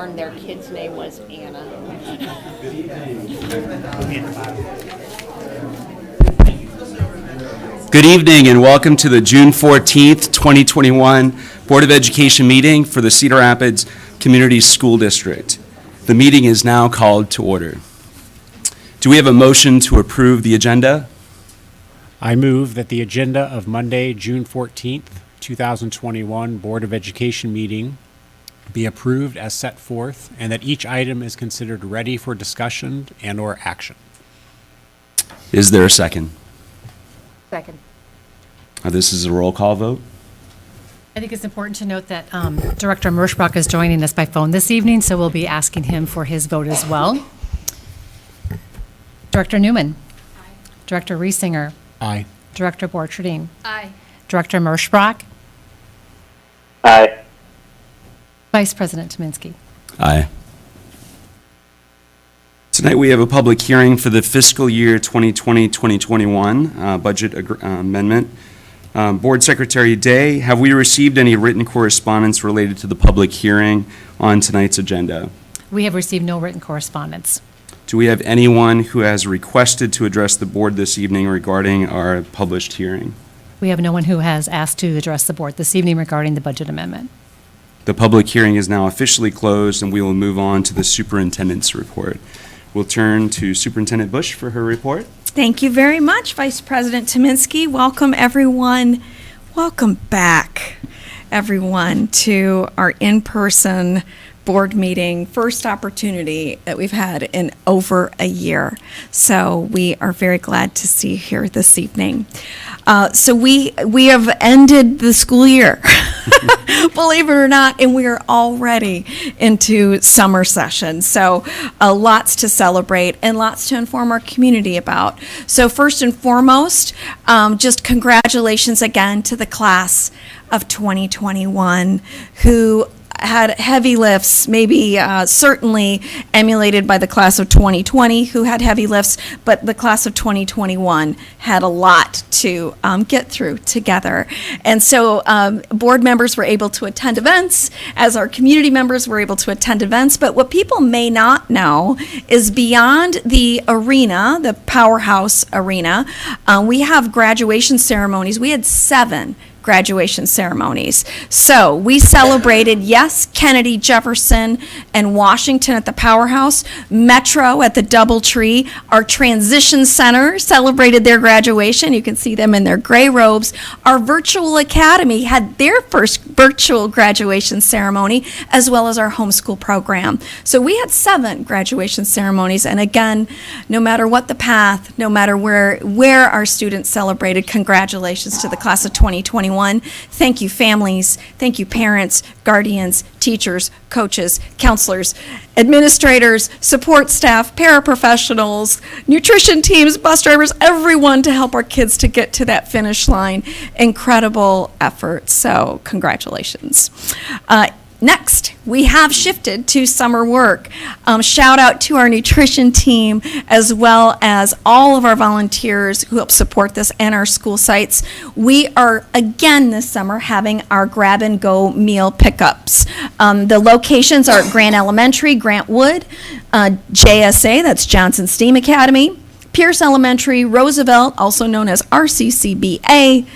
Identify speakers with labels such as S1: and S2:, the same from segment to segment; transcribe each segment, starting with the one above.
S1: born, their kid's name was Anna.
S2: Good evening and welcome to the June 14th, 2021 Board of Education meeting for the Cedar Rapids Community School District. The meeting is now called to order. Do we have a motion to approve the agenda?
S3: I move that the agenda of Monday, June 14th, 2021 Board of Education meeting be approved as set forth and that each item is considered ready for discussion and/or action.
S2: Is there a second?
S1: Second.
S2: This is a roll call vote.
S4: I think it's important to note that Director Merschbach is joining us by phone this evening, so we'll be asking him for his vote as well. Director Newman. Aye. Director Riesinger.
S3: Aye.
S4: Director Borcherding.
S1: Aye.
S4: Director Merschbach.
S5: Aye.
S4: Vice President Tominski.
S2: Aye. Tonight we have a public hearing for the fiscal year 2020-2021 budget amendment. Board Secretary Day, have we received any written correspondence related to the public hearing on tonight's agenda?
S4: We have received no written correspondence.
S2: Do we have anyone who has requested to address the board this evening regarding our published hearing?
S4: We have no one who has asked to address the board this evening regarding the budget amendment.
S2: The public hearing is now officially closed, and we will move on to the superintendent's report. We'll turn to Superintendent Bush for her report.
S6: Thank you very much, Vice President Tominski. Welcome, everyone. Welcome back, everyone, to our in-person board meeting, first opportunity that we've had in over a year. So we are very glad to see you here this evening. So we have ended the school year, believe it or not, and we are already into summer session. So lots to celebrate and lots to inform our community about. So first and foremost, just congratulations again to the class of 2021 who had heavy lifts, maybe certainly emulated by the class of 2020 who had heavy lifts, but the class of 2021 had a lot to get through together. And so board members were able to attend events, as our community members were able to attend events, but what people may not know is beyond the arena, the powerhouse arena, we have graduation ceremonies. We had 7 graduation ceremonies. So we celebrated, yes, Kennedy, Jefferson, and Washington at the Powerhouse, Metro at the Doubletree. Our transition center celebrated their graduation. You can see them in their gray robes. Our virtual academy had their first virtual graduation ceremony, as well as our homeschool program. So we had 7 graduation ceremonies. And again, no matter what the path, no matter where our students celebrated, congratulations to the class of 2021. Thank you, families. Thank you, parents, guardians, teachers, coaches, counselors, administrators, support staff, paraprofessionals, nutrition teams, bus drivers, everyone to help our kids to get to that finish line. Incredible effort. So congratulations. Next, we have shifted to summer work. Shout out to our nutrition team, as well as all of our volunteers who help support this and our school sites. We are, again this summer, having our grab-and-go meal pickups. The locations are at Grant Elementary, Grant Wood, JSA, that's Johnson STEAM Academy, Pierce Elementary, Roosevelt, also known as RCCBA,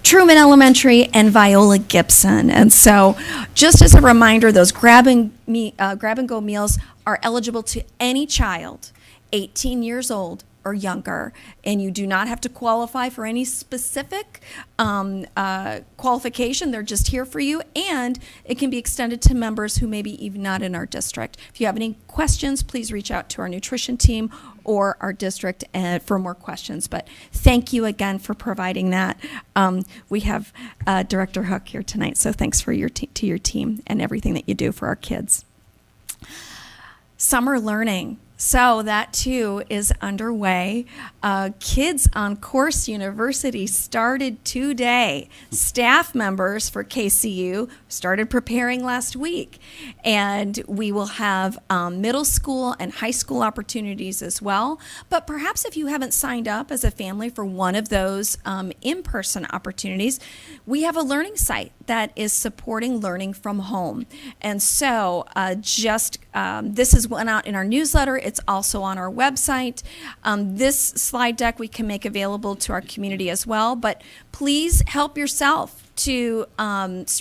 S6: Truman Elementary, and Viola Gibson. And so just as a reminder, those grab-and-go meals are eligible to any child 18 years old or younger, and you do not have to qualify for any specific qualification. They're just here for you, and it can be extended to members who may be even not in our district. If you have any questions, please reach out to our nutrition team or our district for more questions. But thank you again for providing that. We have Director Hook here tonight, so thanks for to your team and everything that you do for our kids. Summer learning. So that too is underway. Kids on Course University started today. Staff members for KCU started preparing last week. And we will have middle school and high school opportunities as well. But perhaps if you haven't signed up as a family for one of those in-person opportunities, we have a learning site that is supporting learning from home. And so this is went out in our newsletter. It's also on our website. This slide deck we can make available to our community as well, but please help yourself to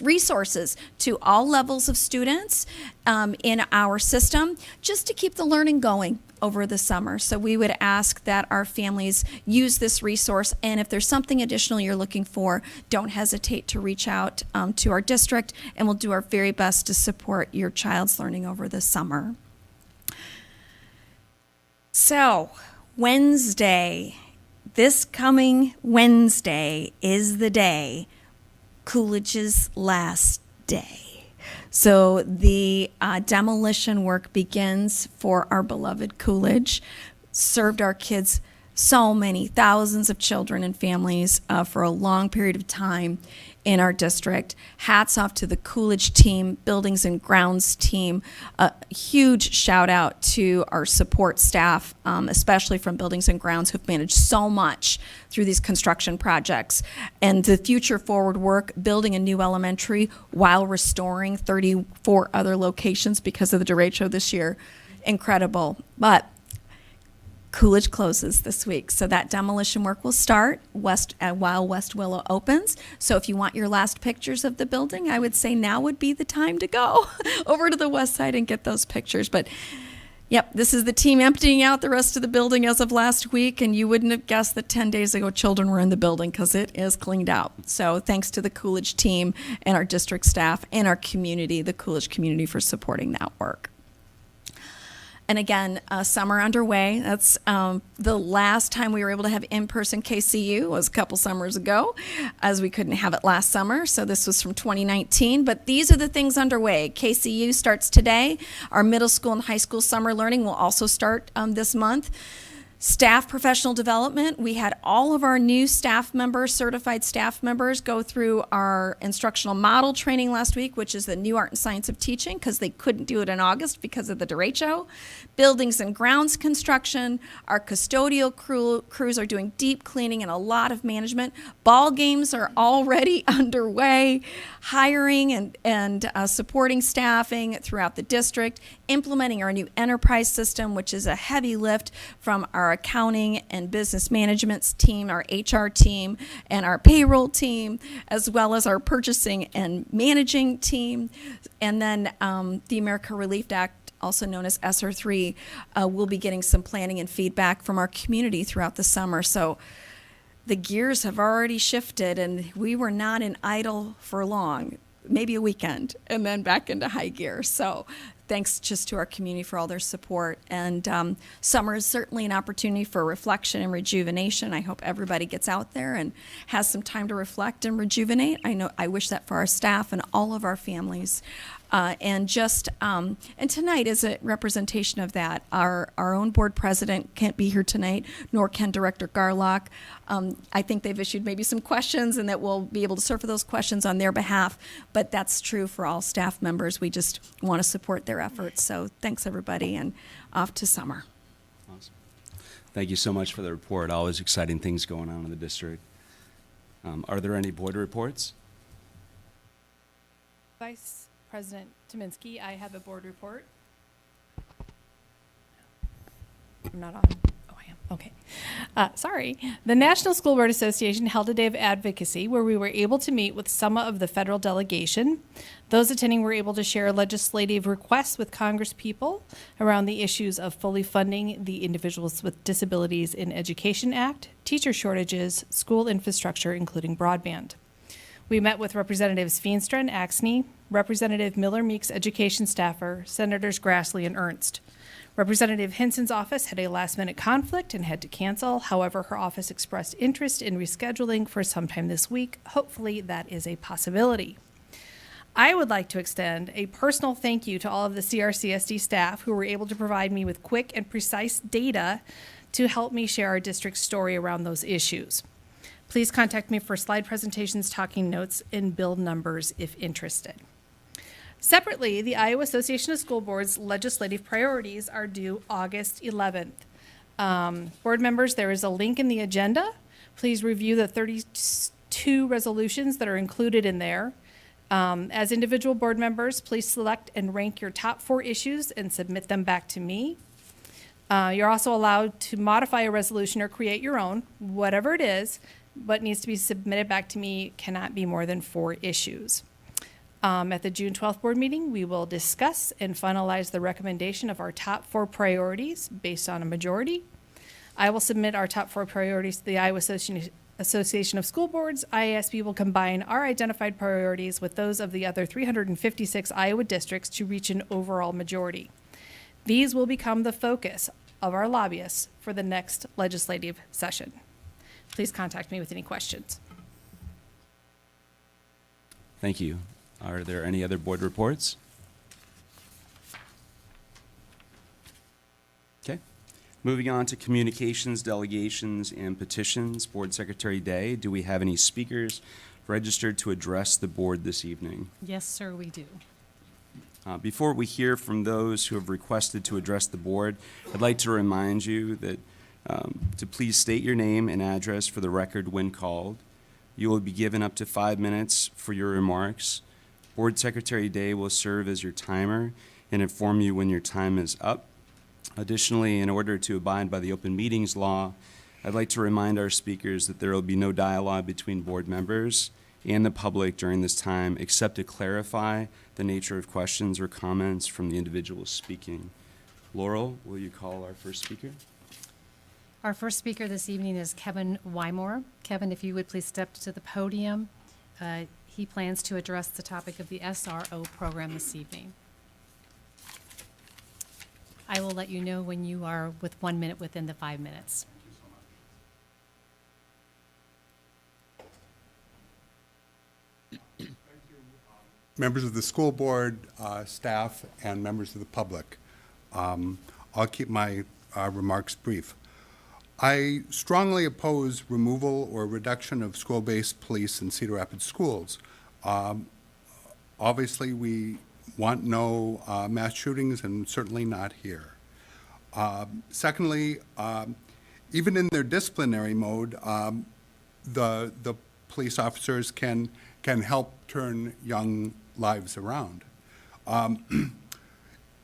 S6: resources to all levels of students in our system, just to keep the learning going over the summer. So we would ask that our families use this resource, and if there's something additional you're looking for, don't hesitate to reach out to our district, and we'll do our very best to support your child's learning over the summer. So, Wednesday, this coming Wednesday is the day, Coolidge's last day. So the demolition work begins for our beloved Coolidge. Served our kids, so many thousands of children and families for a long period of time in our district. Hats off to the Coolidge team, buildings and grounds team. A huge shout out to our support staff, especially from buildings and grounds, who've managed so much through these construction projects. And the future forward work, building a new elementary while restoring 34 other locations because of the derecho this year. Incredible. But Coolidge closes this week, so that demolition work will start while West Willow opens. So if you want your last pictures of the building, I would say now would be the time to go over to the west side and get those pictures. But yep, this is the team emptying out the rest of the building as of last week, and you wouldn't have guessed that 10 days ago children were in the building because it is cleaned out. So thanks to the Coolidge team and our district staff and our community, the Coolidge community, for supporting that work. And again, summer underway. That's the last time we were able to have in-person KCU was a couple summers ago, as we couldn't have it last summer. So this was from 2019. But these are the things underway. KCU starts today. Our middle school and high school summer learning will also start this month. Staff professional development, we had all of our new staff members, certified staff members, go through our instructional model training last week, which is the new art and science of teaching, because they couldn't do it in August because of the derecho. Buildings and grounds construction, our custodial crews are doing deep cleaning and a lot of management. Ball games are already underway. Hiring and supporting staffing throughout the district. Implementing our new enterprise system, which is a heavy lift from our accounting and business management team, our HR team, and our payroll team, as well as our purchasing and managing team. And then the America Relief Act, also known as SR3, will be getting some planning and feedback from our community throughout the summer. So the gears have already shifted, and we were not in idle for long, maybe a weekend, and then back into high gear. So thanks just to our community for all their support. And summer is certainly an opportunity for reflection and rejuvenation. I hope everybody gets out there and has some time to reflect and rejuvenate. I wish that for our staff and all of our families. And tonight is a representation of that. Our own board president can't be here tonight, nor can Director Garlock. I think they've issued maybe some questions, and that we'll be able to serve for those questions on their behalf. But that's true for all staff members. We just want to support their efforts. So thanks, everybody, and off to summer.
S2: Awesome. Thank you so much for the report. Always exciting things going on in the district. Are there any board reports?
S7: Vice President Tominski, I have a board report. I'm not on. Oh, I am. Okay. Sorry. The National School Board Association held a day of advocacy where we were able to meet with some of the federal delegation. Those attending were able to share legislative requests with Congresspeople around the issues of fully funding the Individuals with Disabilities in Education Act, teacher shortages, school infrastructure, including broadband. We met with Representatives Feenstra and Axney, Representative Miller-Meeks education staffer, Senators Grassley and Ernst. Representative Hinson's office had a last-minute conflict and had to cancel. However, her office expressed interest in rescheduling for sometime this week. Hopefully, that is a possibility. I would like to extend a personal thank you to all of the CRCSD staff who were able to provide me with quick and precise data to help me share our district's story around those issues. Please contact me for slide presentations, talking notes, and bill numbers if interested. Separately, the Iowa Association of School Boards legislative priorities are due August 11th. Board members, there is a link in the agenda. Please review the 32 resolutions that are included in there. As individual board members, please select and rank your top 4 issues and submit them back to me. You're also allowed to modify a resolution or create your own, whatever it is. What needs to be submitted back to me cannot be more than 4 issues. At the June 12th board meeting, we will discuss and finalize the recommendation of our top 4 priorities based on a majority. I will submit our top 4 priorities to the Iowa Association of School Boards. IASB will combine our identified priorities with those of the other 356 Iowa districts to reach an overall majority. These will become the focus of our lobbyists for the next legislative session. Please contact me with any questions.
S2: Thank you. Are there any other board reports? Okay. Moving on to communications, delegations, and petitions. Board Secretary Day, do we have any speakers registered to address the board this evening?
S4: Yes, sir, we do.
S2: Before we hear from those who have requested to address the board, I'd like to remind you that to please state your name and address for the record when called. You will be given up to 5 minutes for your remarks. Board Secretary Day will serve as your timer and inform you when your time is up. Additionally, in order to abide by the open meetings law, I'd like to remind our speakers that there will be no dialogue between board members and the public during this time, except to clarify the nature of questions or comments from the individuals speaking. Laurel, will you call our first speaker?
S4: Our first speaker this evening is Kevin Wymore. Kevin, if you would please step to the podium. He plans to address the topic of the SRO program this evening. I will let you know when you are with 1 minute within the 5 minutes.
S8: Members of the school board, staff, and members of the public. I'll keep my remarks brief. I strongly oppose removal or reduction of school-based police in Cedar Rapids schools. Obviously, we want no mass shootings, and certainly not here. Secondly, even in their disciplinary mode, the police officers can help turn young lives around. And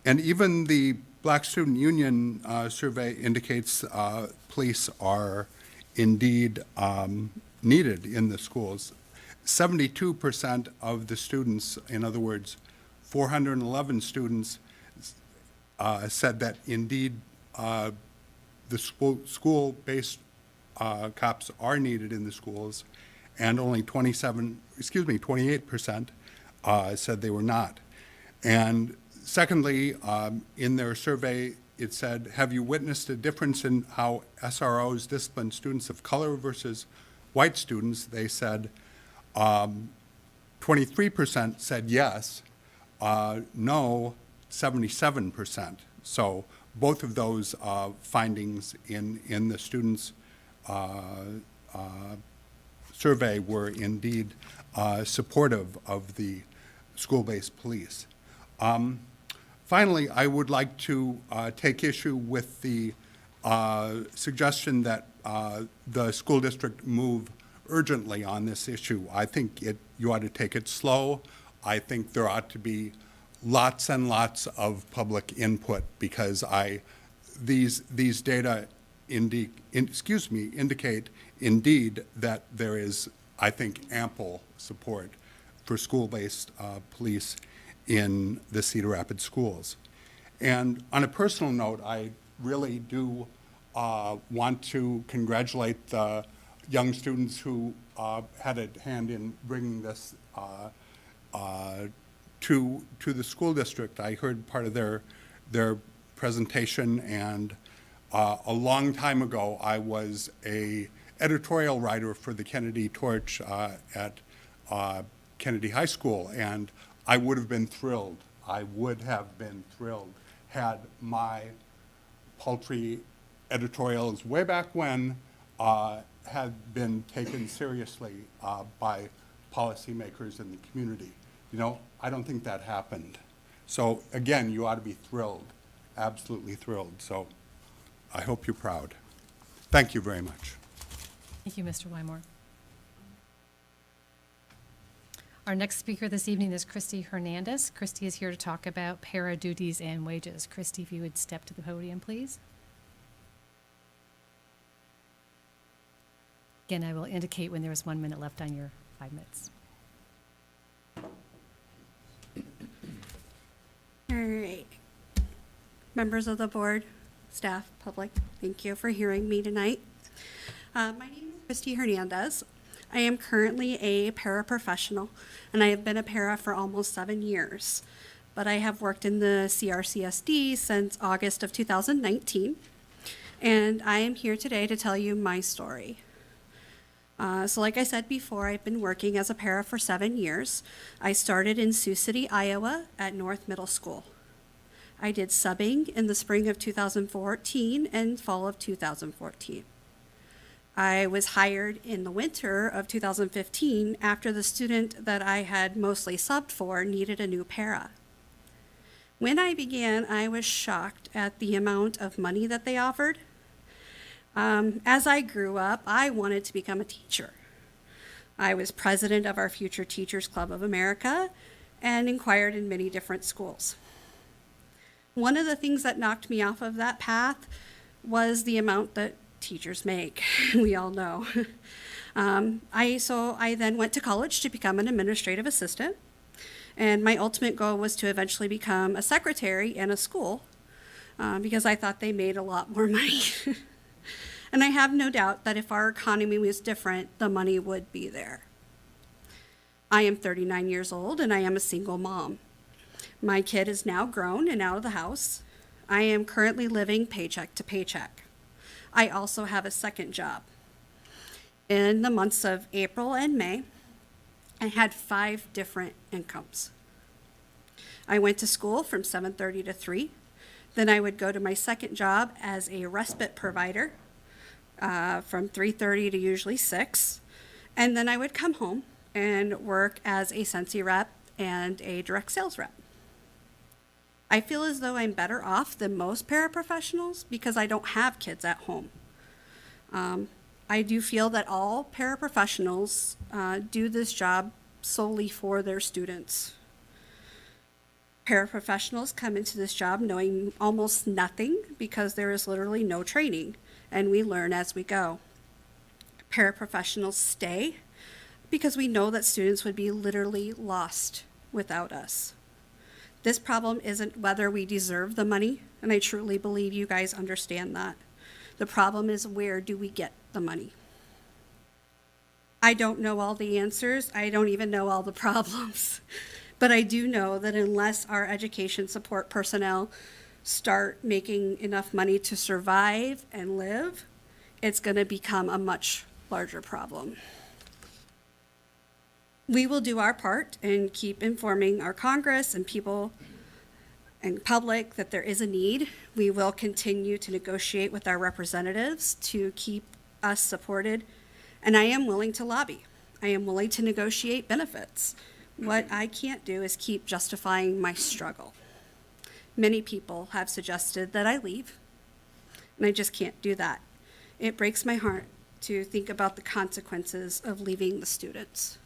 S8: even the Black Student Union survey indicates police are indeed needed in the schools. 72% of the students, in other words, 411 students, said that indeed the school-based cops are needed in the schools, and only 28% said they were not. And secondly, in their survey, it said, have you witnessed a difference in how SROs discipline students of color versus white students? They said 23% said yes, no, 77%. So both of those findings in the students' survey were indeed supportive of the school-based police. Finally, I would like to take issue with the suggestion that the school district move urgently on this issue. I think you ought to take it slow. I think there ought to be lots and lots of public input, because these data indicate indeed that there is, I think, ample support for school-based police in the Cedar Rapids schools. And on a personal note, I really do want to congratulate the young students who had a hand in bringing this to the school district. I heard part of their presentation, and a long time ago, I was a editorial writer for the Kennedy Torch at Kennedy High School, and I would have been thrilled. I would have been thrilled had my paltry editorials way back when had been taken seriously by policymakers in the community. You know, I don't think that happened. So again, you ought to be thrilled, absolutely thrilled. So I hope you're proud. Thank you very much.
S4: Thank you, Mr. Wymore. Our next speaker this evening is Christy Hernandez. Christy is here to talk about para duties and wages. Christy, if you would step to the podium, please. Again, I will indicate when there is 1 minute left on your 5 minutes.
S9: All right. Members of the board, staff, public, thank you for hearing me tonight. My name is Christy Hernandez. I am currently a paraprofessional, and I have been a para for almost 7 years. But I have worked in the CRCSD since August of 2019, and I am here today to tell you my story. So like I said before, I've been working as a para for 7 years. I started in Sioux City, Iowa at North Middle School. I did subbing in the spring of 2014 and fall of 2014. I was hired in the winter of 2015 after the student that I had mostly subbed for needed a new para. When I began, I was shocked at the amount of money that they offered. As I grew up, I wanted to become a teacher. I was president of our Future Teachers Club of America and inquired in many different schools. One of the things that knocked me off of that path was the amount that teachers make. We all know. I then went to college to become an administrative assistant, and my ultimate goal was to eventually become a secretary in a school because I thought they made a lot more money. And I have no doubt that if our economy was different, the money would be there. I am 39 years old and I am a single mom. My kid is now grown and out of the house. I am currently living paycheck to paycheck. I also have a second job. In the months of April and May, I had 5 different incomes. I went to school from 7:30 to 3. Then I would go to my second job as a respite provider from 3:30 to usually 6. And then I would come home and work as a Sensi rep and a direct sales rep. I feel as though I'm better off than most paraprofessionals because I don't have kids at home. I do feel that all paraprofessionals do this job solely for their students. Paraprofessionals come into this job knowing almost nothing because there is literally no training, and we learn as we go. Paraprofessionals stay because we know that students would be literally lost without us. This problem isn't whether we deserve the money, and I truly believe you guys understand that. The problem is, where do we get the money? I don't know all the answers. I don't even know all the problems. But I do know that unless our education support personnel start making enough money to survive and live, it's going to become a much larger problem. We will do our part and keep informing our Congress and people and public that there is a need. We will continue to negotiate with our representatives to keep us supported, and I am willing to lobby. I am willing to negotiate benefits. What I can't do is keep justifying my struggle. Many people have suggested that I leave, and I just can't do that. It breaks my heart to think about the consequences of leaving the students.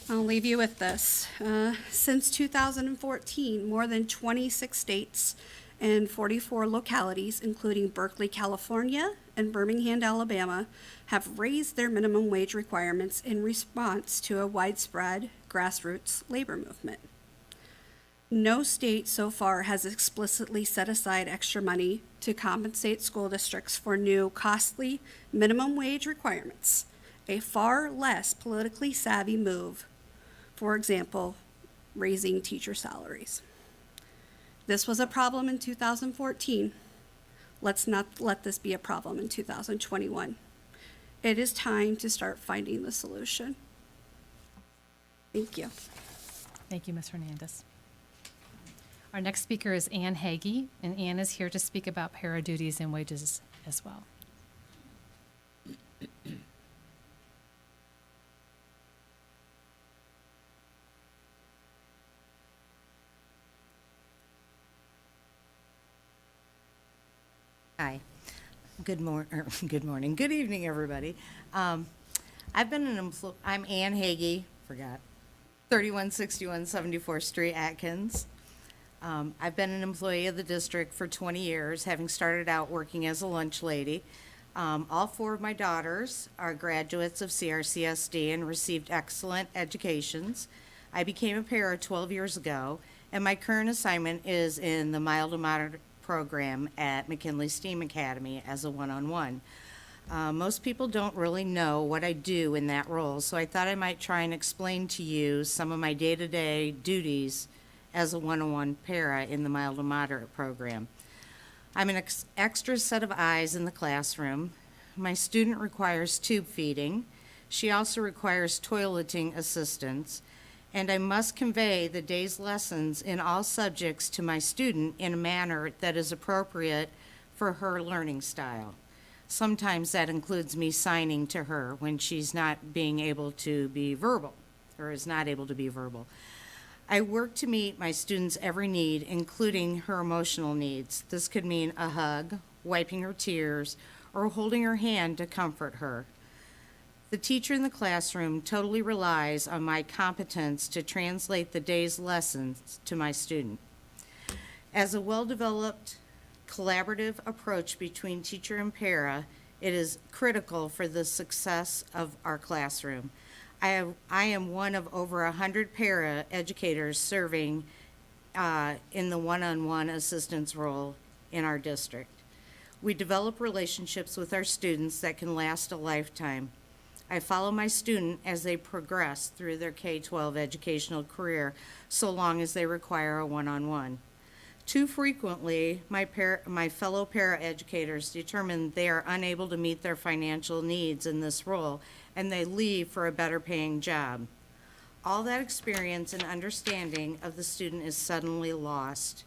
S9: I'll leave you with this. Since 2014, more than 26 states and 44 localities, including Berkeley, California, and Birmingham, Alabama, have raised their minimum wage requirements in response to a widespread grassroots labor movement. No state so far has explicitly set aside extra money to compensate school districts for new, costly minimum wage requirements, a far less politically savvy move. For example, raising teacher salaries. This was a problem in 2014. Let's not let this be a problem in 2021. It is time to start finding the solution. Thank you.
S4: Thank you, Ms. Hernandez. Our next speaker is Ann Hagee, and Ann is here to speak about para duties and wages as well.
S10: Hi. Good morning. Good evening, everybody. I've been I'm Ann Hagee, 3161 74th Street, Atkins. I've been an employee of the district for 20 years, having started out working as a lunch lady. All 4 of my daughters are graduates of CRCSD and received excellent educations. I became a para 12 years ago, and my current assignment is in the mild to moderate program at McKinley STEAM Academy as a one-on-one. Most people don't really know what I do in that role, so I thought I might try and explain to you some of my day-to-day duties as a one-on-one para in the mild to moderate program. I'm an extra set of eyes in the classroom. My student requires tube feeding. She also requires toileting assistance, and I must convey the day's lessons in all subjects to my student in a manner that is appropriate for her learning style. Sometimes that includes me signing to her when she's not being able to be verbal, or is not able to be verbal. I work to meet my students' every need, including her emotional needs. This could mean a hug, wiping her tears, or holding her hand to comfort her. The teacher in the classroom totally relies on my competence to translate the day's lessons to my student. As a well-developed collaborative approach between teacher and para, it is critical for the success of our classroom. I am one of over 100 para educators serving in the one-on-one assistance role in our district. We develop relationships with our students that can last a lifetime. I follow my student as they progress through their K-12 educational career, so long as they require a one-on-one. Too frequently, my fellow para-educators determine they are unable to meet their financial needs in this role, and they leave for a better paying job. All that experience and understanding of the student is suddenly lost.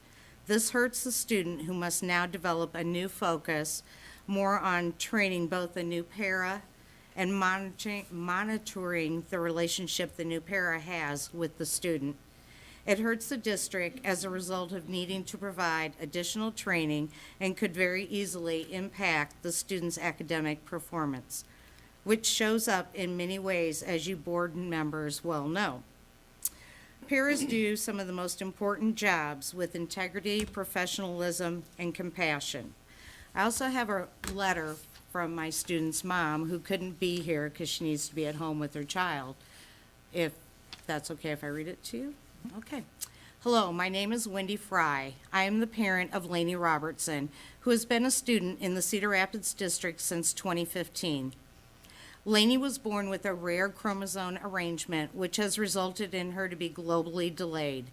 S10: This hurts the student, who must now develop a new focus, more on training both the new para and monitoring the relationship the new para has with the student. It hurts the district as a result of needing to provide additional training and could very easily impact the student's academic performance, which shows up in many ways, as you board members well know. Paras do some of the most important jobs with integrity, professionalism, and compassion. I also have a letter from my student's mom, who couldn't be here because she needs to be at home with her child. If that's okay if I read it to you? Okay. Hello, my name is Wendy Fry. I am the parent of Lainey Robertson, who has been a student in the Cedar Rapids district since 2015. Lainey was born with a rare chromosome arrangement, which has resulted in her to be globally delayed.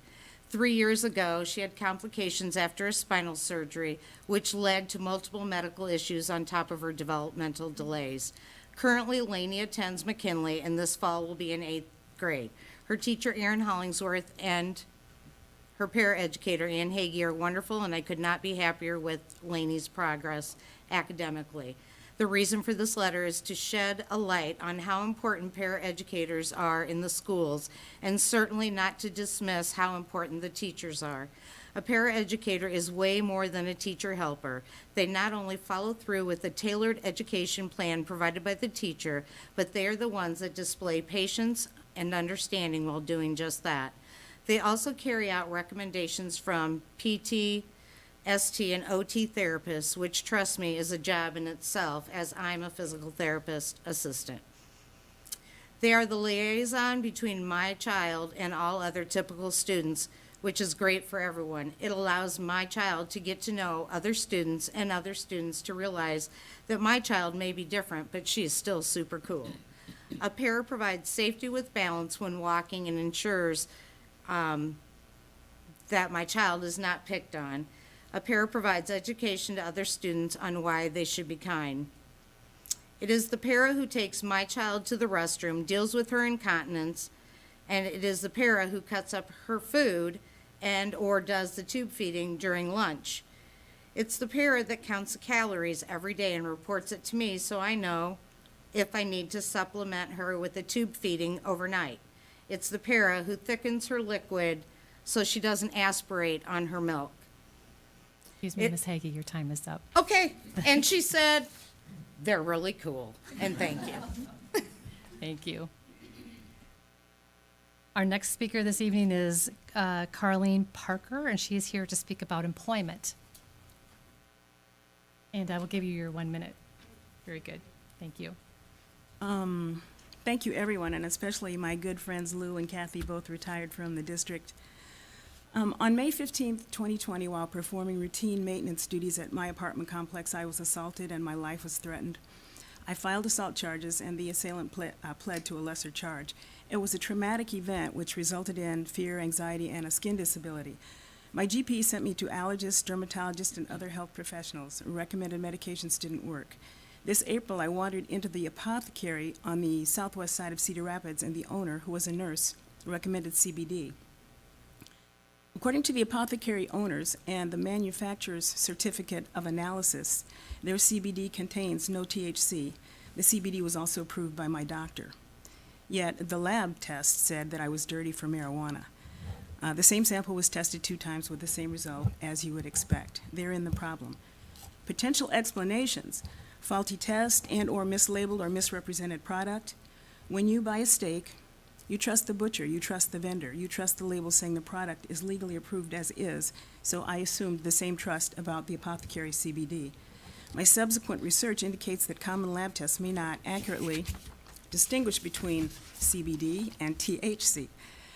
S10: 3 years ago, she had complications after a spinal surgery, which led to multiple medical issues on top of her developmental delays. Currently, Lainey attends McKinley, and this fall will be in 8th grade. Her teacher, Erin Hollingsworth, and her paraeducator, Ann Hagee, are wonderful, and I could not be happier with Lainey's progress academically. The reason for this letter is to shed a light on how important paraeducators are in the schools, and certainly not to dismiss how important the teachers are. A paraeducator is way more than a teacher helper. They not only follow through with the tailored education plan provided by the teacher, but they are the ones that display patience and understanding while doing just that. They also carry out recommendations from PT, ST, and OT therapists, which, trust me, is a job in itself, as I'm a physical therapist assistant. They are the liaison between my child and all other typical students, which is great for everyone. It allows my child to get to know other students, and other students to realize that my child may be different, but she is still super cool. A para provides safety with balance when walking and ensures that my child is not picked on. A para provides education to other students on why they should be kind. It is the para who takes my child to the restroom, deals with her incontinence, and it is the para who cuts up her food and/or does the tube feeding during lunch. It's the para that counts the calories every day and reports it to me so I know if I need to supplement her with a tube feeding overnight. It's the para who thickens her liquid so she doesn't aspirate on her milk.
S4: Excuse me, Ms. Hagee, your time is up.
S10: Okay, and she said, they're really cool, and thank you.
S4: Thank you. Our next speaker this evening is Carlene Parker, and she is here to speak about employment. And I will give you your 1 minute. Very good. Thank you.
S11: Thank you, everyone, and especially my good friends Lou and Kathy, both retired from the district. On May 15th, 2020, while performing routine maintenance duties at my apartment complex, I was assaulted and my life was threatened. I filed assault charges, and the assailant pled to a lesser charge. It was a traumatic event which resulted in fear, anxiety, and a skin disability. My GP sent me to allergists, dermatologists, and other health professionals. Recommended medications didn't work. This April, I wandered into the apothecary on the southwest side of Cedar Rapids, and the owner, who was a nurse, recommended CBD. According to the apothecary owners and the manufacturer's certificate of analysis, their CBD contains no THC. The CBD was also approved by my doctor. Yet the lab test said that I was dirty for marijuana. The same sample was tested 2 times with the same result, as you would expect. Therein the problem. Potential explanations: faulty test and/or mislabeled or misrepresented product. When you buy a steak, you trust the butcher, you trust the vendor, you trust the label saying the product is legally approved as is, so I assumed the same trust about the apothecary CBD. My subsequent research indicates that common lab tests may not accurately distinguish between CBD and THC.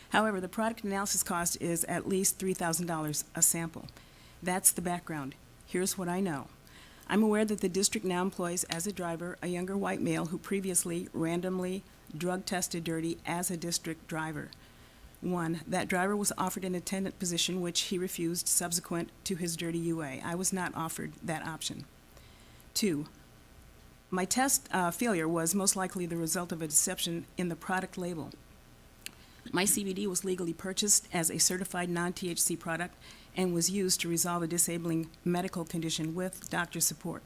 S11: However, the product analysis cost is at least $3,000 a sample. That's the background. Here's what I know. I'm aware that the district now employs as a driver a younger white male who previously randomly drug tested dirty as a district driver. 1, that driver was offered an attendant position which he refused subsequent to his dirty UA. I was not offered that option. 2, my test failure was most likely the result of a deception in the product label. My CBD was legally purchased as a certified non-THC product and was used to resolve a disabling medical condition with doctor support.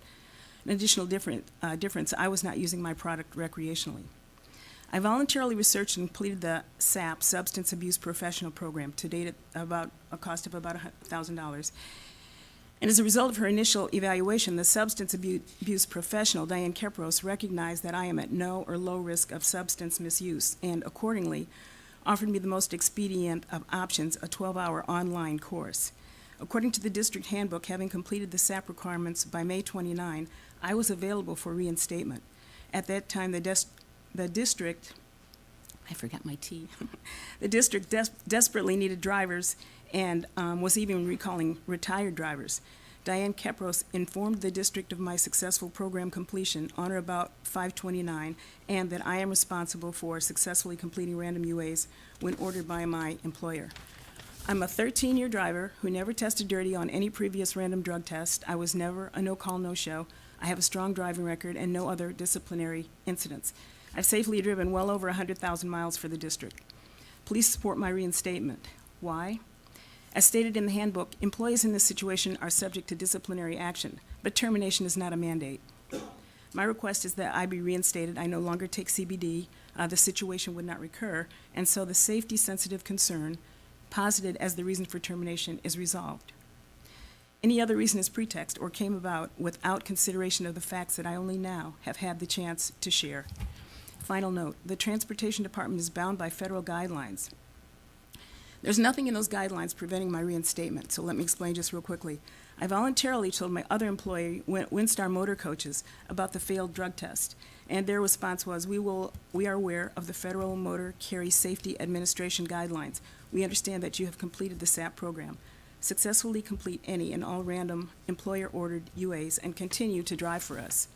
S11: An additional difference, I was not using my product recreationally. I voluntarily researched and completed the SAP, Substance Abuse Professional Program, to date at about a cost of about $1,000. And as a result of her initial evaluation, the substance abuse professional, Diane Kepros, recognized that I am at no or low risk of substance misuse, and accordingly offered me the most expedient of options, a 12-hour online course. According to the district handbook, having completed the SAP requirements by May 29, I was available for reinstatement. At that time, the district, I forgot my T, the district desperately needed drivers and was even recalling retired drivers. Diane Kepros informed the district of my successful program completion on or about 5/29, and that I am responsible for successfully completing random UAs when ordered by my employer. I'm a 13-year driver who never tested dirty on any previous random drug test. I was never a no-call, no-show. I have a strong driving record and no other disciplinary incidents. I've safely driven well over 100,000 miles for the district. Please support my reinstatement. Why? As stated in the handbook, employees in this situation are subject to disciplinary action, but termination is not a mandate. My request is that I be reinstated. I no longer take CBD. The situation would not recur, and so the safety-sensitive concern posited as the reason for termination is resolved. Any other reason is pretext or came about without consideration of the facts that I only now have had the chance to share. Final note, the Transportation Department is bound by federal guidelines. There's nothing in those guidelines preventing my reinstatement, so let me explain just real quickly. I voluntarily told my other employee, Windstar Motor Coaches, about the failed drug test, and their response was, we are aware of the Federal Motor Carrier Safety Administration guidelines. We understand that you have completed the SAP program. Successfully complete any and all random employer-ordered UAs and continue to drive for us.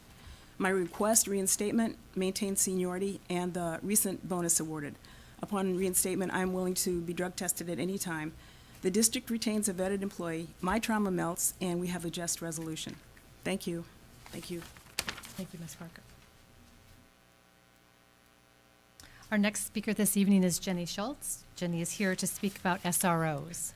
S11: My request reinstatement maintains seniority and the recent bonus awarded. Upon reinstatement, I am willing to be drug tested at any time. The district retains a vetted employee. My trauma melts, and we have a just resolution. Thank you. Thank you.
S4: Thank you, Ms. Parker. Our next speaker this evening is Jenny Schultz. Jenny is here to speak about SROs.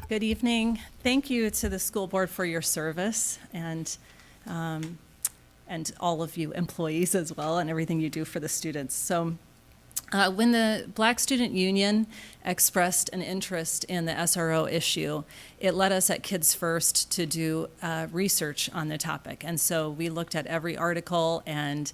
S12: Good evening. Thank you to the school board for your service and all of you employees as well and everything you do for the students. So when the Black Student Union expressed an interest in the SRO issue, it led us at Kids First to do research on the topic. And so we looked at every article and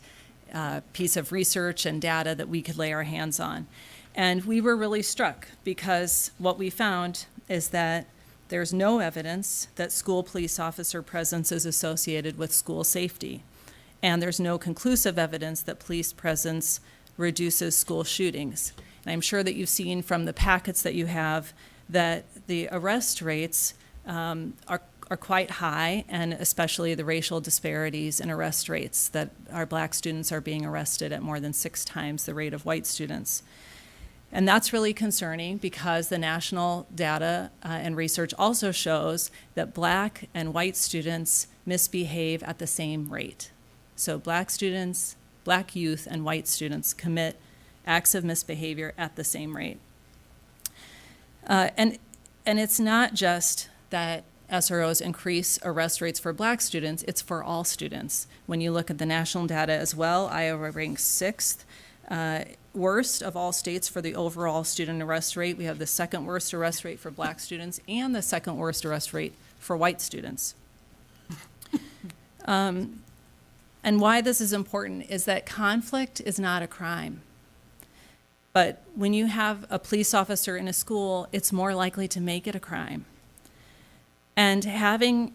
S12: piece of research and data that we could lay our hands on. And we were really struck because what we found is that there's no evidence that school police officer presence is associated with school safety. And there's no conclusive evidence that police presence reduces school shootings. And I'm sure that you've seen from the packets that you have that the arrest rates are quite high, and especially the racial disparities in arrest rates, that our Black students are being arrested at more than 6 times the rate of white students. And that's really concerning because the national data and research also shows that Black and white students misbehave at the same rate. So Black students, Black youth, and white students commit acts of misbehavior at the same rate. And it's not just that SROs increase arrest rates for Black students, it's for all students. When you look at the national data as well, Iowa ranks 6th. Worst of all states for the overall student arrest rate. We have the 2nd worst arrest rate for Black students and the 2nd worst arrest rate for white students. And why this is important is that conflict is not a crime. But when you have a police officer in a school, it's more likely to make it a crime. And having,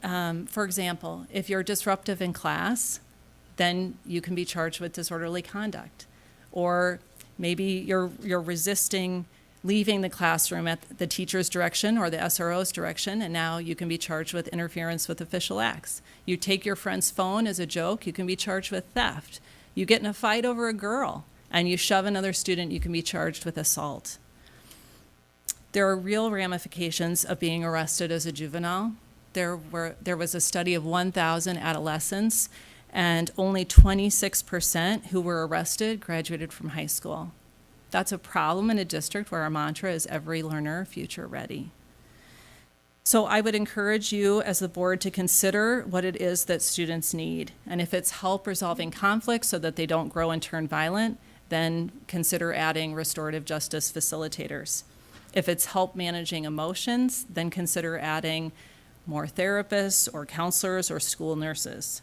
S12: for example, if you're disruptive in class, then you can be charged with disorderly conduct. Or maybe you're resisting leaving the classroom at the teacher's direction or the SRO's direction, and now you can be charged with interference with official acts. You take your friend's phone as a joke, you can be charged with theft. You get in a fight over a girl, and you shove another student, you can be charged with assault. There are real ramifications of being arrested as a juvenile. There was a study of 1,000 adolescents, and only 26% who were arrested graduated from high school. That's a problem in a district where our mantra is every learner future ready. So I would encourage you as the board to consider what it is that students need. And if it's help resolving conflicts so that they don't grow and turn violent, then consider adding restorative justice facilitators. If it's help managing emotions, then consider adding more therapists or counselors or school nurses.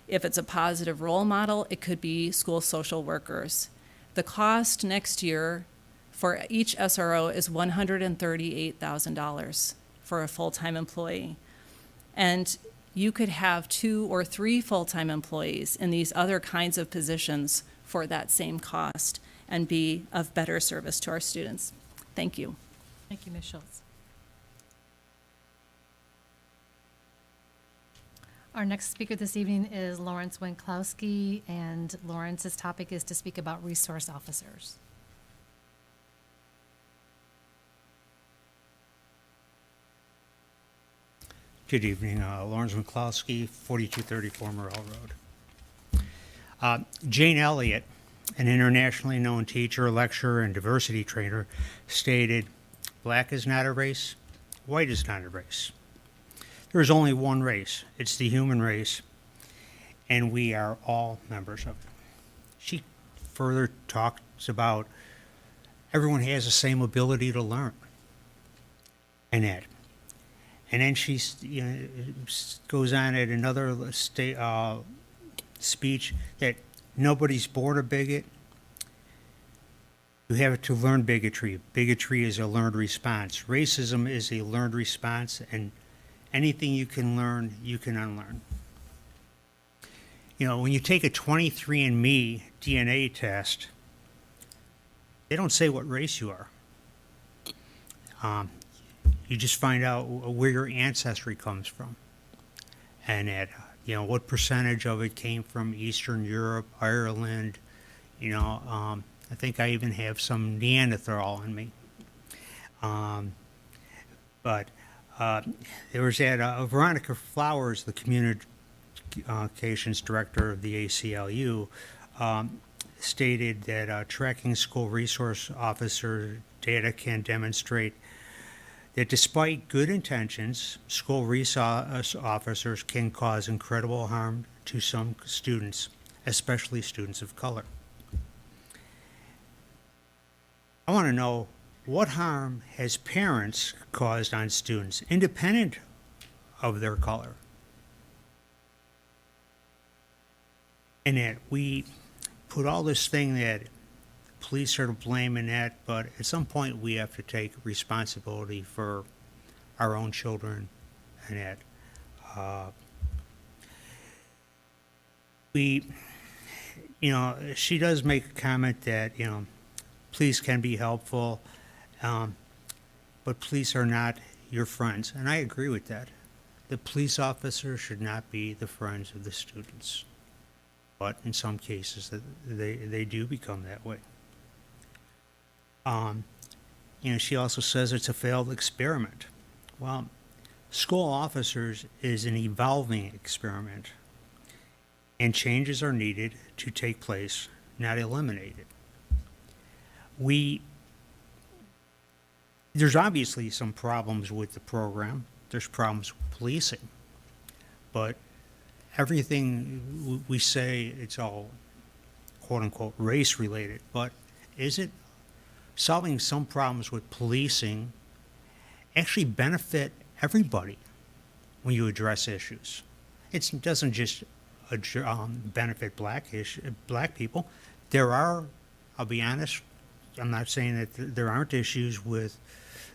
S12: If it's a positive role model, it could be school social workers. The cost next year for each SRO is $138,000 for a full-time employee. And you could have 2 or 3 full-time employees in these other kinds of positions for that same cost and be of better service to our students. Thank you.
S4: Thank you, Ms. Schultz. Our next speaker this evening is Lawrence Winklowski, and Lawrence's topic is to speak about resource officers.
S13: Good evening, Lawrence Winklowski, 4230 Former Railroad. Jane Elliott, an internationally known teacher, lecturer, and diversity trainer, stated, "Black is not a race, white is not a race. There is only one race. It's the human race, and we are all members of it." She further talks about everyone has the same ability to learn, and that. And then she goes on at another speech that nobody's born a bigot. You have to learn bigotry. Bigotry is a learned response. Racism is a learned response, and anything you can learn, you can unlearn. You know, when you take a 23andMe DNA test, they don't say what race you are. You just find out where your ancestry comes from, and that, what percentage of it came from Eastern Europe, Ireland. I think I even have some Neanderthal in me. But There was that Veronica Flowers, the communications director of the ACLU, stated that tracking school resource officer data can demonstrate that despite good intentions, school resource officers can cause incredible harm to some students, especially students of color. I want to know, what harm has parents caused on students, independent of their color? And that we put all this thing that police are to blame in that, but at some point we have to take responsibility for our own children and that. She does make a comment that, police can be helpful, but police are not your friends. And I agree with that. The police officer should not be the friends of the students. But in some cases, they do become that way. She also says it's a failed experiment. Well, school officers is an evolving experiment, and changes are needed to take place, not eliminated. There's obviously some problems with the program. There's problems with policing, but everything we say, it's all quote-unquote race-related, but is it solving some problems with policing actually benefit everybody when you address issues? It doesn't just benefit black people. There are, I'll be honest, I'm not saying that there aren't issues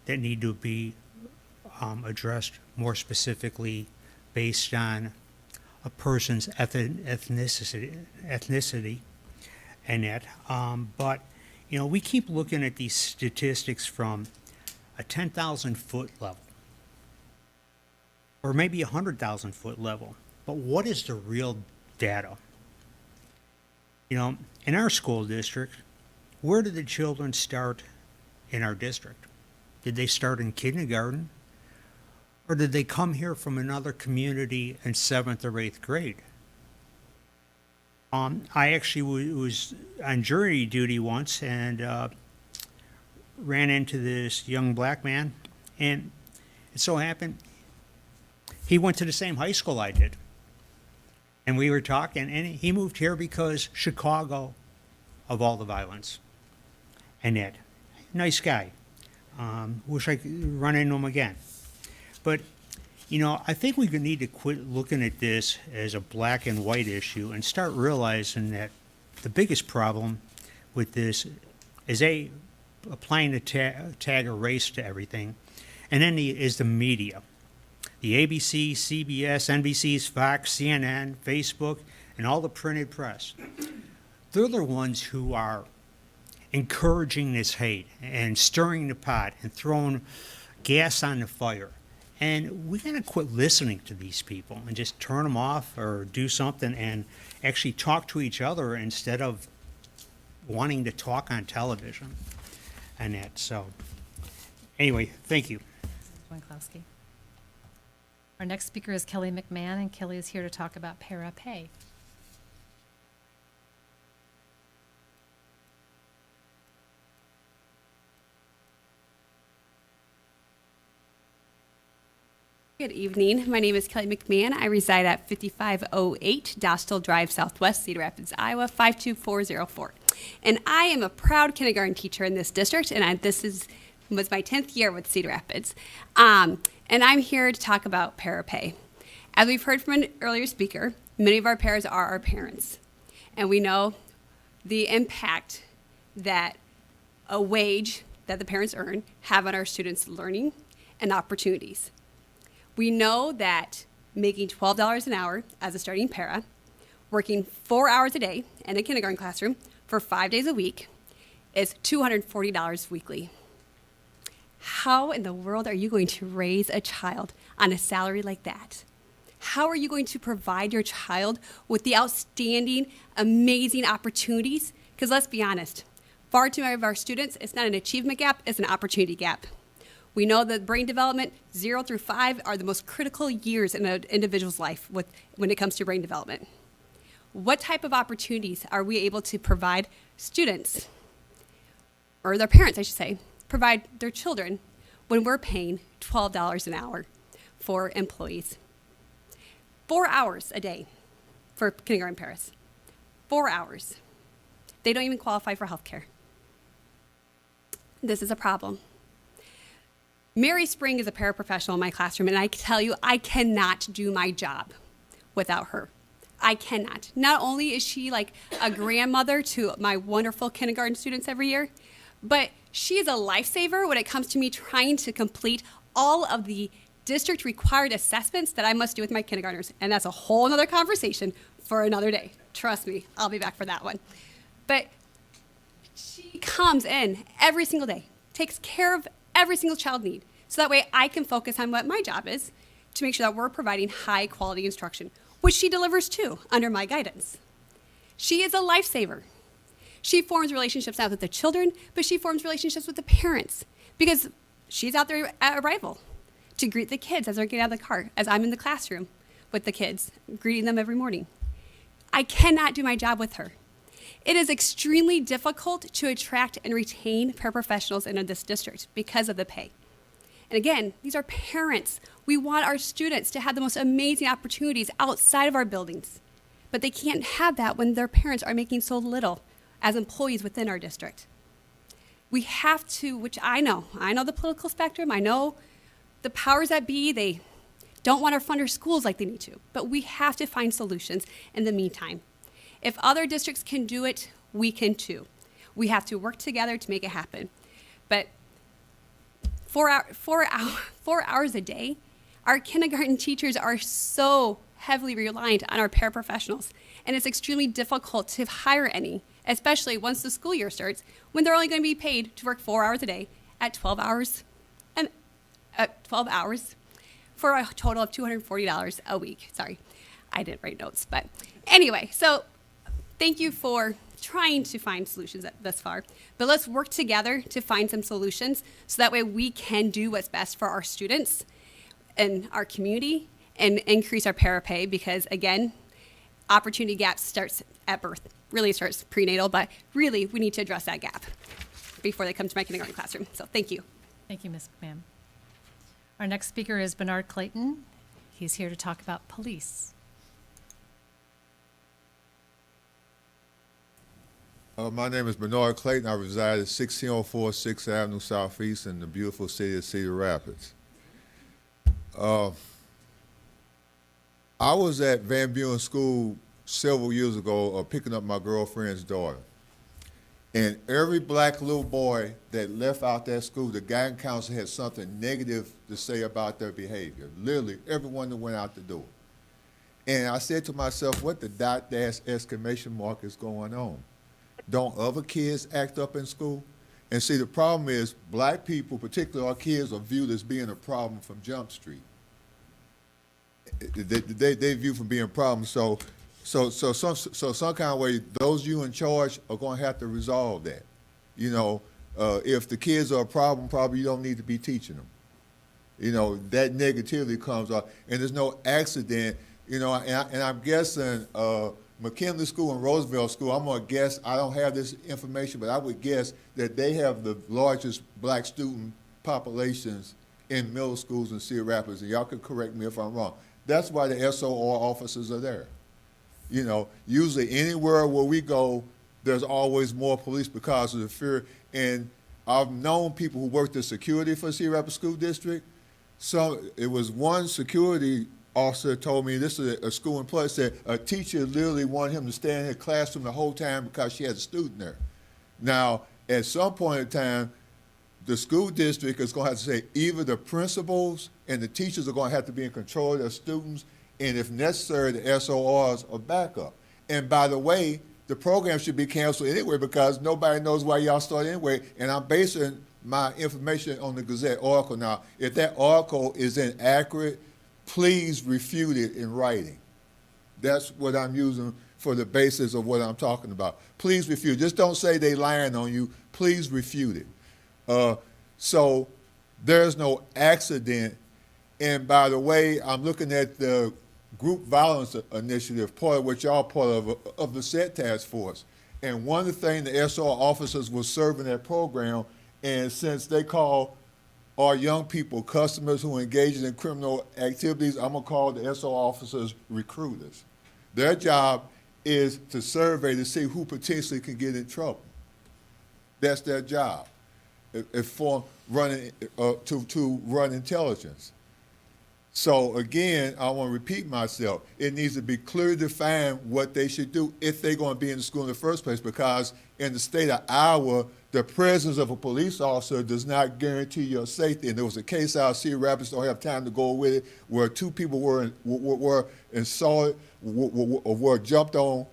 S13: that need to be addressed more specifically based on a person's ethnicity and that. But, we keep looking at these statistics from a 10,000-foot level or maybe a 100,000-foot level. But what is the real data? In our school district, where did the children start in our district? Did they start in kindergarten? Or did they come here from another community in 7th or 8th grade? I actually was on jury duty once and ran into this young black man. And it so happened he went to the same high school I did. And we were talking, and he moved here because Chicago, of all the violence. And that. Nice guy. Wish I could run into him again. But, I think we need to quit looking at this as a black and white issue and start realizing that the biggest problem with this is applying the tag of race to everything, and then is the media. The ABC, CBS, NBC's, Fox, CNN, Facebook, and all the printed press. They're the ones who are encouraging this hate and stirring the pot and throwing gas on the fire. And we got to quit listening to these people and just turn them off or do something and actually talk to each other instead of wanting to talk on television and that. So anyway, thank you.
S4: Winkowski. Our next speaker is Kelly McMahon, and Kelly is here to talk about Parapay.
S14: Good evening. My name is Kelly McMahon. I reside at 5508 Dostal Drive, Southwest Cedar Rapids, Iowa, 52404. And I am a proud kindergarten teacher in this district, and this was my 10th year with Cedar Rapids. And I'm here to talk about Parapay. As we've heard from an earlier speaker, many of our paras are our parents. And we know the impact that a wage that the parents earn have on our students' learning and opportunities. We know that making $12 an hour as a starting para, working 4 hours a day in a kindergarten classroom for 5 days a week is $240 weekly. How in the world are you going to raise a child on a salary like that? How are you going to provide your child with the outstanding, amazing opportunities? Because let's be honest, far too many of our students, it's not an achievement gap, it's an opportunity gap. We know that brain development, 0 through 5, are the most critical years in an individual's life when it comes to brain development. What type of opportunities are we able to provide students, or their parents, I should say, provide their children when we're paying $12 an hour for employees? 4 hours a day for kindergarten parents. 4 hours. They don't even qualify for health care. This is a problem. Mary Spring is a paraprofessional in my classroom, and I can tell you, I cannot do my job without her. I cannot. Not only is she like a grandmother to my wonderful kindergarten students every year, but she is a lifesaver when it comes to me trying to complete all of the district required assessments that I must do with my kindergartners. And that's a whole other conversation for another day. Trust me, I'll be back for that one. But she comes in every single day, takes care of every single child need. So that way I can focus on what my job is to make sure that we're providing high quality instruction, which she delivers too under my guidance. She is a lifesaver. She forms relationships not with the children, but she forms relationships with the parents because she's out there at arrival to greet the kids as they're getting out of the car, as I'm in the classroom with the kids, greeting them every morning. I cannot do my job with her. It is extremely difficult to attract and retain paraprofessionals in this district because of the pay. And again, these are parents. We want our students to have the most amazing opportunities outside of our buildings, but they can't have that when their parents are making so little as employees within our district. We have to, which I know the political spectrum, I know the powers that be, they don't want to fund our schools like they need to, but we have to find solutions in the meantime. If other districts can do it, we can too. We have to work together to make it happen. But 4 hours a day, our kindergarten teachers are so heavily reliant on our paraprofessionals, and it's extremely difficult to hire any, especially once the school year starts, when they're only going to be paid to work 4 hours a day at 12 hours for a total of $240 a week. Sorry, I didn't write notes, but anyway, so thank you for trying to find solutions thus far, but let's work together to find some solutions so that way we can do what's best for our students and our community and increase our parapay because, again, opportunity gap starts at birth. Really starts prenatal, but really we need to address that gap before they come to my kindergarten classroom. So thank you.
S4: Thank you, Ms. McMahon. Our next speaker is Bernard Clayton. He's here to talk about police.
S15: My name is Bernard Clayton. I reside at 1604 6th Avenue Southeast in the beautiful city of Cedar Rapids. I was at Van Buren School several years ago picking up my girlfriend's daughter. And every black little boy that left out that school, the guidance counselor had something negative to say about their behavior. Literally, everyone that went out the door. And I said to myself, what the dash exclamation mark is going on? Don't other kids act up in school? And see, the problem is black people, particularly our kids, are viewed as being a problem from Jump Street. They view from being a problem. So some kind of way, those you in charge are going to have to resolve that. You know, if the kids are a problem, probably you don't need to be teaching them. You know, that negativity comes up, and there's no accident. You know, and I'm guessing McKinley School and Roosevelt School, I'm going to guess, I don't have this information, but I would guess that they have the largest black student populations in middle schools in Cedar Rapids, and y'all can correct me if I'm wrong. That's why the SOR officers are there. You know, usually anywhere where we go, there's always more police because of the fear. And I've known people who worked as security for Cedar Rapids School District. So it was one security officer told me, this is a school employee, said a teacher literally wanted him to stay in her classroom the whole time because she had a student there. Now, at some point in time, the school district is going to have to say either the principals and the teachers are going to have to be in control of their students, and if necessary, the SORs are backup. And by the way, the program should be canceled anyway because nobody knows why y'all started anyway, and I'm basing my information on the Gazette article. Now, if that article is inaccurate, please refute it in writing. That's what I'm using for the basis of what I'm talking about. Please refute. Just don't say they lying on you. Please refute it. So There's no accident. And by the way, I'm looking at the Group Violence Initiative, part of which y'all part of the SET Task Force. And one of the things the SR officers were serving that program, and since they call our young people customers who engage in criminal activities, I'm gonna call the SR officers recruiters. Their job is to survey to see who potentially can get in trouble. That's their job. It's for running to run intelligence. So again, I want to repeat myself. It needs to be clearly defined what they should do if they're going to be in the school in the first place, because in the state of Iowa, the presence of a police officer does not guarantee your safety. And there was a case out of Cedar Rapids, don't have time to go with it, where two people were assaulted, were jumped on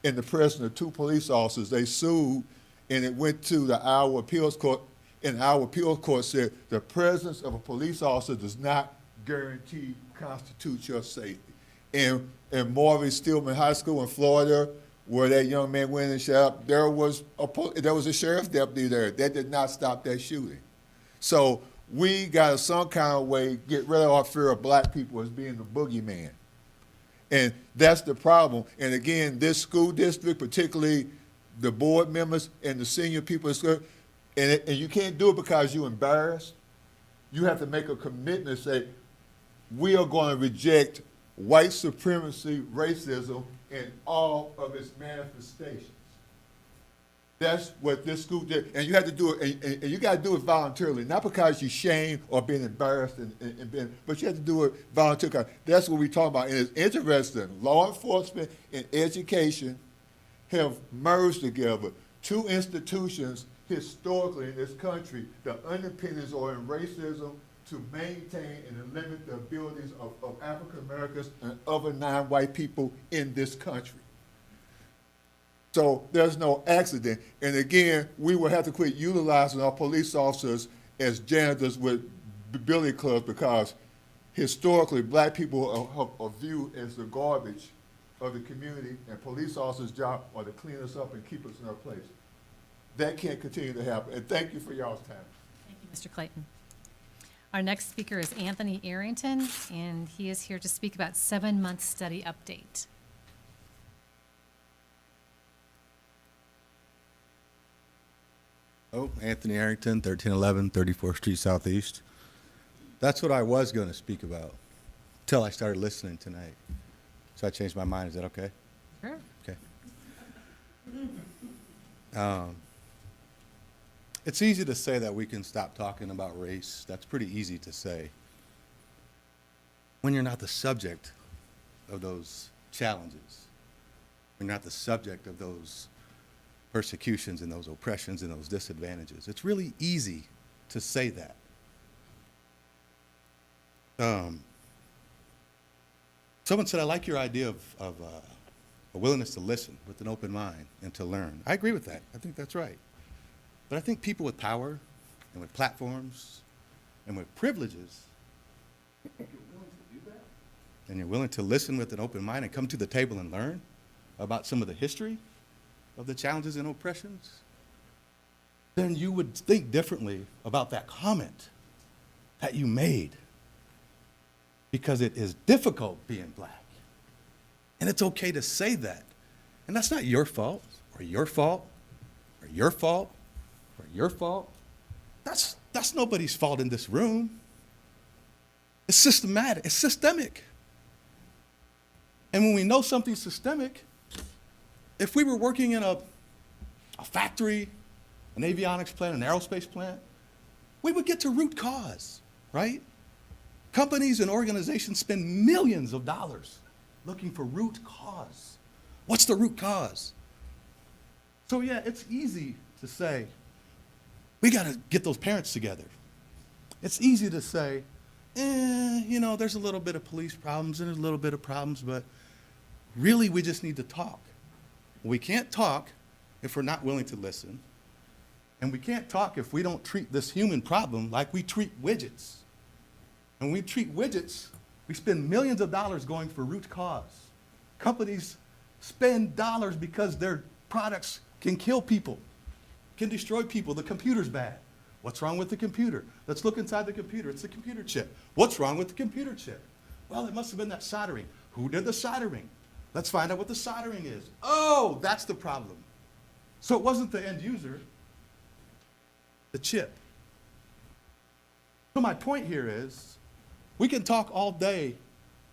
S15: in the presence of two police officers. They sued, and it went to the Iowa Appeals Court, and the Iowa Appeals Court said the presence of a police officer does not guarantee constitutes your safety. And in Marvin Stillman High School in Florida, where that young man went and shot, there was a sheriff's deputy there. That did not stop that shooting. So we got to some kind of way get rid of our fear of black people as being the boogeyman. And that's the problem. And again, this school district, particularly the board members and the senior people in school, and you can't do it because you're embarrassed. You have to make a commitment to say, we are going to reject white supremacy, racism, in all of its manifestations. That's what this school did. And you have to do it, and you got to do it voluntarily, not because you're ashamed or being embarrassed, but you have to do it voluntarily. That's what we're talking about. And it's interesting. Law enforcement and education have merged together. Two institutions historically in this country, the underpinnings are in racism, to maintain and limit the abilities of African Americans and other non-white people in this country. So there's no accident. And again, we will have to quit utilizing our police officers as janitors with billy clubs, because historically black people are viewed as the garbage of the community, and police officers' job are to clean us up and keep us in our place. That can't continue to happen. And thank you for y'all's time.
S4: Thank you, Mr. Clayton. Our next speaker is Anthony Arrington, and he is here to speak about 7-month study update.
S16: Oh, Anthony Arrington, 1311 34th Street Southeast. That's what I was going to speak about until I started listening tonight. So I changed my mind. Is that okay?
S4: Sure.
S16: Okay. It's easy to say that we can stop talking about race. That's pretty easy to say when you're not the subject of those challenges, when you're not the subject of those persecutions and those oppressions and those disadvantages. It's really easy to say that. Someone said, I like your idea of a willingness to listen with an open mind and to learn. I agree with that. I think that's right. But I think people with power and with platforms and with privileges, if you're willing to do that, and you're willing to listen with an open mind and come to the table and learn about some of the history of the challenges and oppressions, then you would think differently about that comment that you made, because it is difficult being black. And it's okay to say that. And that's not your fault, or your fault, or your fault, or your fault. That's nobody's fault in this room. It's systematic, it's systemic. And when we know something's systemic, if we were working in a factory, an avionics plant, an aerospace plant, we would get to root cause, right? Companies and organizations spend millions of dollars looking for root cause. What's the root cause? So yeah, it's easy to say, we got to get those parents together. It's easy to say, there's a little bit of police problems and there's a little bit of problems, but really we just need to talk. We can't talk if we're not willing to listen. And we can't talk if we don't treat this human problem like we treat widgets. And when we treat widgets, we spend millions of dollars going for root cause. Companies spend dollars because their products can kill people, can destroy people, the computer's bad. What's wrong with the computer? Let's look inside the computer. It's the computer chip. What's wrong with the computer chip? Well, it must have been that soldering. Who did the soldering? Let's find out what the soldering is. Oh, that's the problem. So it wasn't the end user, the chip. So my point here is, we can talk all day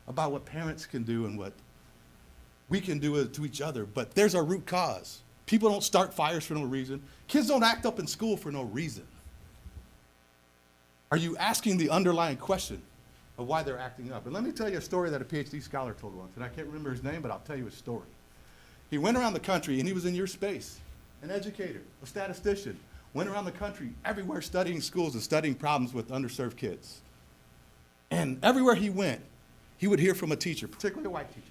S16: about what parents can do and what we can do to each other, but there's a root cause. People don't start fires for no reason. Kids don't act up in school for no reason. Are you asking the underlying question of why they're acting up? And let me tell you a story that a PhD scholar told once, and I can't remember his name, but I'll tell you his story. He went around the country, and he was in your space, an educator, a statistician, went around the country everywhere studying schools and studying problems with underserved kids. And everywhere he went, he would hear from a teacher, particularly a white teacher.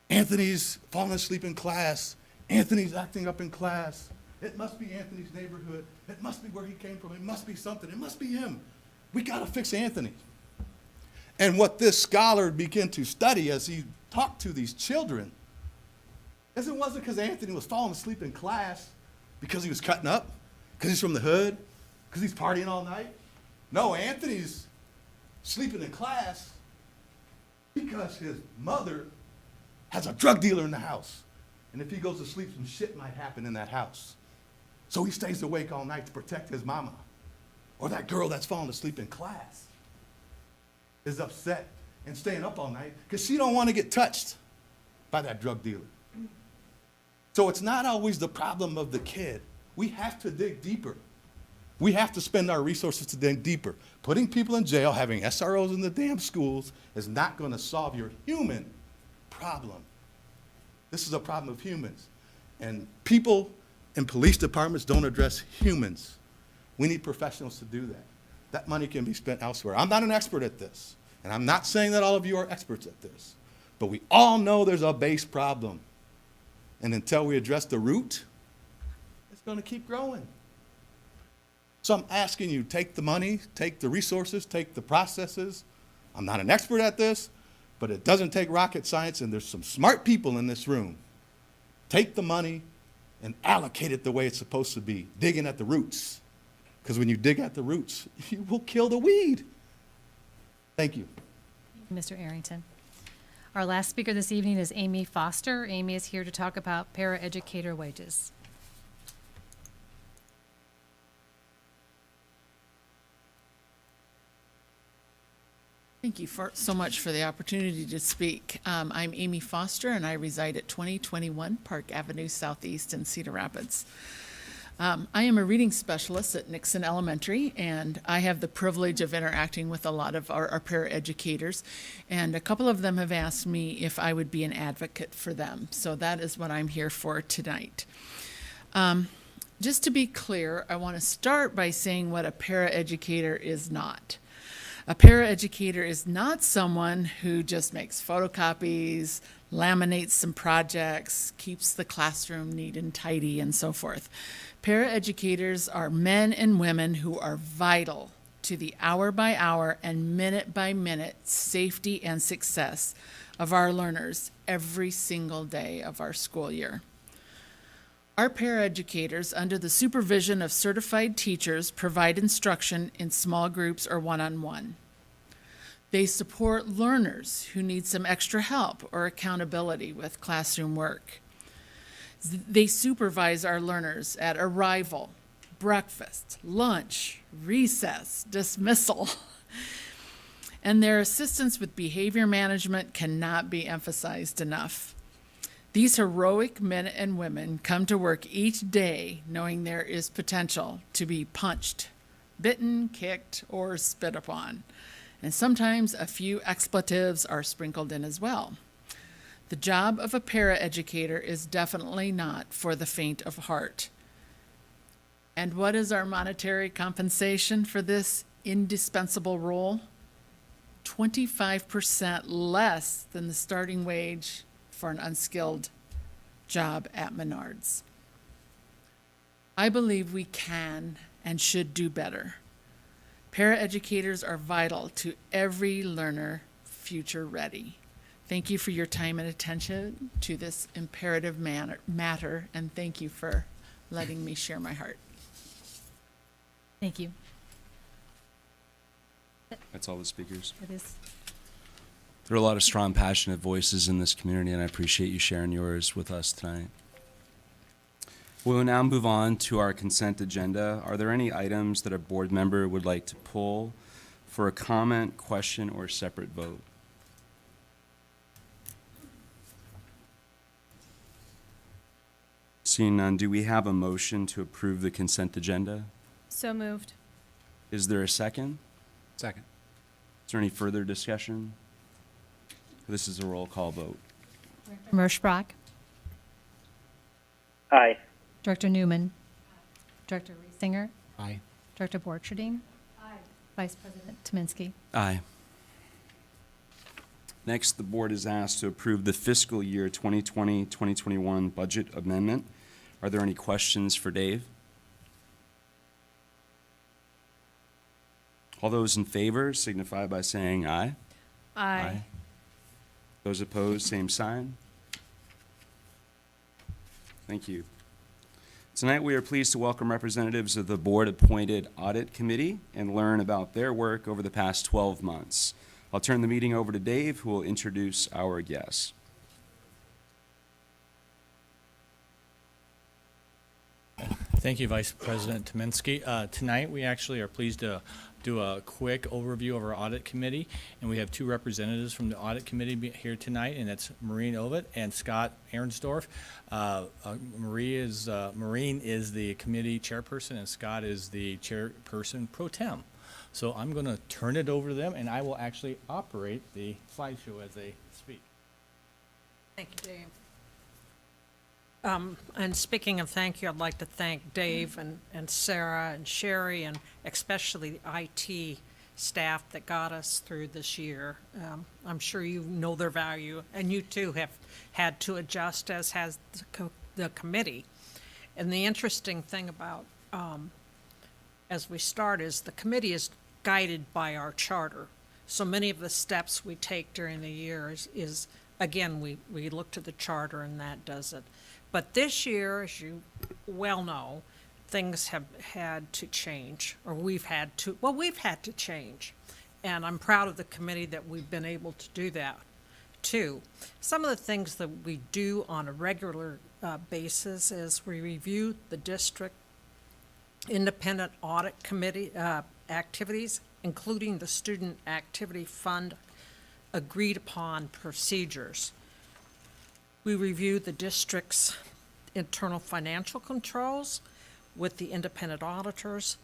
S16: Anthony's falling asleep in class. Anthony's acting up in class. It must be Anthony's neighborhood. It must be where he came from. It must be something. It must be him. We got to fix Anthony. And what this scholar began to study as he talked to these children is it wasn't because Anthony was falling asleep in class because he was cutting up, because he's from the hood, because he's partying all night. No, Anthony's sleeping in class because his mother has a drug dealer in the house. And if he goes to sleep, some shit might happen in that house. So he stays awake all night to protect his mama. Or that girl that's falling asleep in class is upset and staying up all night because she don't want to get touched by that drug dealer. So it's not always the problem of the kid. We have to dig deeper. We have to spend our resources to dig deeper. Putting people in jail, having SROs in the damn schools is not going to solve your human problem. This is a problem of humans. And people in police departments don't address humans. We need professionals to do that. That money can be spent elsewhere. I'm not an expert at this, and I'm not saying that all of you are experts at this, but we all know there's a base problem. And until we address the root, it's going to keep growing. So I'm asking you, take the money, take the resources, take the processes. I'm not an expert at this, but it doesn't take rocket science, and there's some smart people in this room. Take the money and allocate it the way it's supposed to be, digging at the roots. Because when you dig at the roots, you will kill the weed. Thank you.
S4: Mr. Arrington. Our last speaker this evening is Amy Foster. Amy is here to talk about paraeducator wages.
S17: Thank you so much for the opportunity to speak. I'm Amy Foster, and I reside at 2021 Park Avenue Southeast in Cedar Rapids. I am a reading specialist at Nixon Elementary, and I have the privilege of interacting with a lot of our paraeducators, and a couple of them have asked me if I would be an advocate for them. So that is what I'm here for tonight. Just to be clear, I want to start by saying what a paraeducator is not. A paraeducator is not someone who just makes photocopies, laminates some projects, keeps the classroom neat and tidy, and so forth. Paraeducators are men and women who are vital to the hour-by-hour and minute-by-minute safety and success of our learners every single day of our school year. Our paraeducators, under the supervision of certified teachers, provide instruction in small groups or one-on-one. They support learners who need some extra help or accountability with classroom work. They supervise our learners at arrival, breakfast, lunch, recess, dismissal. And their assistance with behavior management cannot be emphasized enough. These heroic men and women come to work each day knowing there is potential to be punched, bitten, kicked, or spit upon. And sometimes a few expletives are sprinkled in as well. The job of a paraeducator is definitely not for the faint of heart. And what is our monetary compensation for this indispensable role? 25% less than the starting wage for an unskilled job at Menards. I believe we can and should do better. Paraeducators are vital to every learner future ready. Thank you for your time and attention to this imperative matter, and thank you for letting me share my heart.
S4: Thank you.
S2: That's all the speakers.
S4: It is.
S2: There are a lot of strong, passionate voices in this community, and I appreciate you sharing yours with us tonight. We will now move on to our consent agenda. Are there any items that a board member would like to pull for a comment, question, or separate vote? Seeing none, do we have a motion to approve the consent agenda?
S7: So moved.
S2: Is there a second?
S3: Second.
S2: Is there any further discussion? This is a roll call vote.
S4: Merschbrock,
S5: Aye.
S4: Director Newman, Director Reesinger,
S3: Aye.
S4: Director Borcherding, Vice President Tominski.
S2: Aye. Next, the board is asked to approve the fiscal year 2020-2021 budget amendment. Are there any questions for Dave? All those in favor signify by saying aye.
S7: Aye.
S2: Those opposed, same sign. Thank you. Tonight, we are pleased to welcome representatives of the board-appointed Audit Committee and learn about their work over the past 12 months. I'll turn the meeting over to Dave, who will introduce our guests.
S18: Thank you, Vice President Tominski. Tonight, we actually are pleased to do a quick overview of our Audit Committee, and we have two representatives from the Audit Committee here tonight, and that's Maureen Ovitt and Scott Ahrensdorf. Maureen is the committee chairperson, and Scott is the chairperson pro tem. So I'm going to turn it over to them, and I will actually operate the slideshow as they speak.
S19: Thank you, Dave. And speaking of thank you, I'd like to thank Dave and Sarah and Sherry and especially the IT staff that got us through this year. I'm sure you know their value, and you too have had to adjust, as has the committee. And the interesting thing about, as we start, is the committee is guided by our charter. So many of the steps we take during the year is again, we look to the charter and that does it. But this year, as you well know, things have had to change, or we've had to change. And I'm proud of the committee that we've been able to do that, too. Some of the things that we do on a regular basis is we review the district independent audit committee activities, including the student activity fund agreed upon procedures. We review the district's internal financial controls with the independent auditors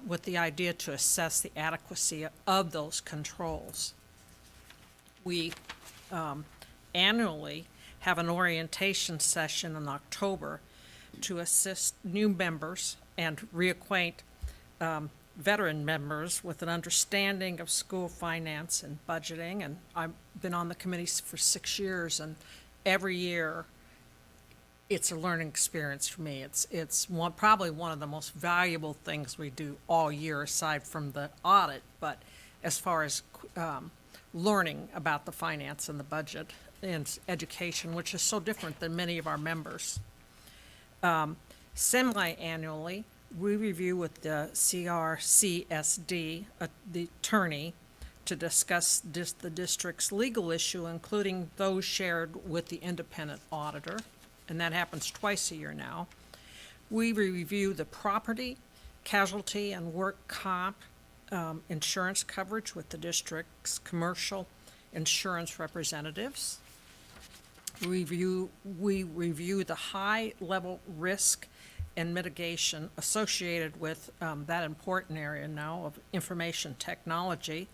S19: with the idea to assess the adequacy of those controls. We annually have an orientation session in October to assist new members and reacquaint veteran members with an understanding of school finance and budgeting. And I've been on the committee for 6 years, and every year it's a learning experience for me. It's probably one of the most valuable things we do all year, aside from the audit. But as far as learning about the finance and the budget and education, which is so different than many of our members. Semi-annually, we review with the CRCSD, the attorney, to discuss the district's legal issue, including those shared with the independent auditor, and that happens twice a year now. We review the property, casualty, and work comp insurance coverage with the district's commercial insurance representatives. We review the high-level risk and mitigation associated with that important area now of information technology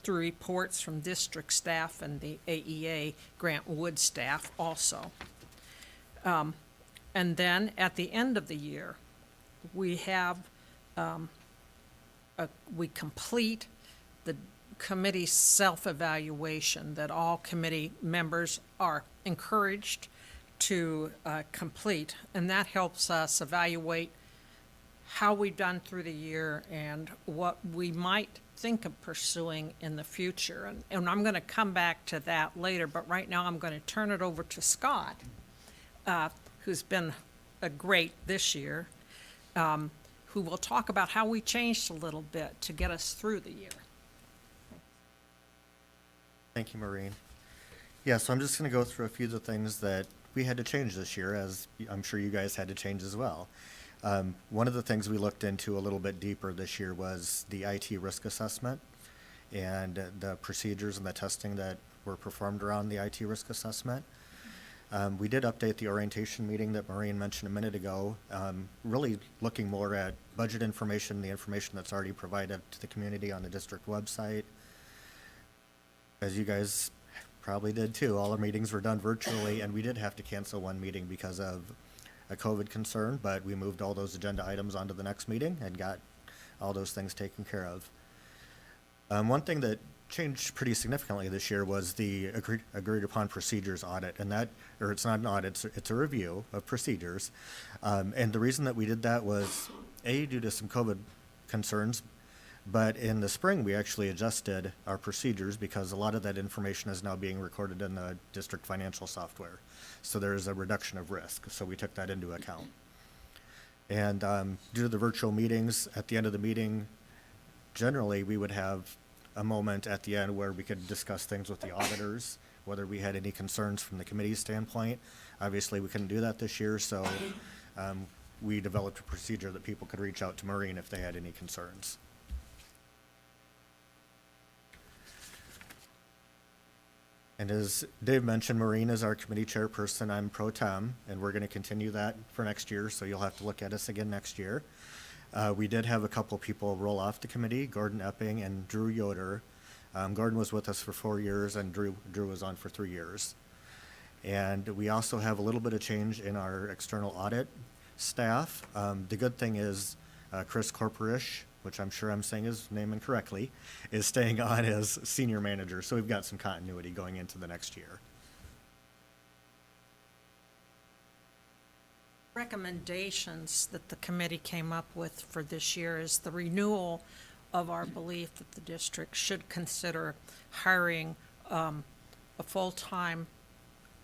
S19: through reports from district staff and the AEA Grant Wood staff also. And then at the end of the year, we have we complete the committee self-evaluation that all committee members are encouraged to complete, and that helps us evaluate how we've done through the year and what we might think of pursuing in the future. And I'm going to come back to that later, but right now I'm going to turn it over to Scott, who's been great this year, who will talk about how we changed a little bit to get us through the year.
S20: Thank you, Maureen. Yeah, so I'm just going to go through a few of the things that we had to change this year, as I'm sure you guys had to change as well. One of the things we looked into a little bit deeper this year was the IT risk assessment and the procedures and the testing that were performed around the IT risk assessment. We did update the orientation meeting that Maureen mentioned a minute ago, really looking more at budget information, the information that's already provided to the community on the district website. As you guys probably did too, all our meetings were done virtually, and we did have to cancel one meeting because of a COVID concern, but we moved all those agenda items onto the next meeting and got all those things taken care of. One thing that changed pretty significantly this year was the agreed upon procedures audit, and that, or it's not an audit, it's a review of procedures. And the reason that we did that was, A, due to some COVID concerns, but in the spring, we actually adjusted our procedures because a lot of that information is now being recorded in the district financial software. So there's a reduction of risk, so we took that into account. And due to the virtual meetings, at the end of the meeting, generally, we would have a moment at the end where we could discuss things with the auditors, whether we had any concerns from the committee standpoint. Obviously, we couldn't do that this year, so we developed a procedure that people could reach out to Maureen if they had any concerns. And as Dave mentioned, Maureen is our committee chairperson. I'm pro tem, and we're going to continue that for next year, so you'll have to look at us again next year. We did have a couple people roll off the committee, Gordon Epping and Drew Yoder. Gordon was with us for 4 years, and Drew was on for 3 years. And we also have a little bit of change in our external audit staff. The good thing is Chris Corporish, which I'm sure I'm saying his name incorrectly, is staying on as senior manager. So we've got some continuity going into the next year.
S19: Recommendations that the committee came up with for this year is the renewal of our belief that the district should consider hiring a full-time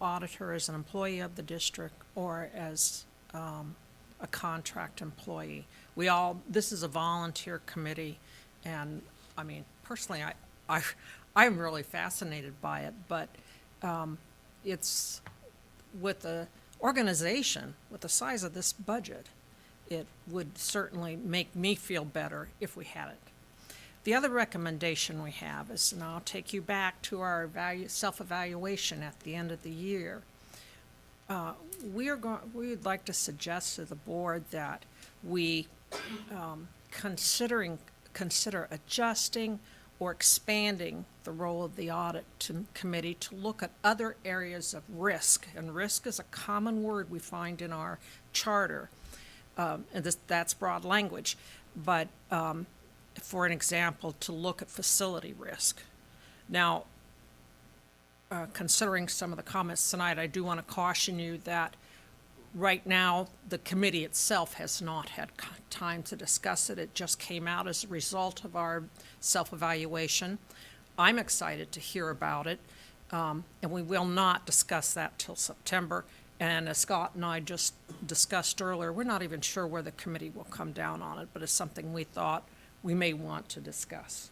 S19: auditor as an employee of the district or as a contract employee. This is a volunteer committee, and I mean, personally, I'm really fascinated by it, but it's with the organization, with the size of this budget, it would certainly make me feel better if we had it. The other recommendation we have is, and I'll take you back to our self-evaluation at the end of the year. We would like to suggest to the board that we consider adjusting or expanding the role of the audit committee to look at other areas of risk. And risk is a common word we find in our charter. And that's broad language. But for an example, to look at facility risk. Now, considering some of the comments tonight, I do want to caution you that right now, the committee itself has not had time to discuss it. It just came out as a result of our self-evaluation. I'm excited to hear about it, and we will not discuss that till September. And as Scott and I just discussed earlier, we're not even sure where the committee will come down on it, but it's something we thought we may want to discuss.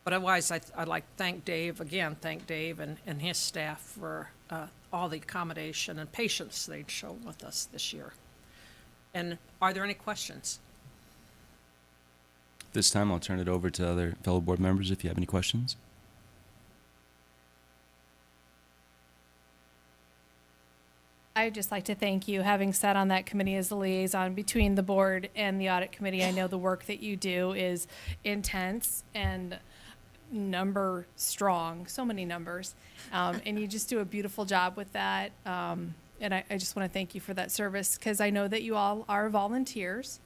S19: But otherwise, I'd like to thank Dave and his staff for all the accommodation and patience they've shown with us this year. And are there any questions?
S2: This time, I'll turn it over to other fellow board members if you have any questions.
S7: I'd just like to thank you, having sat on that committee as a liaison between the board and the audit committee. I know the work that you do is intense and number strong, so many numbers, and you just do a beautiful job with that. And I just want to thank you for that service, because I know that you all are volunteers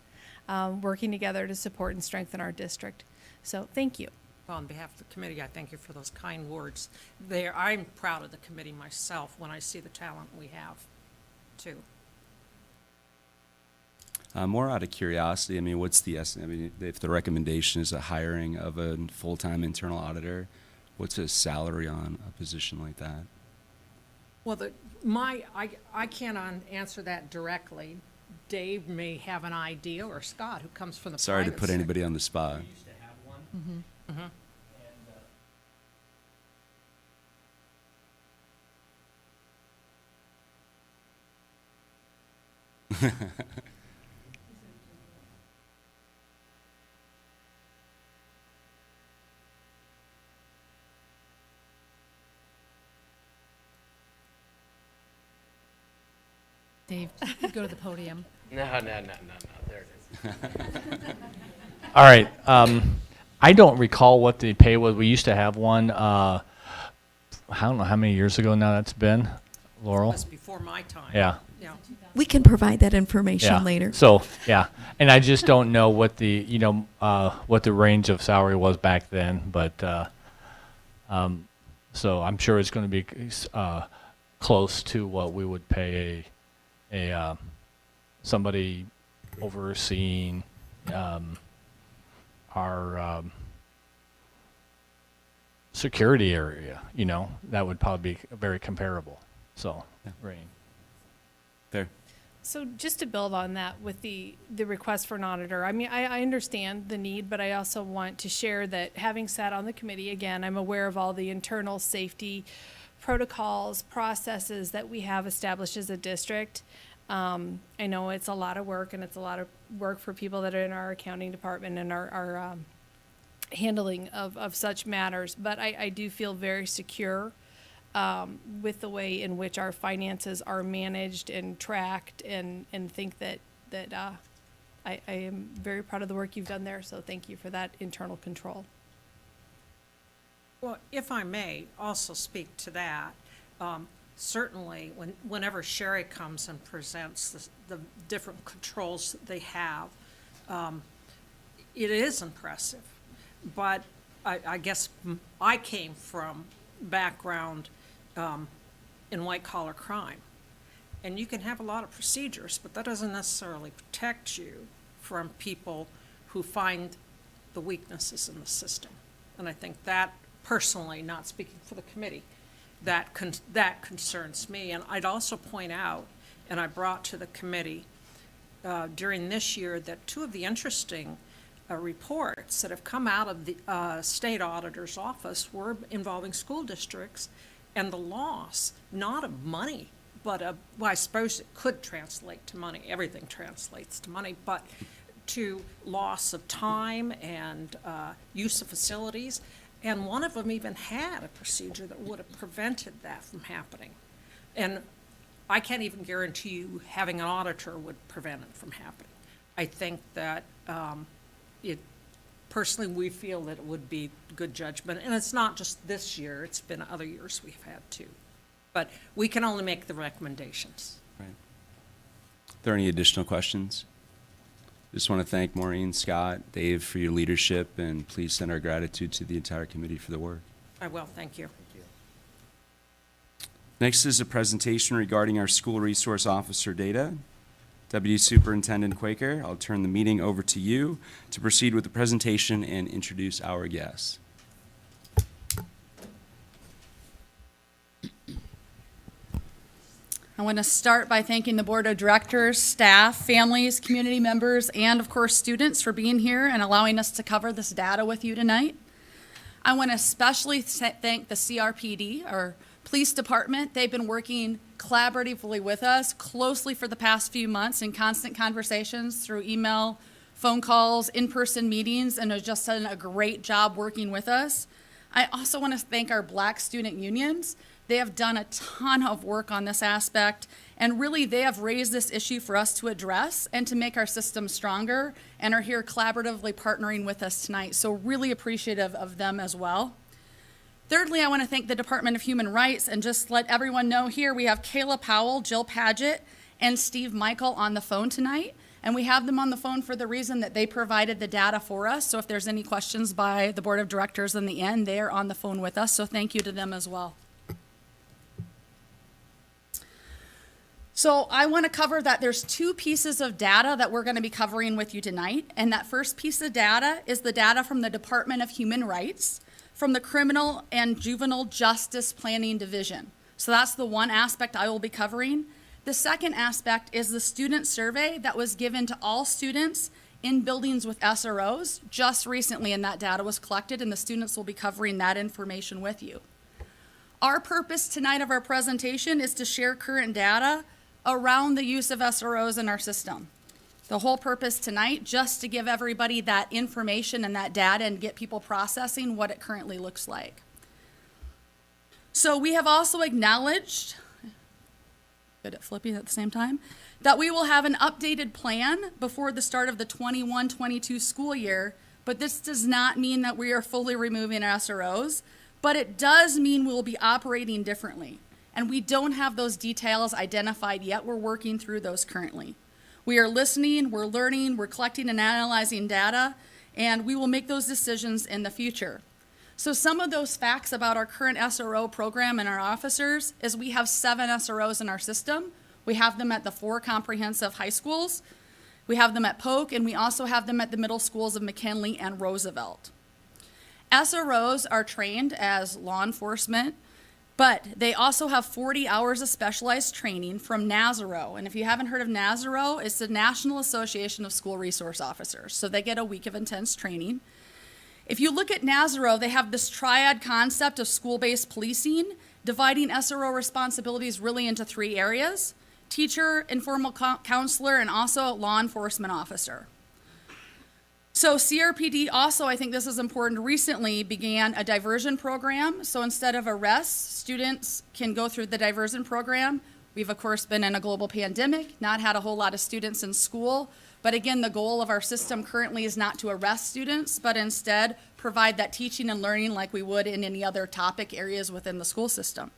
S7: working together to support and strengthen our district. So thank you.
S19: Well, on behalf of the committee, I thank you for those kind words. I'm proud of the committee myself when I see the talent we have, too.
S2: More out of curiosity, I mean, what's the estimate? I mean, if the recommendation is a hiring of a full-time internal auditor, what's a salary on a position like that?
S19: Well, I can't answer that directly, Dave may have an idea, or Scott, who comes from the
S2: Sorry to
S19: private
S2: put
S19: sector.
S2: anybody on the spot.
S4: Dave, go to the podium.
S5: No. There it is.
S18: All right. I don't recall what the pay was. We used to have one. I don't know how many years ago now that's been, Laurel.
S19: That's before my time.
S18: Yeah.
S19: Yeah.
S6: We can provide that information
S18: Yeah.
S6: later.
S18: So, yeah. And I just don't know what the, what the range of salary was back then, but, so I'm sure it's going to be, close to what we would pay somebody overseeing, our, security area, that would probably be very comparable. So, range.
S2: Fair.
S7: So just to build on that with the request for an auditor, I mean, I understand the need, but I also want to share that having sat on the committee, again, I'm aware of all the internal safety protocols, processes that we have established as a district. I know it's a lot of work, and it's a lot of work for people that are in our accounting department and our handling of such matters, but I do feel very secure with the way in which our finances are managed and tracked, and think that I am very proud of the work you've done there, so thank you for that internal control.
S19: Well, if I may also speak to that, certainly whenever Sherry comes and presents the different controls that they have, it is impressive. But I guess I came from background in white-collar crime. And you can have a lot of procedures, but that doesn't necessarily protect you from people who find the weaknesses in the system. And I think that, personally, not speaking for the committee, that concerns me. And I'd also point out, and I brought to the committee during this year, that two of the interesting reports that have come out of the state auditor's office were involving school districts and the loss, not of money, but well, I suppose it could translate to money. Everything translates to money, but to loss of time and use of facilities. And one of them even had a procedure that would have prevented that from happening. And I can't even guarantee you having an auditor would prevent it from happening. I think that personally, we feel that it would be good judgment. And it's not just this year, it's been other years we've had too. But we can only make the recommendations.
S2: Right. Are there any additional questions? Just want to thank Maureen, Scott, Dave for your leadership, and please send our gratitude to the entire committee for the work.
S19: I will, thank you.
S2: Next is a presentation regarding our school resource officer data. Deputy Superintendent Quaker, I'll turn the meeting over to you to proceed with the presentation and introduce our guests.
S21: I want to start by thanking the Board of Directors, staff, families, community members, and of course students for being here and allowing us to cover this data with you tonight. I want to especially thank the CRPD, our police department. They've been working collaboratively with us closely for the past few months in constant conversations through email, phone calls, in-person meetings, and have just done a great job working with us. I also want to thank our Black student unions. They have done a ton of work on this aspect, and really they have raised this issue for us to address and to make our system stronger, and are here collaboratively partnering with us tonight. So really appreciative of them as well. Thirdly, I want to thank the Department of Human Rights, and just let everyone know here we have Kayla Powell, Jill Paget, and Steve Michael on the phone tonight. And we have them on the phone for the reason that they provided the data for us. So if there's any questions by the Board of Directors in the end, they are on the phone with us. So thank you to them as well. So I want to cover that there's two pieces of data that we're going to be covering with you tonight. And that first piece of data is the data from the Department of Human Rights, from the Criminal and Juvenile Justice Planning Division. So that's the one aspect I will be covering. The second aspect is the student survey that was given to all students in buildings with SROs just recently, and that data was collected, and the students will be covering that information with you. Our purpose tonight of our presentation is to share current data around the use of SROs in our system. The whole purpose tonight, just to give everybody that information and that data and get people processing what it currently looks like. So we have also acknowledged, good at flipping at the same time, that we will have an updated plan before the start of the 21-22 school year, but this does not mean that we are fully removing SROs, but it does mean we'll be operating differently. And we don't have those details identified yet. We're working through those currently. We are listening, we're learning, we're collecting and analyzing data, and we will make those decisions in the future. So some of those facts about our current SRO program and our officers is we have 7 SROs in our system. We have them at the 4 comprehensive high schools. We have them at Polk, and we also have them at the middle schools of McKinley and Roosevelt. SROs are trained as law enforcement, but they also have 40 hours of specialized training from NASRO. And if you haven't heard of NASRO, it's the National Association of School Resource Officers. So they get a week of intense training. If you look at NASRO, they have this triad concept of school-based policing, dividing SRO responsibilities really into 3 areas: teacher, informal counselor, and also law enforcement officer. So CRPD also, I think this is important, recently began a diversion program. So instead of arrests, students can go through the diversion program. We've of course been in a global pandemic, not had a whole lot of students in school. But again, the goal of our system currently is not to arrest students, but instead provide that teaching and learning like we would in any other topic areas within the school system.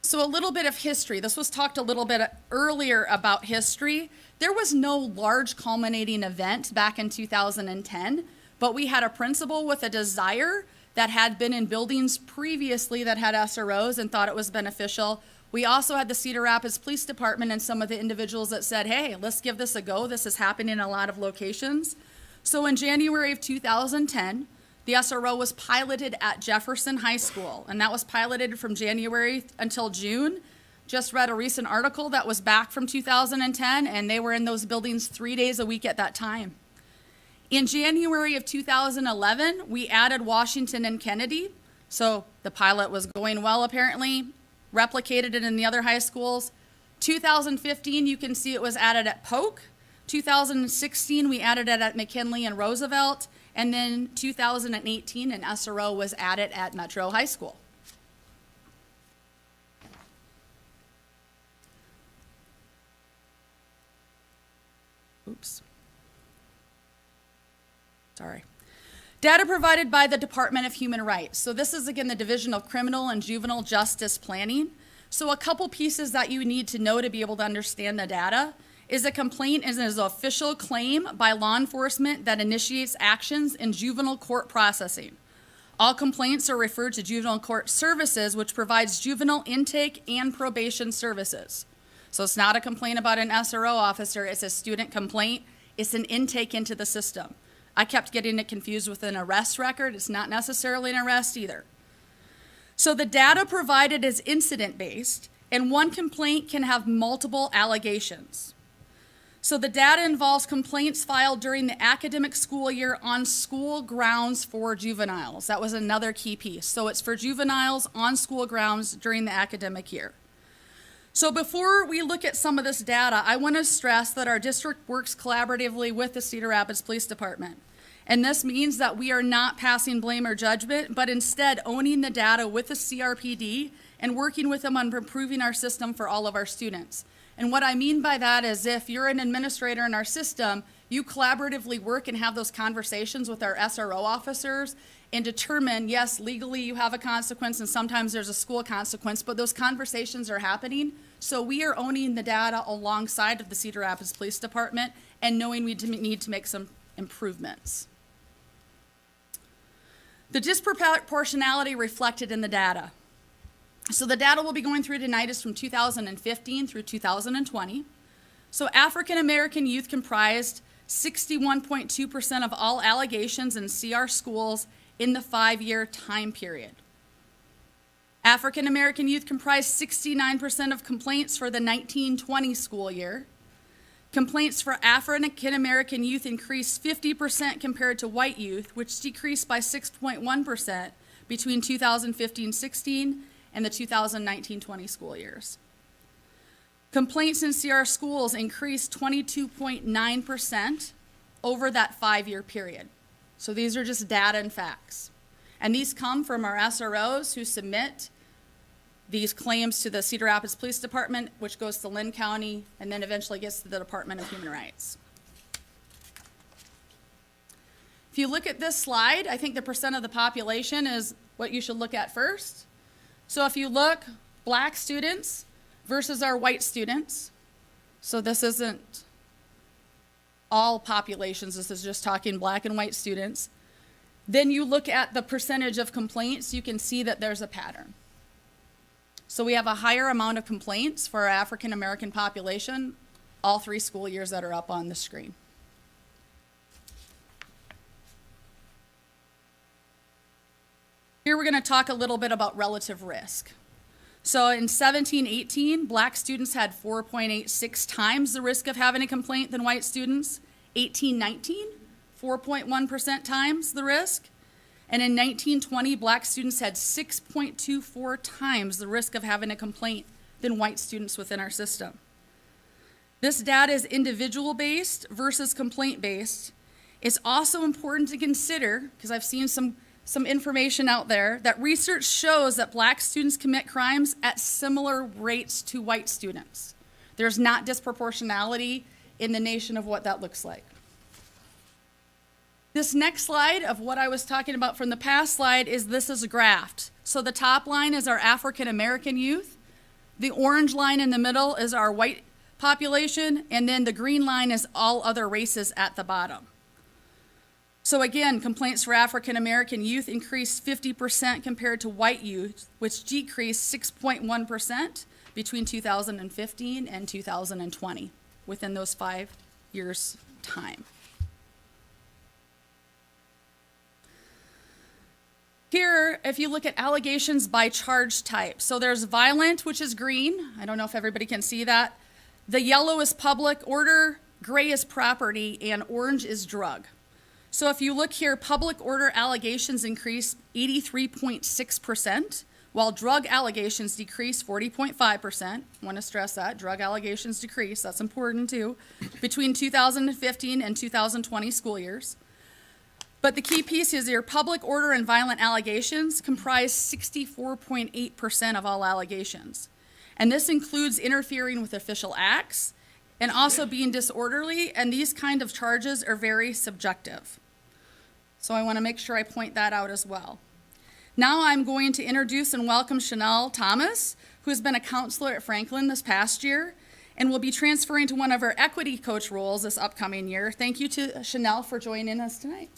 S21: So a little bit of history. This was talked a little bit earlier about history. There was no large culminating event back in 2010, but we had a principal with a desire that had been in buildings previously that had SROs and thought it was beneficial. We also had the Cedar Rapids Police Department and some of the individuals that said, hey, let's give this a go. This is happening in a lot of locations. So in January of 2010, the SRO was piloted at Jefferson High School, and that was piloted from January until June. Just read a recent article that was back from 2010, and they were in those buildings 3 days a week at that time. In January of 2011, we added Washington and Kennedy. So the pilot was going well, apparently, replicated it in the other high schools. 2015, you can see it was added at Polk. 2016, we added it at McKinley and Roosevelt. And then 2018, an SRO was added at Metro High School. Oops. Sorry. Data provided by the Department of Human Rights. So this is, again, the Division of Criminal and Juvenile Justice Planning. So a couple pieces that you need to know to be able to understand the data is a complaint is an official claim by law enforcement that initiates actions in juvenile court processing. All complaints are referred to Juvenile Court Services, which provides juvenile intake and probation services. So it's not a complaint about an SRO officer, it's a student complaint. It's an intake into the system. I kept getting it confused with an arrest record. It's not necessarily an arrest either. So the data provided is incident-based, and one complaint can have multiple allegations. So the data involves complaints filed during the academic school year on school grounds for juveniles. That was another key piece. So it's for juveniles on school grounds during the academic year. So before we look at some of this data, I want to stress that our district works collaboratively with the Cedar Rapids Police Department. And this means that we are not passing blame or judgment, but instead owning the data with the CRPD and working with them on improving our system for all of our students. And what I mean by that is if you're an administrator in our system, you collaboratively work and have those conversations with our SRO officers and determine, yes, legally you have a consequence and sometimes there's a school consequence, but those conversations are happening. So we are owning the data alongside of the Cedar Rapids Police Department and knowing we need to make some improvements. The disproportionality reflected in the data. So the data we'll be going through tonight is from 2015 through 2020. So African American youth comprised 61.2% of all allegations in CR schools in the 5-year time period. African American youth comprised 69% of complaints for the 1920 school year. Complaints for African American youth increased 50% compared to white youth, which decreased by 6.1% between 2015-16 and the 2019-20 school years. Complaints in CR schools increased 22.9% over that 5-year period. So these are just data and facts. And these come from our SROs who submit these claims to the Cedar Rapids Police Department, which goes to Lynn County and then eventually gets to the Department of Human Rights. If you look at this slide, I think the percent of the population is what you should look at first. So if you look, black students versus our white students, so this isn't all populations, this is just talking black and white students. Then you look at the percentage of complaints, you can see that there's a pattern. So we have a higher amount of complaints for our African American population, all 3 school years that are up on the screen. Here we're going to talk a little bit about relative risk. So in 17-18, black students had 4.86 times the risk of having a complaint than white students. 18-19, 4.1% times the risk. And in 19-20, black students had 6.24 times the risk of having a complaint than white students within our system. This data is individual-based versus complaint-based. It's also important to consider, because I've seen some information out there, that research shows that black students commit crimes at similar rates to white students. There's not disproportionality in the nation of what that looks like. This next slide of what I was talking about from the past slide is this is a graph. So the top line is our African American youth. The orange line in the middle is our white population, and then the green line is all other races at the bottom. So again, complaints for African American youth increased 50% compared to white youth, which decreased 6.1% between 2015 and 2020, within those 5 years' time. Here, if you look at allegations by charge type, so there's violent, which is green. I don't know if everybody can see that. The yellow is public order, gray is property, and orange is drug. So if you look here, public order allegations increased 83.6%, while drug allegations decreased 40.5%. I want to stress that, drug allegations decreased, that's important too, between 2015 and 2020 school years. But the key piece is your public order and violent allegations comprise 64.8% of all allegations. And this includes interfering with official acts and also being disorderly, and these kind of charges are very subjective. So I want to make sure I point that out as well. Now I'm going to introduce and welcome Chanel Thomas, who has been a counselor at Franklin this past year and will be transferring to one of our equity coach roles this upcoming year. Thank you to Chanel for joining us tonight.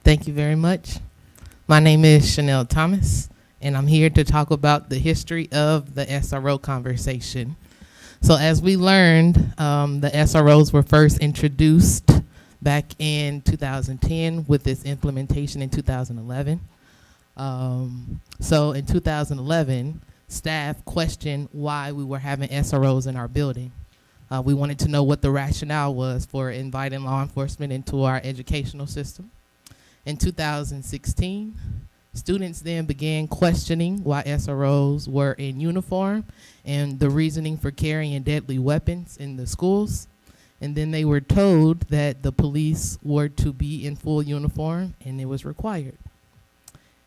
S1: Thank you very much. My name is Chanel Thomas, and I'm here to talk about the history of the SRO conversation. So as we learned, the SROs were first introduced back in 2010 with its implementation in 2011. So in 2011, staff questioned why we were having SROs in our building. We wanted to know what the rationale was for inviting law enforcement into our educational system. In 2016, students then began questioning why SROs were in uniform and the reasoning for carrying deadly weapons in the schools. And then they were told that the police were to be in full uniform and it was required.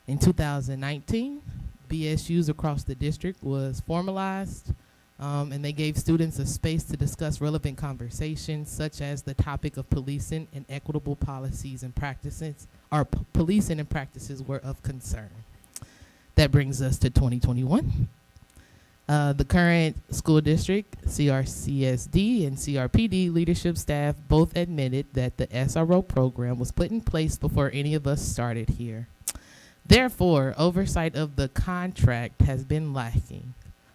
S1: In 2019, BSUs across the district was formalized, and they gave students a space to discuss relevant conversations such as the topic of policing and equitable policies and practices, or policing and practices were of concern. That brings us to 2021. The current school district, CRCSD and CRPD leadership staff both admitted that the SRO program was put in place before any of us started here. Therefore, oversight of the contract has been lacking.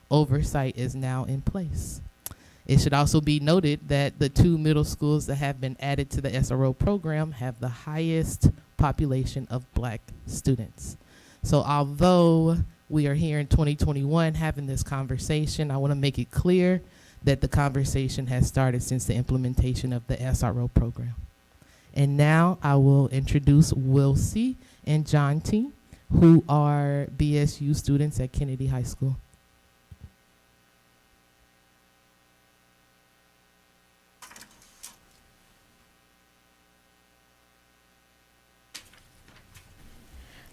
S1: Oversight is now in place. It should also be noted that the 2 middle schools that have been added to the SRO program have the highest population of Black students. So although we are here in 2021 having this conversation, I want to make it clear that the conversation has started since the implementation of the SRO program. And now I will introduce Wilsey and John T., who are BSU students at Kennedy High School.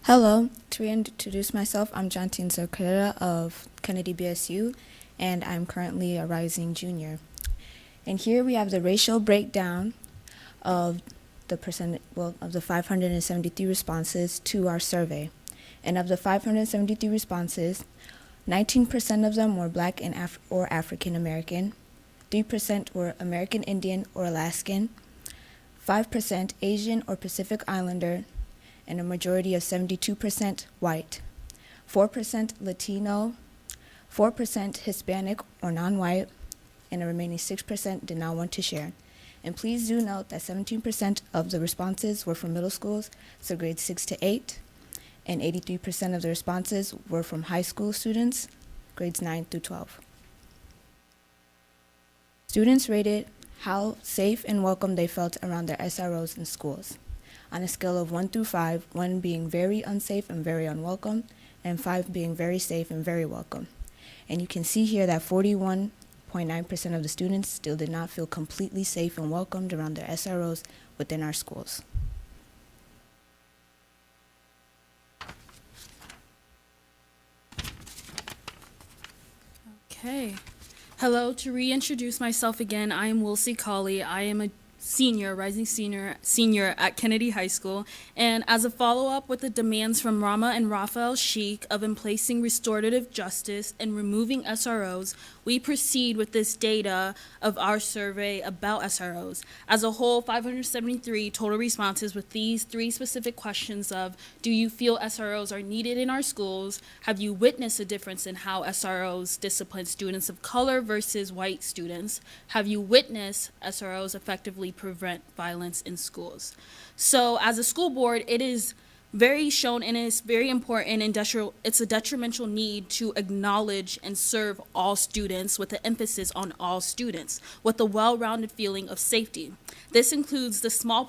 S8: Hello, to introduce myself, I'm Jantin Zokera of Kennedy BSU, and I'm currently a rising junior. And here we have the racial breakdown of the of the 573 responses to our survey. And of the 573 responses, 19% of them were Black and or African American, 3% were American Indian or Alaskan, 5% Asian or Pacific Islander, and a majority of 72% white, 4% Latino, 4% Hispanic or non-white, and the remaining 6% did not want to share. And please do note that 17% of the responses were from middle schools, so grades 6 to 8, and 83% of the responses were from high school students, grades 9 through 12. Students rated how safe and welcome they felt around their SROs in schools. On a scale of 1 through 5, 1 being very unsafe and very unwelcome, and 5 being very safe and very welcome. And you can see here that 41.9% of the students still did not feel completely safe and welcomed around their SROs within our schools.
S22: Okay. Hello, to reintroduce myself again, I am Wilsey Colley. I am a rising senior at Kennedy High School, and as a follow-up with the demands from Rama and Raphael Sheikh of emplacing restorative justice and removing SROs, we proceed with this data of our survey about SROs. As a whole, 573 total responses with these 3 specific questions of, do you feel SROs are needed in our schools? Have you witnessed a difference in how SROs discipline students of color versus white students? Have you witnessed SROs effectively prevent violence in schools? So as a school board, it is very shown and it's very important and it's a detrimental need to acknowledge and serve all students with an emphasis on all students with a well-rounded feeling of safety. This includes the small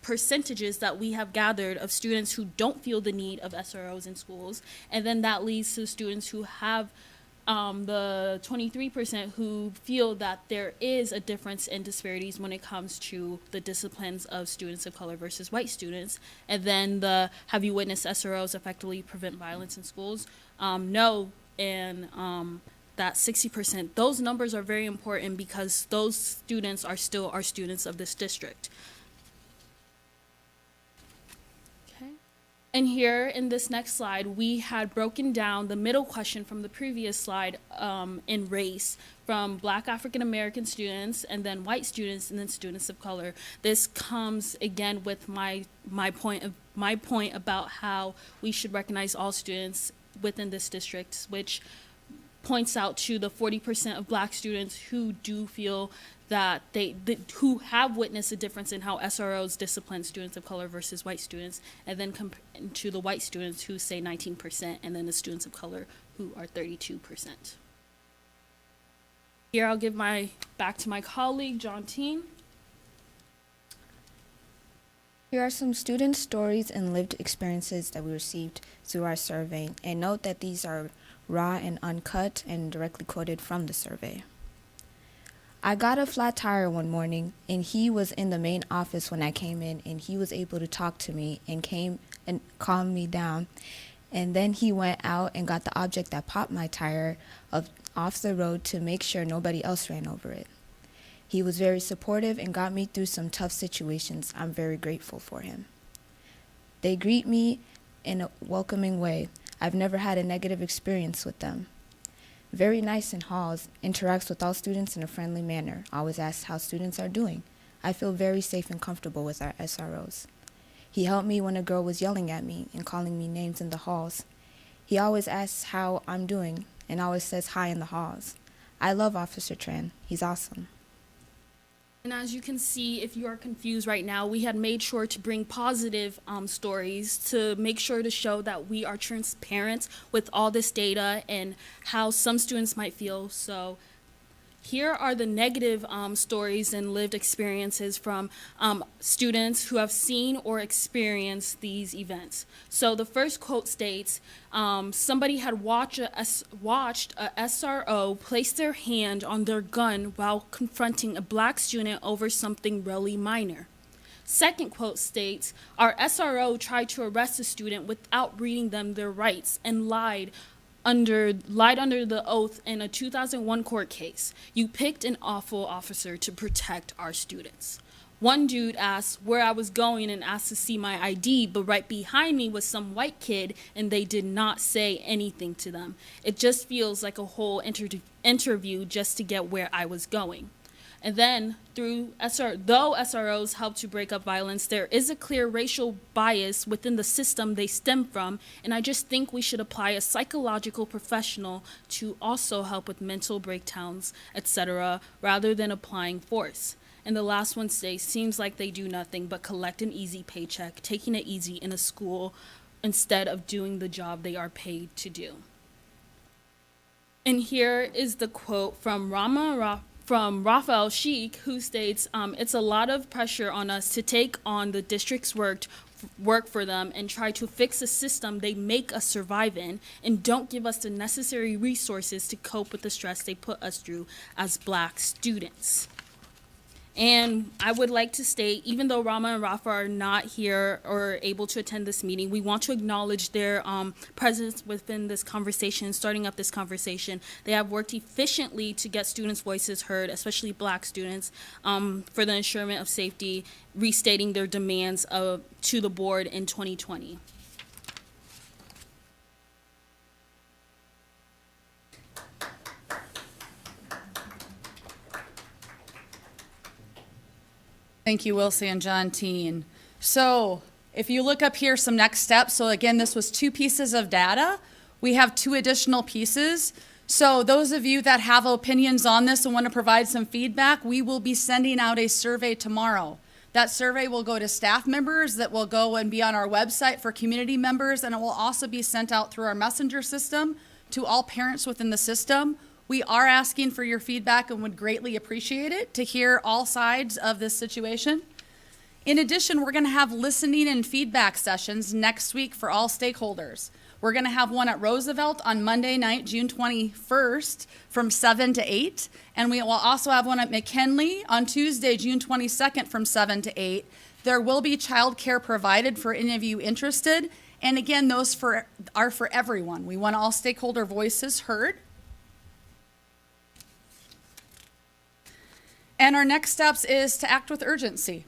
S22: percentages that we have gathered of students who don't feel the need of SROs in schools, and then that leads to students who have the 23% who feel that there is a difference in disparities when it comes to the disciplines of students of color versus white students. And then the have you witnessed SROs effectively prevent violence in schools? No, and that 60%, those numbers are very important because those students are still our students of this district. And here in this next slide, we had broken down the middle question from the previous slide in race from Black African American students and then white students and then students of color. This comes again with my point about how we should recognize all students within this district, which points out to the 40% of Black students who do feel that who have witnessed a difference in how SROs discipline students of color versus white students, and then to the white students who say 19%, and then the students of color who are 32%. Here I'll give back to my colleague, John Teen.
S8: Here are some student stories and lived experiences that we received through our survey, and note that these are raw and uncut and directly quoted from the survey. I got a flat tire one morning, and he was in the main office when I came in, and he was able to talk to me and came and calmed me down. And then he went out and got the object that popped my tire off the road to make sure nobody else ran over it. He was very supportive and got me through some tough situations. I'm very grateful for him. They greet me in a welcoming way. I've never had a negative experience with them. Very nice in halls, interacts with all students in a friendly manner, always asks how students are doing. I feel very safe and comfortable with our SROs. He helped me when a girl was yelling at me and calling me names in the halls. He always asks how I'm doing and always says hi in the halls. I love Officer Tran. He's awesome.
S22: And as you can see, if you are confused right now, we had made sure to bring positive stories to make sure to show that we are transparent with all this data and how some students might feel. So here are the negative stories and lived experiences from students who have seen or experienced these events. So the first quote states, somebody had watched a SRO place their hand on their gun while confronting a black student over something really minor. Second quote states, our SRO tried to arrest a student without reading them their rights and lied under the oath in a 2001 court case. You picked an awful officer to protect our students. One dude asked where I was going and asked to see my ID, but right behind me was some white kid and they did not say anything to them. It just feels like a whole interview just to get where I was going. And then, though SROs help to break up violence, there is a clear racial bias within the system they stem from, and I just think we should apply a psychological professional to also help with mental breakdowns, etc., rather than applying force. And the last one states, seems like they do nothing but collect an easy paycheck, taking it easy in a school instead of doing the job they are paid to do. And here is the quote from Raphael Sheikh, who states, it's a lot of pressure on us to take on the district's work for them and try to fix a system they make us survive in and don't give us the necessary resources to cope with the stress they put us through as black students. And I would like to state, even though Rama and Rafa are not here or able to attend this meeting, we want to acknowledge their presence within this conversation, starting up this conversation. They have worked efficiently to get students' voices heard, especially black students, for the ensuring of safety, restating their demands to the board in 2020.
S21: Thank you, Wilsie and John Teen. So if you look up here, some next steps. So again, this was 2 pieces of data. We have 2 additional pieces. So those of you that have opinions on this and want to provide some feedback, we will be sending out a survey tomorrow. That survey will go to staff members, that will go and be on our website for community members, and it will also be sent out through our messenger system to all parents within the system. We are asking for your feedback and would greatly appreciate it to hear all sides of this situation. In addition, we're going to have listening and feedback sessions next week for all stakeholders. We're going to have one at Roosevelt on Monday night, June 21st from 7 to 8. And we will also have one at McKinley on Tuesday, June 22nd from 7 to 8. There will be childcare provided for any of you interested. And again, those are for everyone. We want all stakeholder voices heard. And our next steps is to act with urgency.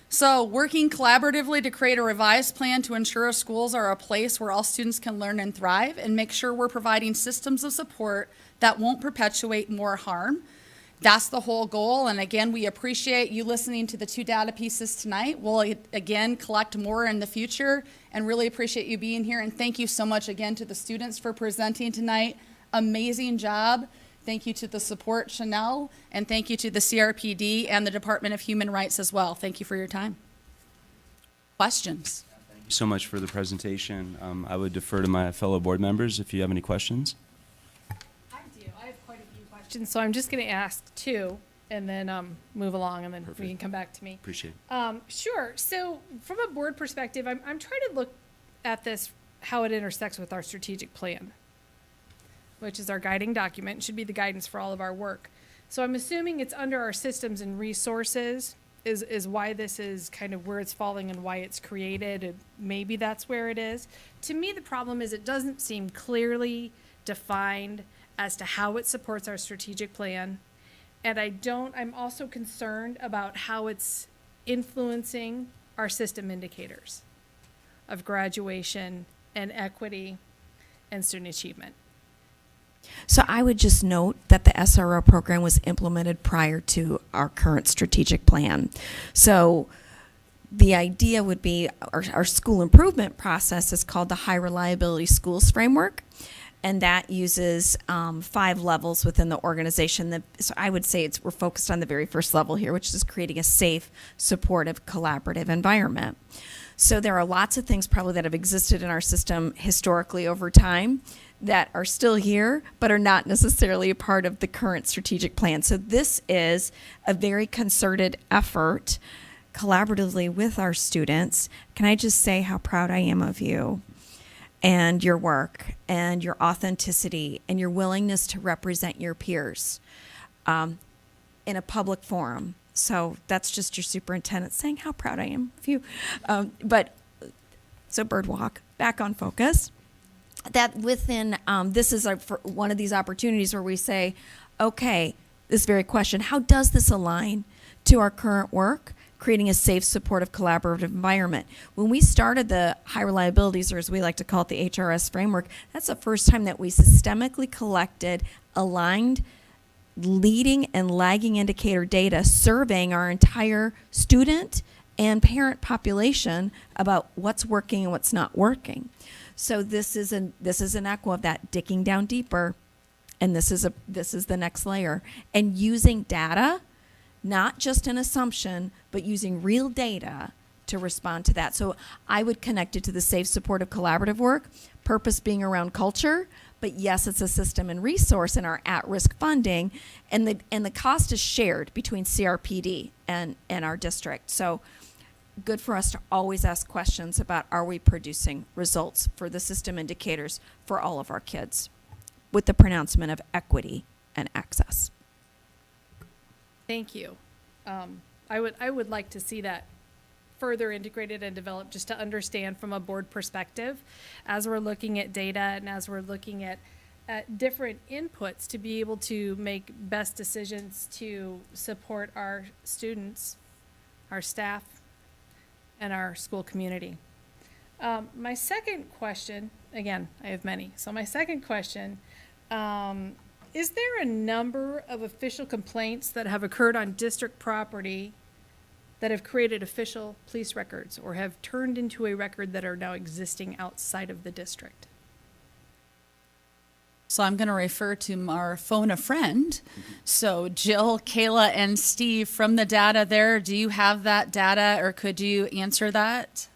S21: So working collaboratively to create a revised plan to ensure our schools are a place where all students can learn and thrive and make sure we're providing systems of support that won't perpetuate more harm. That's the whole goal. And again, we appreciate you listening to the 2 data pieces tonight. We'll again collect more in the future and really appreciate you being here. And thank you so much again to the students for presenting tonight. Amazing job. Thank you to the support, Chanel, and thank you to the CRPD and the Department of Human Rights as well. Thank you for your time. Questions?
S2: Thank you so much for the presentation. I would defer to my fellow board members if you have any questions.
S7: I do. I have quite a few questions, so I'm just going to ask 2 and then move along, and then
S2: Perfect.
S7: we can come back to me.
S2: Appreciate it.
S7: Sure. So from a board perspective, I'm trying to look at this, how it intersects with our strategic plan, which is our guiding document and should be the guidance for all of our work. So I'm assuming it's under our systems and resources is why this is kind of where it's falling and why it's created, and maybe that's where it is. To me, the problem is it doesn't seem clearly defined as to how it supports our strategic plan. And I'm also concerned about how it's influencing our system indicators of graduation and equity and student achievement.
S6: So I would just note that the SRO program was implemented prior to our current strategic plan. So the idea would be our school improvement process is called the High Reliability Schools Framework. and that uses 5 levels within the organization. So I would say we're focused on the very first level here, which is creating a safe, supportive, collaborative environment. So there are lots of things probably that have existed in our system historically over time that are still here, but are not necessarily a part of the current strategic plan. So this is a very concerted effort collaboratively with our students. Can I just say how proud I am of you and your work and your authenticity and your willingness to represent your peers in a public forum. So that's just your superintendent saying how proud I am of you. So Birdwalk, back on focus. That within, this is one of these opportunities where we say, okay, this very question, how does this align to our current work, creating a safe, supportive, collaborative environment? When we started the high reliabilities, or as we like to call it, the HRS framework, that's the first time that we systemically collected, aligned, leading and lagging indicator data surveying our entire student and parent population about what's working and what's not working. So this is an echo of that, digging down deeper, and this is the next layer, and using data, not just an assumption, but using real data to respond to that. So I would connect it to the safe, supportive, collaborative work, purpose being around culture, but yes, it's a system and resource in our at-risk funding, and the cost is shared between CRPD and our district. So good for us to always ask questions about, are we producing results for the system indicators for all of our kids with the pronouncement of equity and access.
S7: Thank you. I would like to see that further integrated and developed, just to understand from a board perspective as we're looking at data and as we're looking at different inputs to be able to make best decisions to support our students, our staff, and our school community. My second question, again, I have many. So my second question, is there a number of official complaints that have occurred on district property that have created official police records or have turned into a record that are now existing outside of the district?
S21: So I'm going to refer to our phone a friend. So Jill, Kayla, and Steve, from the data there, do you have that data, or could you answer that?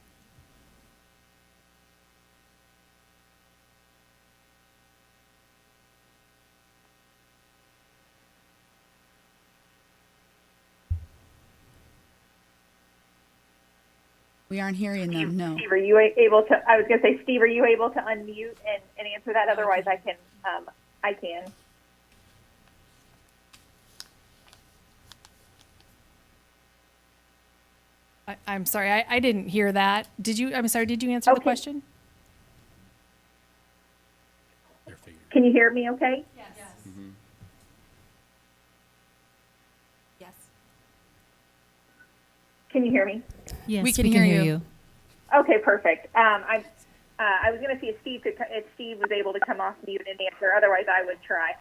S21: We aren't hearing them, no.
S9: Steve, are you able to, I was going to say, Steve, are you able to unmute and answer that? Otherwise, I can.
S7: I'm sorry, I didn't hear that. Did you, I'm sorry, did you answer the question?
S9: Can you hear me okay?
S7: Yes.
S2: Mm-hmm.
S7: Yes.
S9: Can you hear me?
S21: Yes, we can hear you.
S9: Okay, perfect. I was going to see if Steve was able to come off mute and answer. Otherwise, I would try.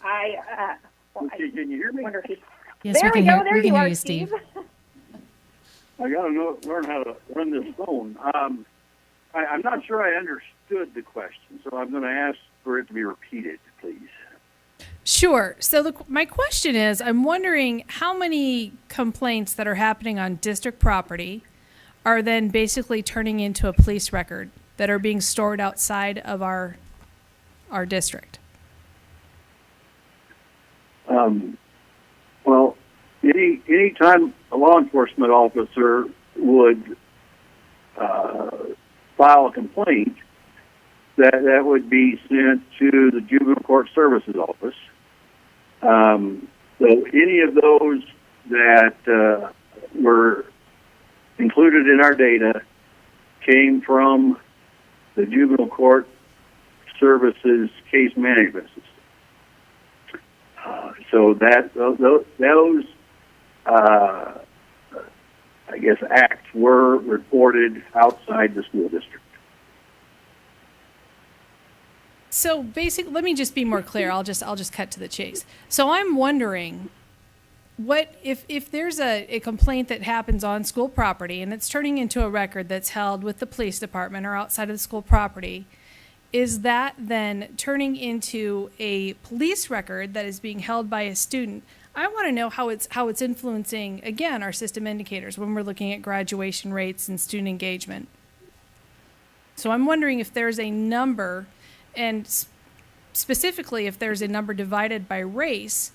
S10: Can you hear me?
S9: Wonder if he,
S10: Yes,
S9: there
S10: we
S9: we
S10: can
S9: go.
S10: hear-
S9: There
S10: we can
S9: you
S10: hear
S9: are,
S10: you,
S9: Steve.
S10: I got to learn how to run this phone. I'm not sure I understood the question, so I'm going to ask for it to be repeated, please.
S7: Sure. So my question is, I'm wondering how many complaints that are happening on district property are then basically turning into a police record that are being stored outside of our district?
S10: Well, any time a law enforcement officer would file a complaint, that would be sent to the Juvenile Court Services Office. So any of those that were included in our data came from the Juvenile Court Services Case Management System. So that those I guess acts were reported outside the school district.
S7: So basically, let me just be more clear. I'll just cut to the chase. So I'm wondering, what if there's a complaint that happens on school property and it's turning into a record that's held with the police department or outside of the school property, is that then turning into a police record that is being held by a student? I want to know how it's influencing, again, our system indicators when we're looking at graduation rates and student engagement. So I'm wondering if there's a number, and specifically if there's a number divided by race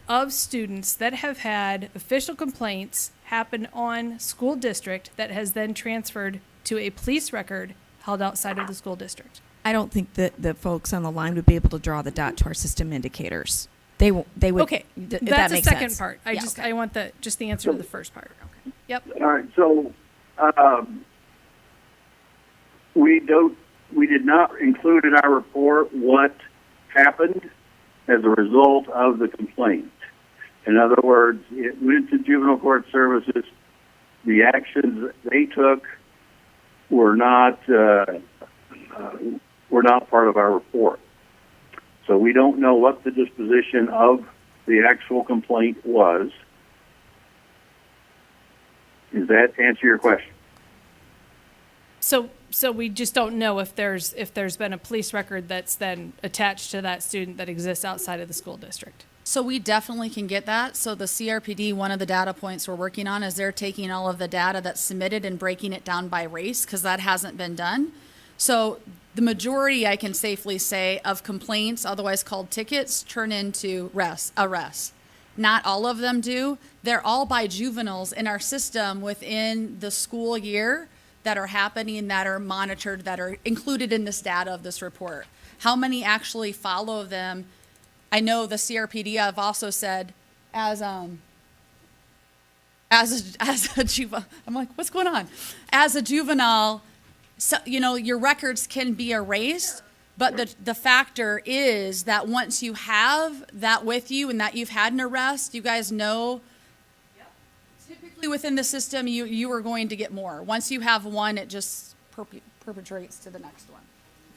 S7: of students that have had official complaints happen on school district that has then transferred to a police record held outside of the school district.
S6: I don't think that the folks on the line would be able to draw the dot to our system indicators. They would.
S7: Okay,
S6: if
S7: that's
S6: that
S7: the
S6: makes
S7: second
S6: sense.
S7: part.
S6: Yeah,
S7: I want just the answer to the first part. Okay. Yep.
S10: All right, so we did not include in our report what happened as a result of the complaint. In other words, it went to juvenile court services. The actions they took were not part of our report. So we don't know what the disposition of the actual complaint was. Does that answer your question?
S7: So we just don't know if there's been a police record that's then attached to that student that exists outside of the school district.
S21: So we definitely can get that. So the CRPD, one of the data points we're working on is they're taking all of the data that's submitted and breaking it down by race, because that hasn't been done. So the majority, I can safely say, of complaints, otherwise called tickets, turn into arrests. Not all of them do. They're all by juveniles in our system within the school year that are happening, that are monitored, that are included in this data of this report. How many actually follow them? I know the CRPD have also said, as a juvenile, I'm like, what's going on? As a juvenile, so, your records can be erased, but the factor is that once you have that with you and that you've had an arrest, you guys know, typically within the system, you are going to get more. Once you have one, it just perpetrates to the next one.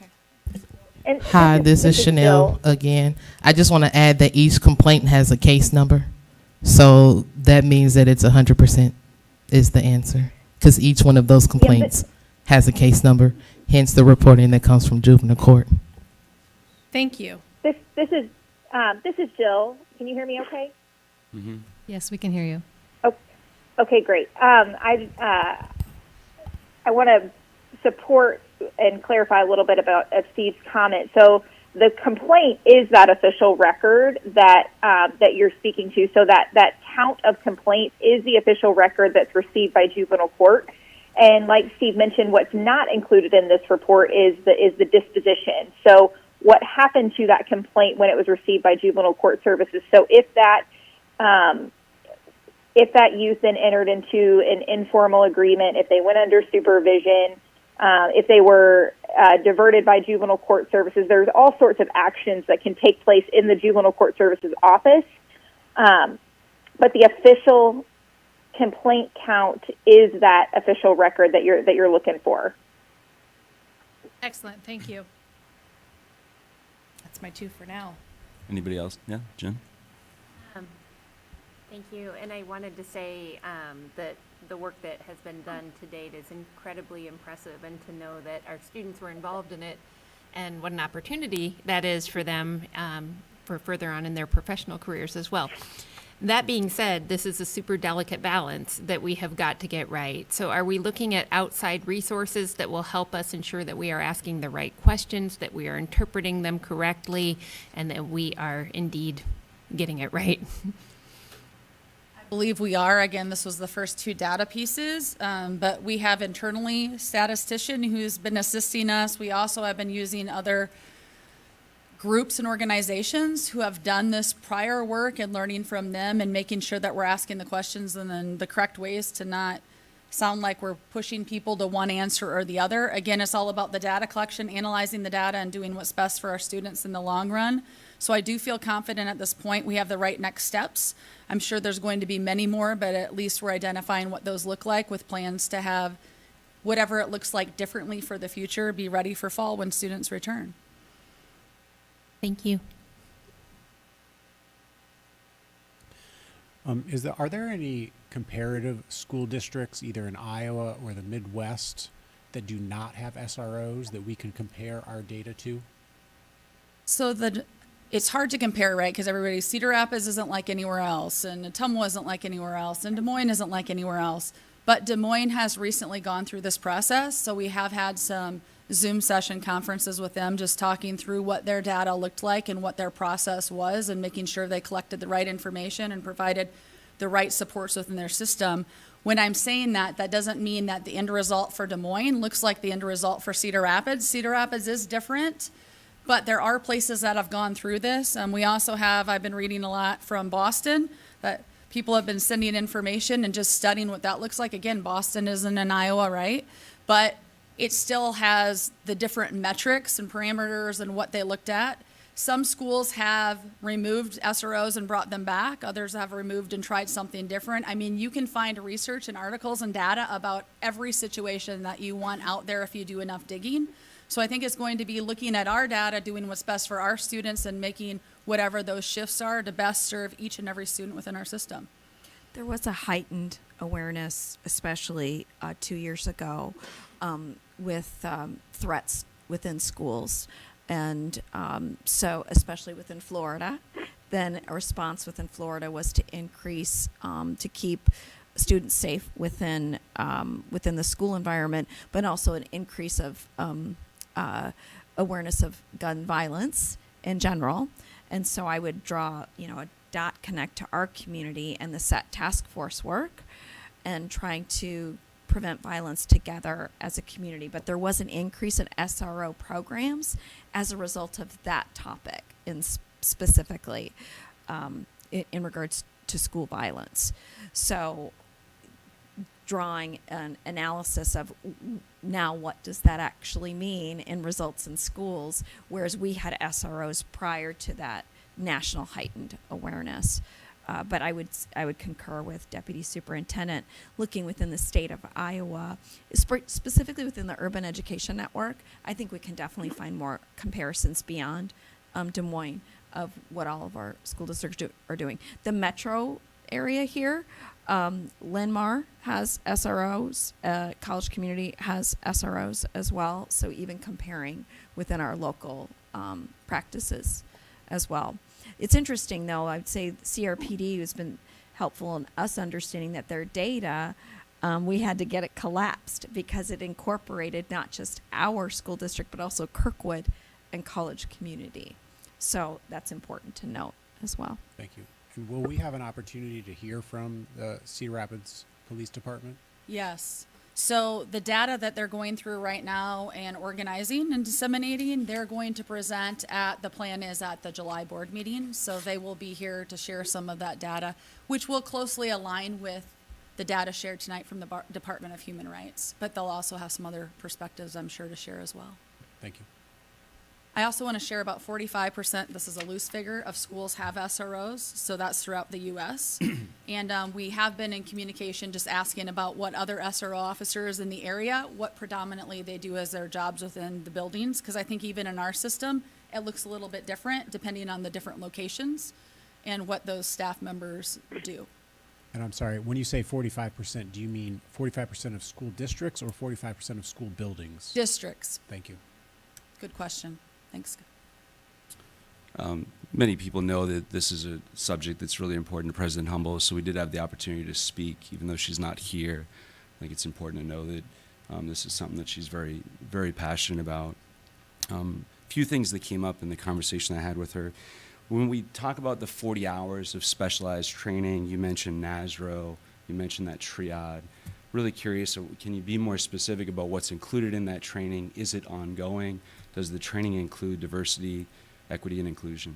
S21: Okay.
S1: Hi, this is Chanel again. I just want to add that each complaint has a case number. So that means that it's 100% is the answer, because each one of those complaints has a case number, hence the reporting that comes from juvenile court.
S7: Thank you.
S9: This is Jill. Can you hear me okay?
S2: Mm-hmm.
S4: Yes, we can hear you.
S9: Okay, great. I want to support and clarify a little bit about Steve's comment. So the complaint is that official record that you're speaking to. So that count of complaints is the official record that's received by juvenile court. And like Steve mentioned, what's not included in this report is the disposition. So what happened to that complaint when it was received by juvenile court services? So if that youth then entered into an informal agreement, if they went under supervision, if they were diverted by juvenile court services, there's all sorts of actions that can take place in the juvenile court services office. But the official complaint count is that official record that you're looking for.
S7: Excellent. Thank you. That's my 2 for now.
S2: Anybody else? Yeah, Jen?
S11: Thank you. And I wanted to say that the work that has been done to date is incredibly impressive, and to know that our students were involved in it and what an opportunity that is for them for further on in their professional careers as well. That being said, this is a super delicate balance that we have got to get right. So are we looking at outside resources that will help us ensure that we are asking the right questions, that we are interpreting them correctly, and that we are indeed getting it right?
S21: I believe we are. Again, this was the first 2 data pieces, but we have internally a statistician who's been assisting us. We also have been using other groups and organizations who have done this prior work and learning from them and making sure that we're asking the questions and then the correct ways to not sound like we're pushing people to one answer or the other. Again, it's all about the data collection, analyzing the data, and doing what's best for our students in the long run. So I do feel confident at this point we have the right next steps. I'm sure there's going to be many more, but at least we're identifying what those look like with plans to have whatever it looks like differently for the future, be ready for fall when students return.
S11: Thank you.
S3: Are there any comparative school districts, either in Iowa or the Midwest, that do not have SROs that we can compare our data to?
S21: So it's hard to compare, right? Because Cedar Rapids isn't like anywhere else, and Ottumwa isn't like anywhere else, and Des Moines isn't like anywhere else. But Des Moines has recently gone through this process, so we have had some Zoom session conferences with them, just talking through what their data looked like and what their process was, and making sure they collected the right information and provided the right supports within their system. When I'm saying that, that doesn't mean that the end result for Des Moines looks like the end result for Cedar Rapids. Cedar Rapids is different, but there are places that have gone through this. We also have, I've been reading a lot from Boston, that people have been sending information and just studying what that looks like. Again, Boston isn't in Iowa, right? But it still has the different metrics and parameters and what they looked at. Some schools have removed SROs and brought them back. Others have removed and tried something different. I mean, you can find research and articles and data about every situation that you want out there if you do enough digging. So I think it's going to be looking at our data, doing what's best for our students, and making whatever those shifts are to best serve each and every student within our system.
S6: There was a heightened awareness, especially 2 years ago, with threats within schools. And so, especially within Florida, then a response within Florida was to increase, to keep students safe within the school environment, but also an increase of awareness of gun violence in general. And so I would draw, a dot connect to our community and the SET task force work and trying to prevent violence together as a community. But there was an increase in SRO programs as a result of that topic, specifically in regards to school violence. So drawing an analysis of now what does that actually mean in results in schools, whereas we had SROs prior to that national heightened awareness. But I would concur with Deputy Superintendent, looking within the state of Iowa, specifically within the Urban Education Network. I think we can definitely find more comparisons beyond Des Moines of what all of our school districts are doing. The metro area here, Linn-Mar has SROs, College Community has SROs as well, so even comparing within our local practices as well. It's interesting, though, I'd say CRPD has been helpful in us understanding that their data, we had to get it collapsed because it incorporated not just our school district, but also Kirkwood and College Community. So that's important to note as well.
S3: Thank you. And will we have an opportunity to hear from the Cedar Rapids Police Department?
S21: Yes. So the data that they're going through right now and organizing and disseminating, they're going to present the plan is at the July board meeting. So they will be here to share some of that data, which will closely align with the data shared tonight from the Department of Human Rights. But they'll also have some other perspectives, I'm sure, to share as well.
S3: Thank you.
S21: I also want to share about 45%, this is a loose figure, of schools have SROs, so that's throughout the U.S. And we have been in communication just asking about what other SRO officers in the area, what predominantly they do as their jobs within the buildings, because I think even in our system, it looks a little bit different depending on the different locations and what those staff members do.
S3: And I'm sorry, when you say 45%, do you mean 45% of school districts or 45% of school buildings?
S21: Districts.
S3: Thank you.
S21: Good question. Thanks.
S2: Many people know that this is a subject that's really important to President Humble, so we did have the opportunity to speak, even though she's not here. I think it's important to know that this is something that she's very, very passionate about. A few things that came up in the conversation I had with her. When we talk about the 40 hours of specialized training, you mentioned NASRO, you mentioned that triad. Really curious, can you be more specific about what's included in that training? Is it ongoing? Does the training include diversity, equity, and inclusion?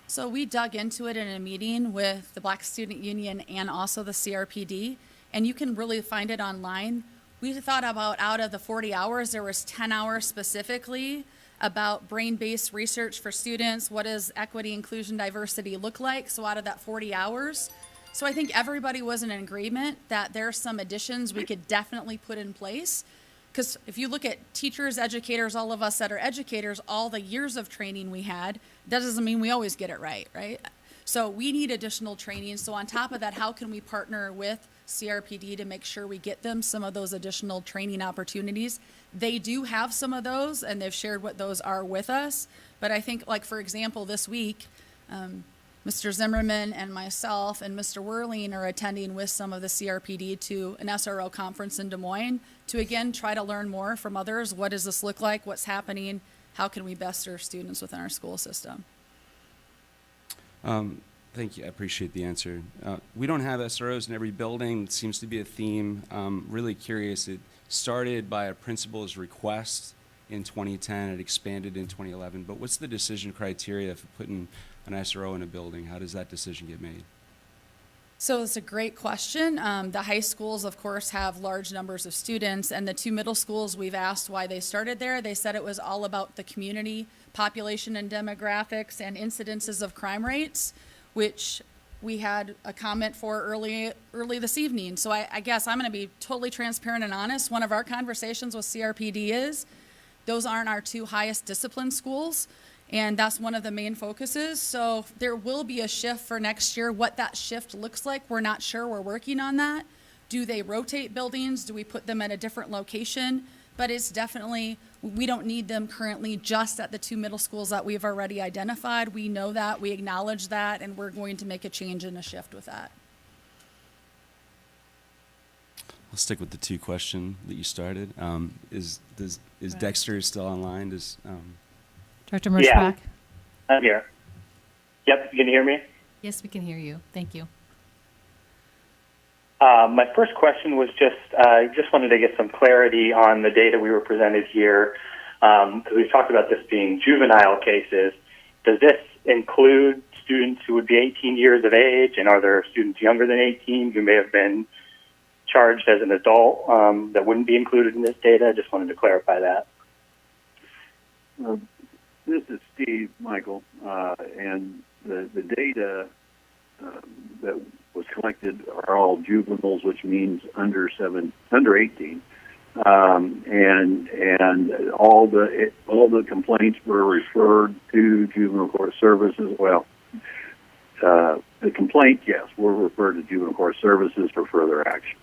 S21: So we dug into it in a meeting with the Black Student Union and also the CRPD, and you can really find it online. We thought about out of the 40 hours, there was 10 hours specifically about brain-based research for students. What does equity, inclusion, diversity look like? So out of that 40 hours, so I think everybody was in agreement that there are some additions we could definitely put in place. Because if you look at teachers, educators, all of us that are educators, all the years of training we had, that doesn't mean we always get it right, right? So we need additional training. So on top of that, how can we partner with CRPD to make sure we get them some of those additional training opportunities? They do have some of those, and they've shared what those are with us. But I think, like, for example, this week, Mr. Zimmerman and myself and Mr. Whirling are attending with some of the CRPD to an SRO conference in Des Moines to, again, try to learn more from others. What does this look like? What's happening? How can we best serve students within our school system?
S2: Thank you. I appreciate the answer. We don't have SROs in every building. It seems to be a theme. Really curious. It started by a principal's request in 2010. It expanded in 2011. But what's the decision criteria for putting an SRO in a building? How does that decision get made?
S21: So it's a great question. The high schools, of course, have large numbers of students, and the two middle schools, we've asked why they started there. They said it was all about the community, population and demographics, and incidences of crime rates, which we had a comment for early this evening. So I guess I'm going to be totally transparent and honest. One of our conversations with CRPD is those aren't our two highest discipline schools. And that's one of the main focuses. So there will be a shift for next year. What that shift looks like, we're not sure. We're working on that. Do they rotate buildings? Do we put them at a different location? But it's definitely, we don't need them currently just at the two middle schools that we've already identified. We know that, we acknowledge that, and we're going to make a change and a shift with that.
S2: I'll stick with the two question that you started. Is Dexter still online?
S4: Director Merschbach?
S12: Yeah, I'm here. Yep, you can hear me?
S4: Yes, we can hear you. Thank you.
S12: My first question was I just wanted to get some clarity on the data we were presented here, because we've talked about this being juvenile cases. Does this include students who would be 18 years of age, and are there students younger than 18 who may have been charged as an adult that wouldn't be included in this data? I just wanted to clarify that.
S10: This is Steve, Michael, and the data that was collected are all juveniles, which means under 18, and all the complaints were referred to juvenile court services. Well, the complaint, yes, were referred to juvenile court services for further action.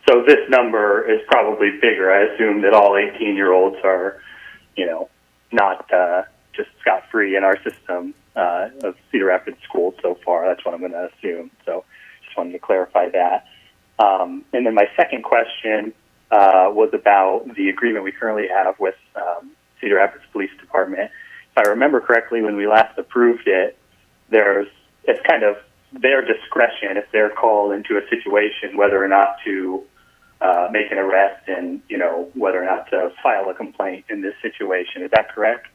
S12: So this number is probably bigger. I assume that all 18-year-olds are, not just scot-free in our system of Cedar Rapids schools so far. That's what I'm going to assume. So just wanted to clarify that. And then my second question was about the agreement we currently have with Cedar Rapids Police Department. If I remember correctly, when we last approved it, it's kind of their discretion if they're called into a situation whether or not to make an arrest and, whether or not to file a complaint in this situation. Is that correct?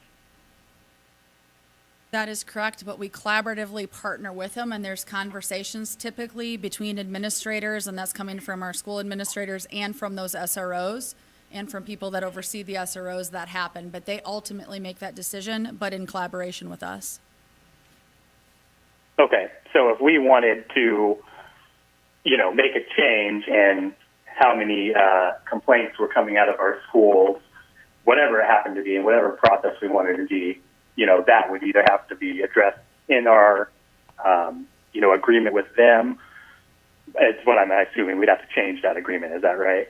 S21: That is correct, but we collaboratively partner with them, and there's conversations typically between administrators, and that's coming from our school administrators and from those SROs and from people that oversee the SROs that happen. But they ultimately make that decision, but in collaboration with us.
S12: Okay, so if we wanted to, make a change in how many complaints were coming out of our schools, whatever it happened to be, and whatever process we wanted to be, that would either have to be addressed in our, agreement with them. It's what I'm assuming. We'd have to change that agreement. Is that right?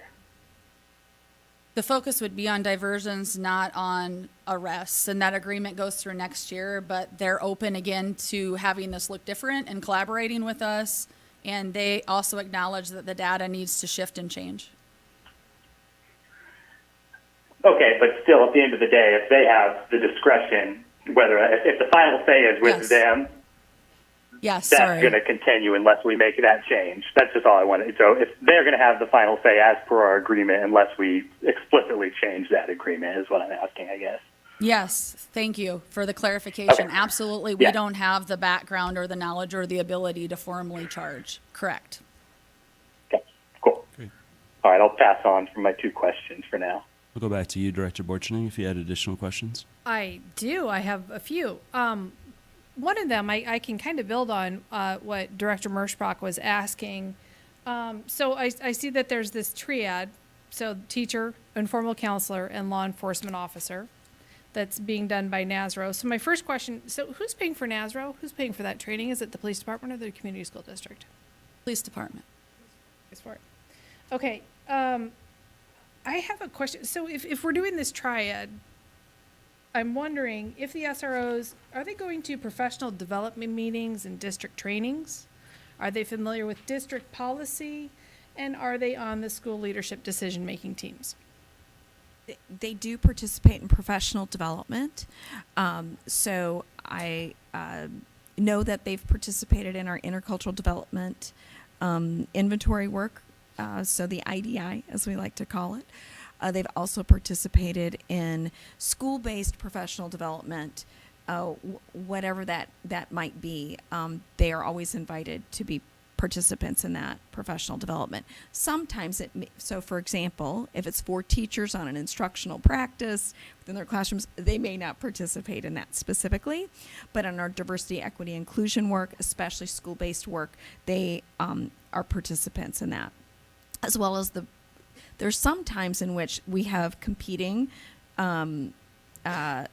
S21: The focus would be on diversions, not on arrests, and that agreement goes through next year, but they're open again to having this look different and collaborating with us, and they also acknowledge that the data needs to shift and change.
S12: Okay, but still, at the end of the day, if they have the discretion, if the final say is with them,
S21: yes,
S12: that's going to continue unless we make that change. That's just all I wanted. So if they're going to have the final say as per our agreement, unless we explicitly change that agreement, is what I'm asking, I guess.
S21: Yes, thank you for the clarification.
S12: Okay.
S21: Absolutely, we don't have the background or the knowledge or the ability to formally charge. Correct.
S12: Okay, cool.
S2: Great.
S12: All right, I'll pass on from my two questions for now.
S2: We'll go back to you, Director Borchning, if you had additional questions.
S7: I do. I have a few. One of them, I can kind of build on what Director Merschbach was asking. So I see that there's this triad, so teacher, informal counselor, and law enforcement officer. that's being done by NASRO. So my first question, so who's paying for NASRO? Who's paying for that training? Is it the police department or the community school district?
S21: Police department.
S7: Pays for it. Okay. I have a question. So if we're doing this triad, I'm wondering if the SROs, are they going to professional development meetings and district trainings? Are they familiar with district policy? And are they on the school leadership decision-making teams?
S6: They do participate in professional development. So I know that they've participated in our intercultural development inventory work, so the IDI, as we like to call it. They've also participated in school-based professional development, whatever that might be. They are always invited to be participants in that professional development. Sometimes so for example, if it's for teachers on an instructional practice within their classrooms, they may not participate in that specifically, but on our diversity, equity, inclusion work, especially school-based work, they are participants in that. As well as there's some times in which we have competing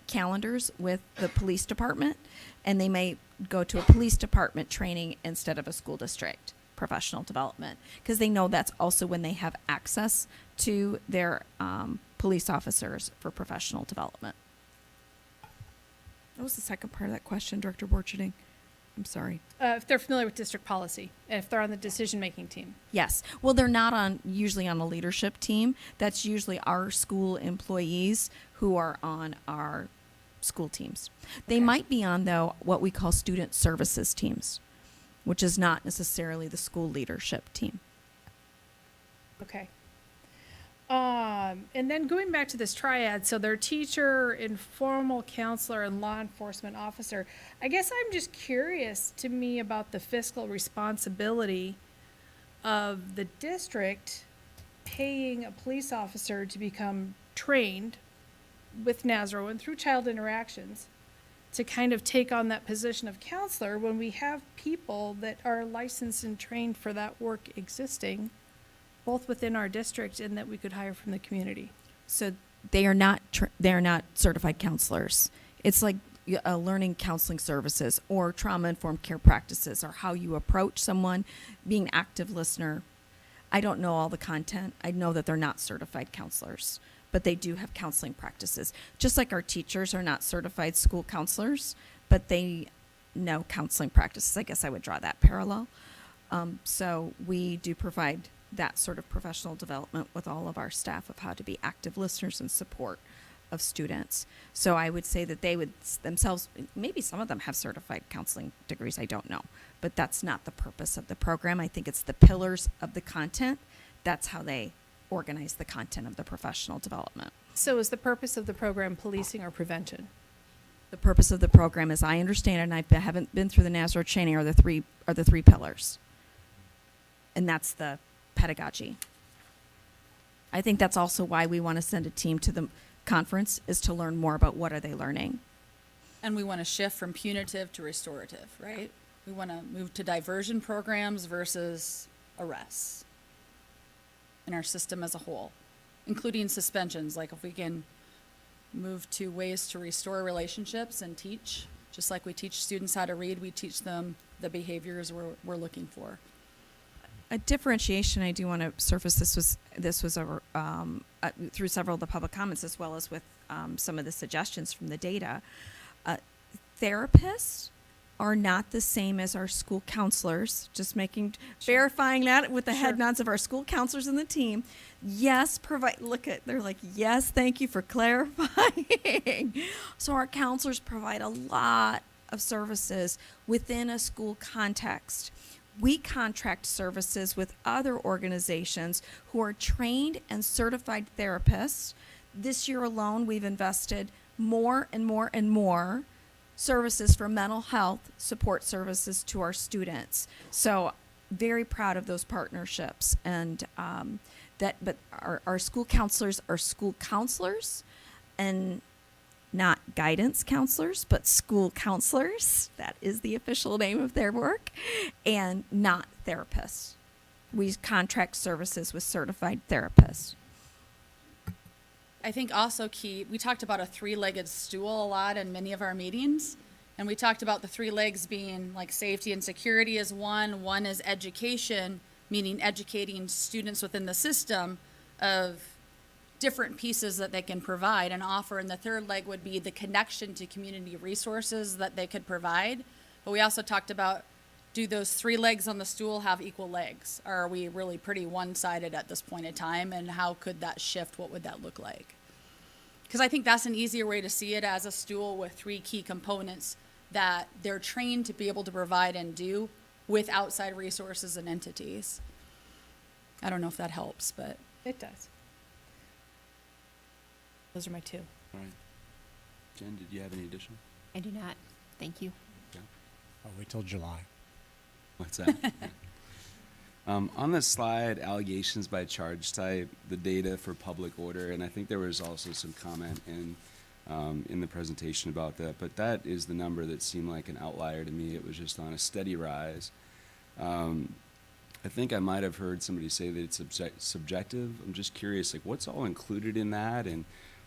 S6: calendars with the police department, and they may go to a police department training instead of a school district professional development, because they know that's also when they have access to their police officers for professional development. What was the second part of that question, Director Borcherding? I'm sorry.
S7: If they're familiar with district policy, and if they're on the decision-making team.
S6: Yes. Well, they're not usually on a leadership team. That's usually our school employees who are on our school teams. They might be on, though, what we call student services teams, which is not necessarily the school leadership team.
S7: Okay. And then going back to this triad, so they're teacher, informal counselor, and law enforcement officer. I guess I'm just curious to me about the fiscal responsibility of the district paying a police officer to become trained with NASRO and through child interactions to kind of take on that position of counselor when we have people that are licensed and trained for that work existing, both within our district and that we could hire from the community.
S6: So they are not certified counselors. It's like learning counseling services or trauma-informed care practices, or how you approach someone, being an active listener. I don't know all the content. I know that they're not certified counselors, but they do have counseling practices. Just like our teachers are not certified school counselors, but they know counseling practices. I guess I would draw that parallel. So we do provide that sort of professional development with all of our staff of how to be active listeners and support of students. So I would say that they would themselves, maybe some of them have certified counseling degrees, I don't know, but that's not the purpose of the program. I think it's the pillars of the content. That's how they organize the content of the professional development.
S7: So is the purpose of the program policing or prevention?
S6: The purpose of the program, as I understand it, and I haven't been through the NASRO training, are the three pillars. And that's the pedagogy. I think that's also why we want to send a team to the conference, is to learn more about what are they learning.
S21: And we want to shift from punitive to restorative, right? We want to move to diversion programs versus arrests in our system as a whole, including suspensions. Like if we can move to ways to restore relationships and teach, just like we teach students how to read, we teach them the behaviors we're looking for.
S6: A differentiation I do want to surface. This was through several of the public comments, as well as with some of the suggestions from the data. Therapists are not the same as our school counselors. Just verifying that with the head nods of our school counselors and the team. Yes, they're like, yes, thank you for clarifying. So our counselors provide a lot of services within a school context. We contract services with other organizations who are trained and certified therapists. This year alone, we've invested more and more and more services for mental health support services to our students. So very proud of those partnerships. And but our school counselors are school counselors, and not guidance counselors, but school counselors. That is the official name of their work, and not therapists. We contract services with certified therapists.
S21: I think also key, we talked about a three-legged stool a lot in many of our meetings. And we talked about the three legs being like safety and security is one is education, meaning educating students within the system of different pieces that they can provide and offer. And the third leg would be the connection to community resources that they could provide. But we also talked about, do those three legs on the stool have equal legs? Or are we really pretty one-sided at this point in time? And how could that shift? What would that look like? Because I think that's an easier way to see it, as a stool with three key components that they're trained to be able to provide and do with outside resources and entities. I don't know if that helps, but
S7: It does. Those are my two.
S2: All right. Jen, did you have any additional?
S11: I do not. Thank you.
S3: I'll wait till July.
S2: What's that? Yeah. On the slide, allegations by charge type, the data for public order, and I think there was also some comment in the presentation about that, but that is the number that seemed like an outlier to me. It was just on a steady rise. I think I might have heard somebody say that it's subjective. I'm just curious, like, what's all included in that, and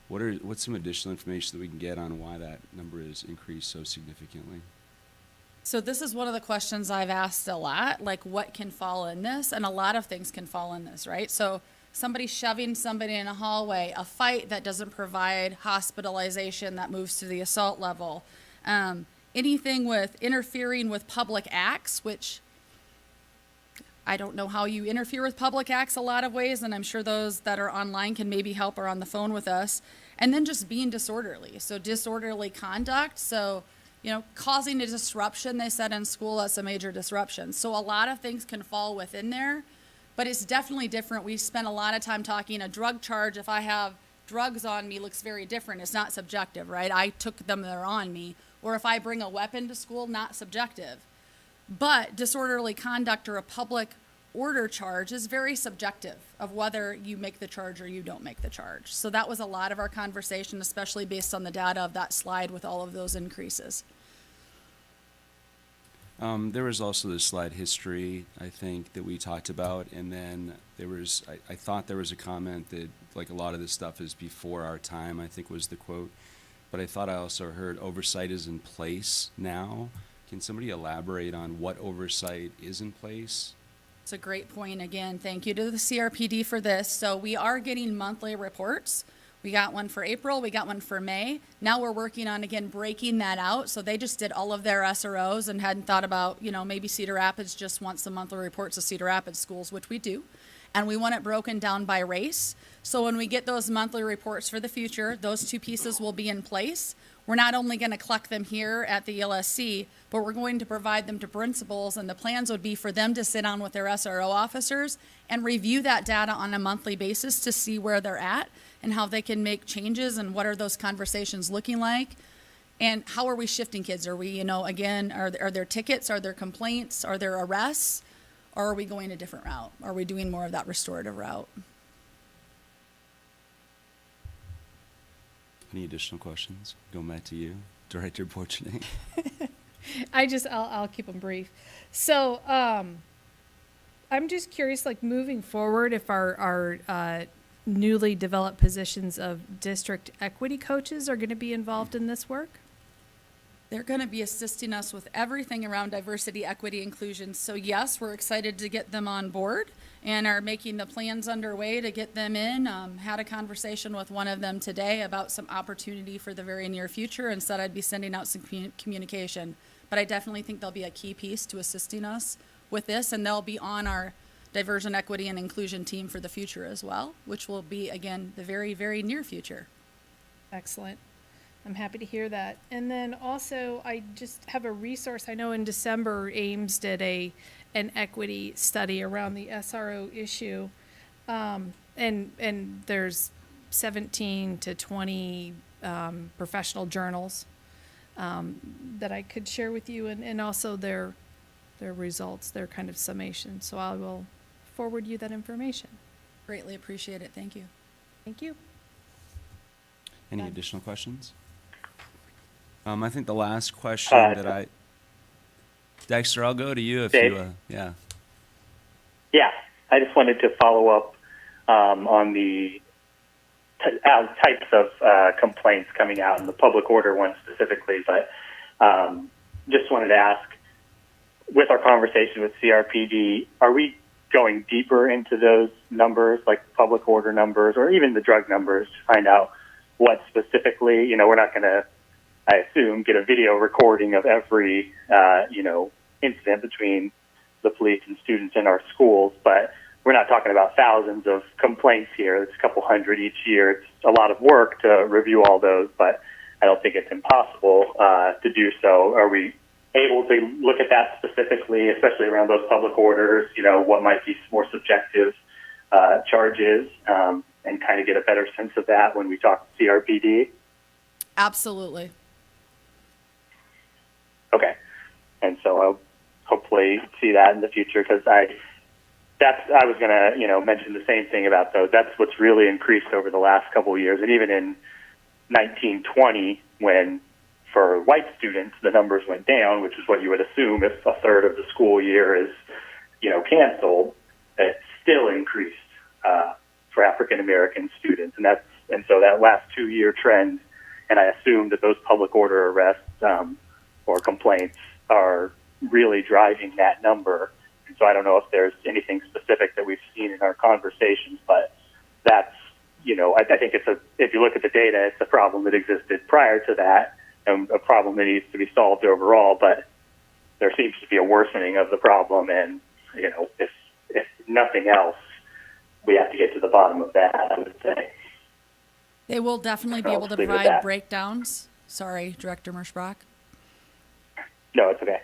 S2: what's some additional information that we can get on why that number has increased so significantly?
S21: so this is one of the questions I've asked a lot, like what can fall in this? And a lot of things can fall in this, right? So somebody shoving somebody in a hallway, a fight that doesn't provide hospitalization that moves to the assault level, anything with interfering with public acts, which I don't know how you interfere with public acts a lot of ways, and I'm sure those that are online can maybe help or on the phone with us. And then just being disorderly. So disorderly conduct. So, you know, causing a disruption, they said in school, that's a major disruption. So a lot of things can fall within there, but it's definitely different. We spent a lot of time talking a drug charge. If I have drugs on me, looks very different. It's not subjective, right? I took them, they're on me. Or if I bring a weapon to school, not subjective. But disorderly conduct or a public order charge is very subjective of whether you make the charge or you don't make the charge. So that was a lot of our conversation, especially based on the data of that slide with all of those increases.
S2: There was also the slide history, I think, that we talked about, and then there was, I thought there was a comment that, like, a lot of this stuff is before our time, I think was the quote. But I thought I also heard oversight is in place now. Can somebody elaborate on what oversight is in place?
S21: It's a great point. Again, thank you to the CRPD for this. So we are getting monthly reports. We got one for April, we got one for May. Now we're working on, again, breaking that out. So they just did all of their SROs and hadn't thought about, you know, maybe Cedar Rapids just wants the monthly reports of Cedar Rapids schools, which we do. And we want it broken down by race. So when we get those monthly reports for the future, those two pieces will be in place. We're not only going to collect them here at the LSC, but we're going to provide them to principals, and the plans would be for them to sit down with their SRO officers and review that data on a monthly basis to see where they're at and how they can make changes and what are those conversations looking like and how are we shifting kids. Are we, you know, again, are there tickets, are there complaints, are there arrests, or are we going a different route? Are we doing more of that restorative route?
S2: Any additional questions? Going back to you, Director Borcherding.
S7: I'll keep them brief. So, I'm just curious, like, moving forward, if our newly developed positions of district equity coaches are going to be involved in this work?
S21: They're going to be assisting us with everything around diversity, equity, inclusion. So yes, we're excited to get them on board and are making the plans underway to get them in. Had a conversation with one of them today about some opportunity for the very near future and said I'd be sending out some communication. But I definitely think they'll be a key piece to assisting us with this, and they'll be on our diversion, equity, and inclusion team for the future as well, which will be, again, the very, very near future.
S7: Excellent. I'm happy to hear that. And then also, I just have a resource. I know in December, Ames did an equity study around the SRO issue, and there's 17 to 20 professional journals that I could share with you, and also their results, their kind of summation. So I will forward you that information.
S21: Greatly appreciate it. Thank you.
S7: Thank you.
S2: Any additional questions? I think the last question Dexter, I'll go to you if
S12: Dave?
S2: yeah.
S12: Yeah, I just wanted to follow up on the types of complaints coming out, and the public order one specifically. But just wanted to ask, with our conversation with CRPD, are we going deeper into those numbers, like public order numbers, or even the drug numbers, to find out what specifically? You know, we're not going to, I assume, get a video recording of every incident between the police and students in our schools, but we're not talking about thousands of complaints here. It's a couple hundred each year. It's a lot of work to review all those, but I don't think it's impossible to do so. Are we able to look at that specifically, especially around those public orders, what might be more subjective charges, and kind of get a better sense of that when we talk CRPD?
S21: Absolutely.
S12: Okay. And so I'll hopefully see that in the future, because I was going to, mention the same thing about those. That's what's really increased over the last couple of years. And even in 1920, when for white students the numbers went down, which is what you would assume if a third of the school year is, canceled, it still increased for African American students. And so that last 2-year trend, and I assume that those public order arrests or complaints are really driving that number. And so I don't know if there's anything specific that we've seen in our conversations, but that's, I think if you look at the data, it's a problem that existed prior to that and a problem that needs to be solved overall, but there seems to be a worsening of the problem. And, if nothing else, we have to get to the bottom of that, I would say.
S21: They will definitely be
S12: I'll
S21: able to
S12: leave it at
S21: provide
S12: that.
S21: breakdowns. Sorry, Director Merschbach.
S12: No, it's okay.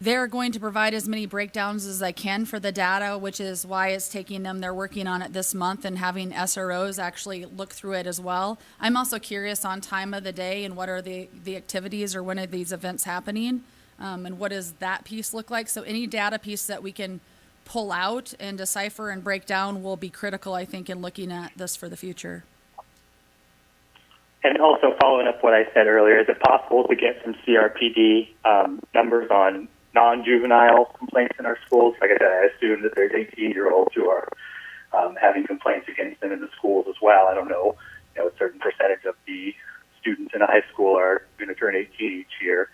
S21: They're going to provide as many breakdowns as I can for the data, which is why it's taking them. They're working on it this month and having SROs actually look through it as well. I'm also curious on time of the day and what are the activities or when are these events happening, and what does that piece look like. So any data piece that we can pull out and decipher and break down will be critical, I think, in looking at this for the future.
S12: And also following up what I said earlier, is it possible to get some CRPD numbers on non-juvenile complaints in our schools? Like I said, I assume that there's 18-year-olds who are having complaints against them in the schools as well. I don't know, a certain percentage of the students in a high school are going to turn 18 each year.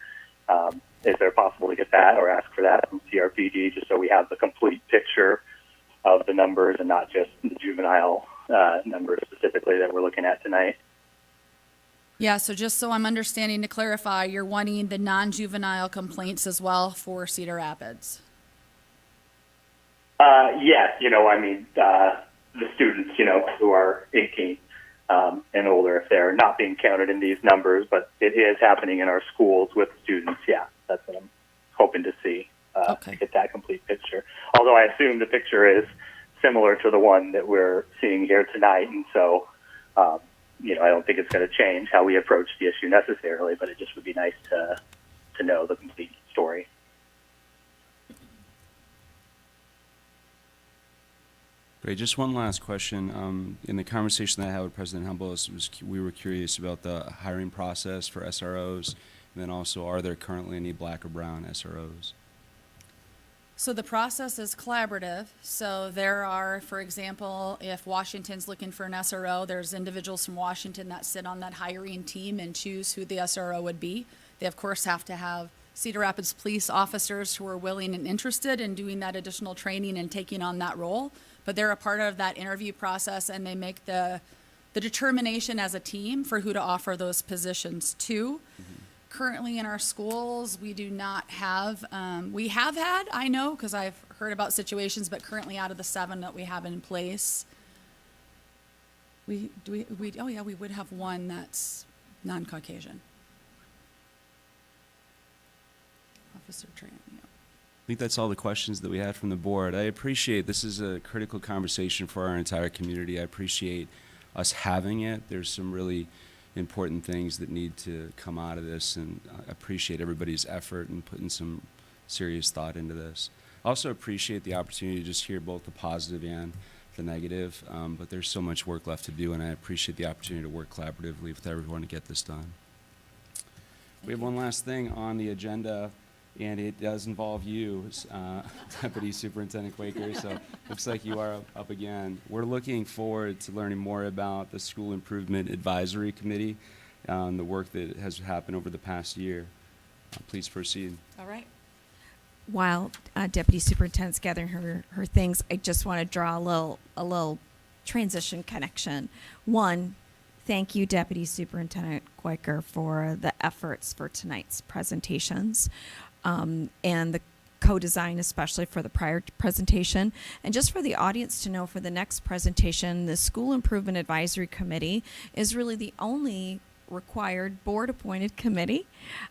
S12: Is there possible to get that or ask for that from CRPD, just so we have the complete picture of the numbers and not just the juvenile numbers specifically that we're looking at tonight?
S21: Yeah, so just so I'm understanding, to clarify, you're wanting the non-juvenile complaints as well for Cedar Rapids?
S12: Yes, the students, who are 18 and older, if they're not being counted in these numbers, but it is happening in our schools with students. Yeah, that's what I'm hoping to see, to get that complete picture. Although I assume the picture is similar to the one that we're seeing here tonight, and so I don't think it's going to change how we approach the issue necessarily, but it just would be nice to know the complete story.
S2: Great. Just one last question. In the conversation that I had with President Humbles, we were curious about the hiring process for SROs, and then also, are there currently any black or brown SROs?
S21: So the process is collaborative. So there are, for example, if Washington's looking for an SRO, there's individuals from Washington that sit on that hiring team and choose who the SRO would be. They, of course, have to have Cedar Rapids police officers who are willing and interested in doing that additional training and taking on that role. But they're a part of that interview process, and they make the determination as a team for who to offer those positions to. Mm-hmm. Currently in our schools, we do not have, we have had, I know, because I've heard about situations, but currently out of the 7 that we have in place, we would have one that's non-Caucasian. Officer training, yeah.
S2: I think that's all the questions that we had from the board. I appreciate, this is a critical conversation for our entire community. I appreciate us having it. There's some really important things that need to come out of this, and I appreciate everybody's effort and putting some serious thought into this. I also appreciate the opportunity to just hear both the positive and the negative, but there's so much work left to do, and I appreciate the opportunity to work collaboratively with everyone to get this done. We have one last thing on the agenda. and it does involve you, Deputy Superintendent Quaker, so looks like you are up again. We're looking forward to learning more about the School Improvement Advisory Committee and the work that has happened over the past year. Please proceed.
S21: All right.
S6: While Deputy Superintendent's gathering her things, I just want to draw a little transition connection. One, thank you, Deputy Superintendent Quaker, for the efforts for tonight's presentations and the co-design, especially for the prior presentation. And just for the audience to know, for the next presentation, the School Improvement Advisory Committee is really the only required board-appointed committee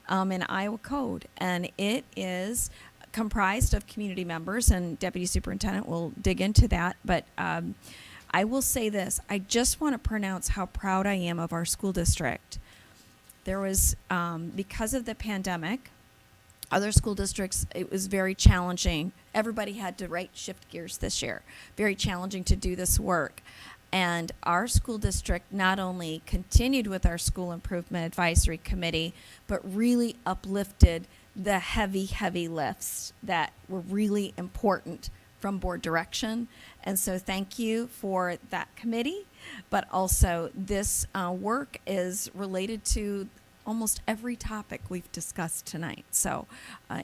S6: in Iowa Code. And it is comprised of community members, and Deputy Superintendent will dig into that. But I will say this, I just want to pronounce how proud I am of our school district. There was, because of the pandemic, other school districts, it was very challenging. Everybody had to shift gears this year. Very challenging to do this work. And our school district not only continued with our School Improvement Advisory Committee, but really uplifted the heavy, heavy lifts that were really important from board direction. And so thank you for that committee, but also this work is related to almost every topic we've discussed tonight. So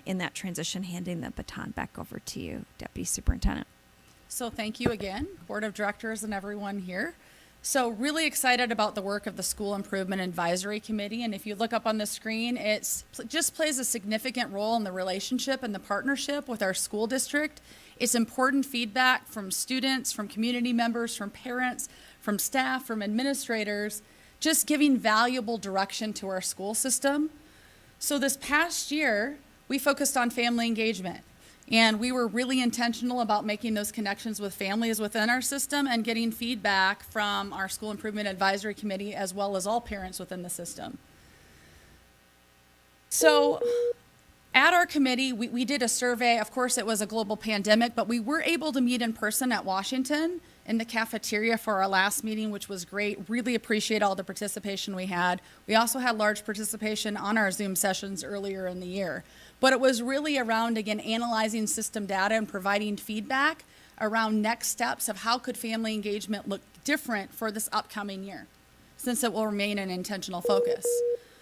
S6: in that transition, handing the baton back over to you, Deputy Superintendent.
S21: So thank you again, Board of Directors and everyone here. So really excited about the work of the School Improvement Advisory Committee. And if you look up on the screen, it just plays a significant role in the relationship and the partnership with our school district. It's important feedback from students, from community members, from parents, from staff, from administrators, just giving valuable direction to our school system. So this past year, we focused on family engagement. And we were really intentional about making those connections with families within our system and getting feedback from our School Improvement Advisory Committee as well as all parents within the system. So at our committee, we did a survey. Of course, it was a global pandemic, but we were able to meet in person at Washington in the cafeteria for our last meeting, which was great. Really appreciate all the participation we had. We also had large participation on our Zoom sessions earlier in the year. But it was really around, again, analyzing system data and providing feedback around next steps of how could family engagement look different for this upcoming year, since it will remain an intentional focus.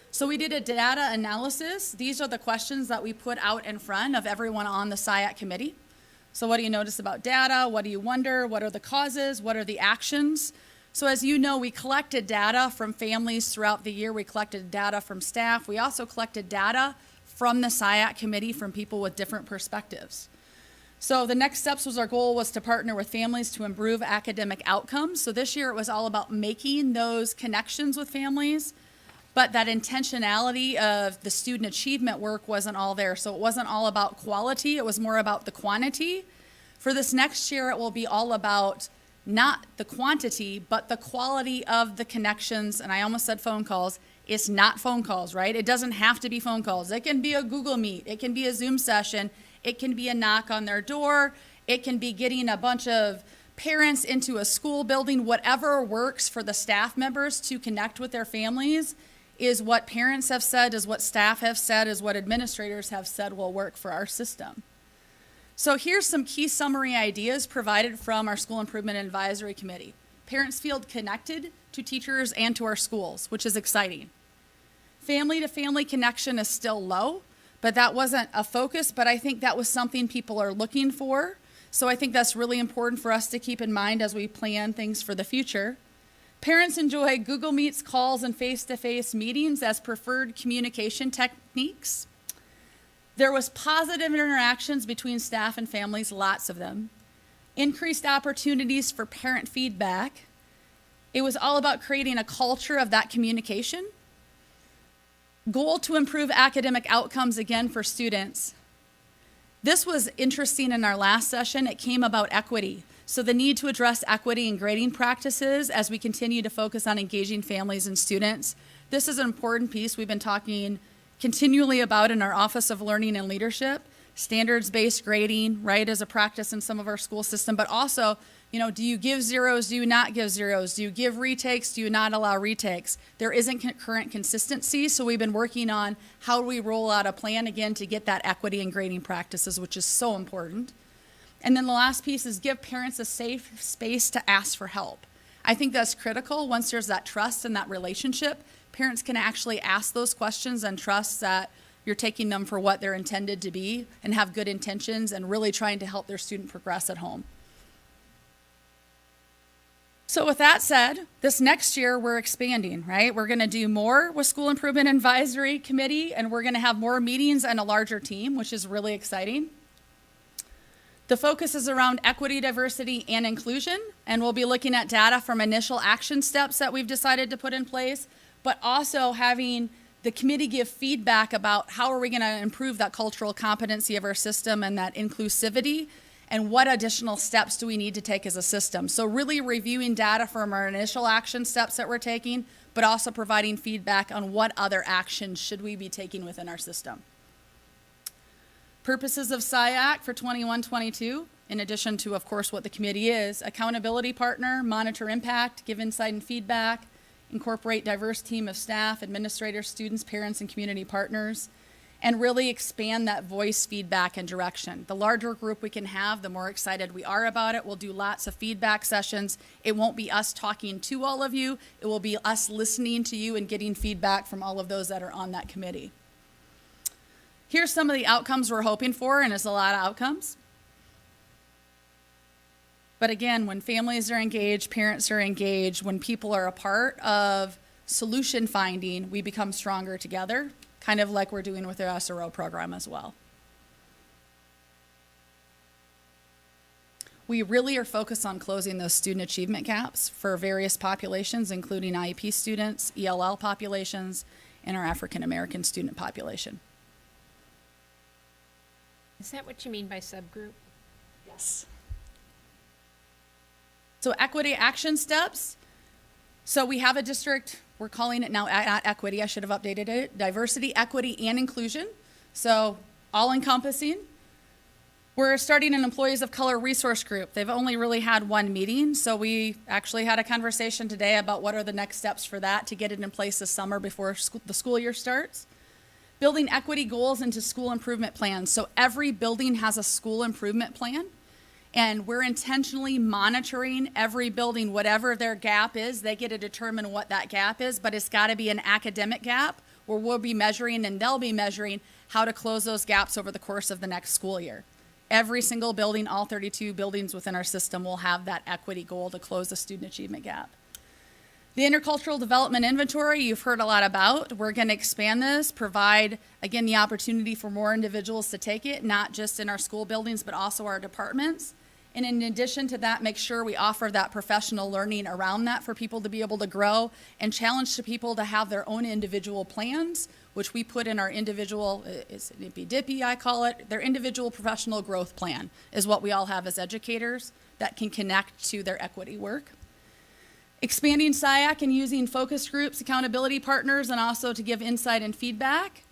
S21: So we did a data analysis. These are the questions that we put out in front of everyone on the SIAC committee. So what do you notice about data? What do you wonder? What are the causes? What are the actions? So as you know, we collected data from families throughout the year. We collected data from staff. We also collected data from the SIAC committee from people with different perspectives. So the next steps was our goal was to partner with families to improve academic outcomes. So this year it was all about making those connections with families, but that intentionality of the student achievement work wasn't all there. So it wasn't all about quality, it was more about the quantity. For this next year, it will be all about not the quantity, but the quality of the connections, and I almost said phone calls. It's not phone calls, right? It doesn't have to be phone calls. It can be a Google Meet. It can be a Zoom session. It can be a knock on their door. It can be getting a bunch of parents into a school building. Whatever works for the staff members to connect with their families is what parents have said, is what staff have said, is what administrators have said will work for our system. So here's some key summary ideas provided from our School Improvement Advisory Committee. Parents feel connected to teachers and to our schools, which is exciting. Family-to-family connection is still low, but that wasn't a focus, but I think that was something people are looking for. So I think that's really important for us to keep in mind as we plan things for the future. Parents enjoy Google Meets, calls, and face-to-face meetings as preferred communication techniques. There was positive interactions between staff and families, lots of them. Increased opportunities for parent feedback. It was all about creating a culture of that communication. Goal to improve academic outcomes again for students. This was interesting in our last session. It came about equity. So the need to address equity in grading practices as we continue to focus on engaging families and students. This is an important piece we've been talking continually about in our Office of Learning and Leadership. standards-based grading, right, as a practice in some of our school system, but also, you know, do you give zeros? Do you not give zeros? Do you give retakes? Do you not allow retakes? There isn't current consistency, so we've been working on how do we roll out a plan again to get that equity in grading practices, which is so important. And then the last piece is give parents a safe space to ask for help. I think that's critical. Once there's that trust and that relationship, parents can actually ask those questions and trust that you're taking them for what they're intended to be and have good intentions and really trying to help their student progress at home. So with that said, this next year we're expanding, right? We're going to do more with School Improvement Advisory Committee, and we're going to have more meetings and a larger team, which is really exciting. The focus is around equity, diversity, and inclusion, and we'll be looking at data from initial action steps that we've decided to put in place, but also having the committee give feedback about how are we going to improve that cultural competency of our system and that inclusivity, and what additional steps do we need to take as a system. So really reviewing data from our initial action steps that we're taking, but also providing feedback on what other actions should we be taking within our system. Purposes of SIAC for 21-22, in addition to, of course, what the committee is: accountability partner, monitor impact, give insight and feedback, incorporate diverse team of staff, administrators, students, parents, and community partners, and really expand that voice, feedback, and direction. The larger group we can have, the more excited we are about it. We'll do lots of feedback sessions. It won't be us talking to all of you. It will be us listening to you and getting feedback from all of those that are on that committee. Here's some of the outcomes we're hoping for, and it's a lot of outcomes. But again, when families are engaged, parents are engaged, when people are a part of solution finding, we become stronger together, kind of like we're doing with our SRO program as well. We really are focused on closing those student achievement gaps for various populations, including IEP students, ELL populations, and our African American student population.
S11: Is that what you mean by subgroup?
S21: Yes. So equity action steps. So we have a district, we're calling it now not equity, I should have updated it, diversity, equity, and inclusion. So all encompassing. We're starting an Employees of Color resource group. They've only really had one meeting, so we actually had a conversation today about what are the next steps for that to get it in place this summer before the school year starts. Building equity goals into school improvement plans. So every building has a school improvement plan, and we're intentionally monitoring every building, whatever their gap is. They get to determine what that gap is, but it's got to be an academic gap where we'll be measuring and they'll be measuring how to close those gaps over the course of the next school year. Every single building, all 32 buildings within our system, will have that equity goal to close the student achievement gap. The intercultural development inventory you've heard a lot about. We're going to expand this, provide, again, the opportunity for more individuals to take it, not just in our school buildings, but also our departments. And in addition to that, make sure we offer that professional learning around that for people to be able to grow, and challenge to people to have their own individual plans, which we put in our individual, it's nippy-dippy, I call it, their individual professional growth plan is what we all have as educators that can connect to their equity work. Expanding SIAC and using focus groups, accountability partners, and also to give insight and feedback.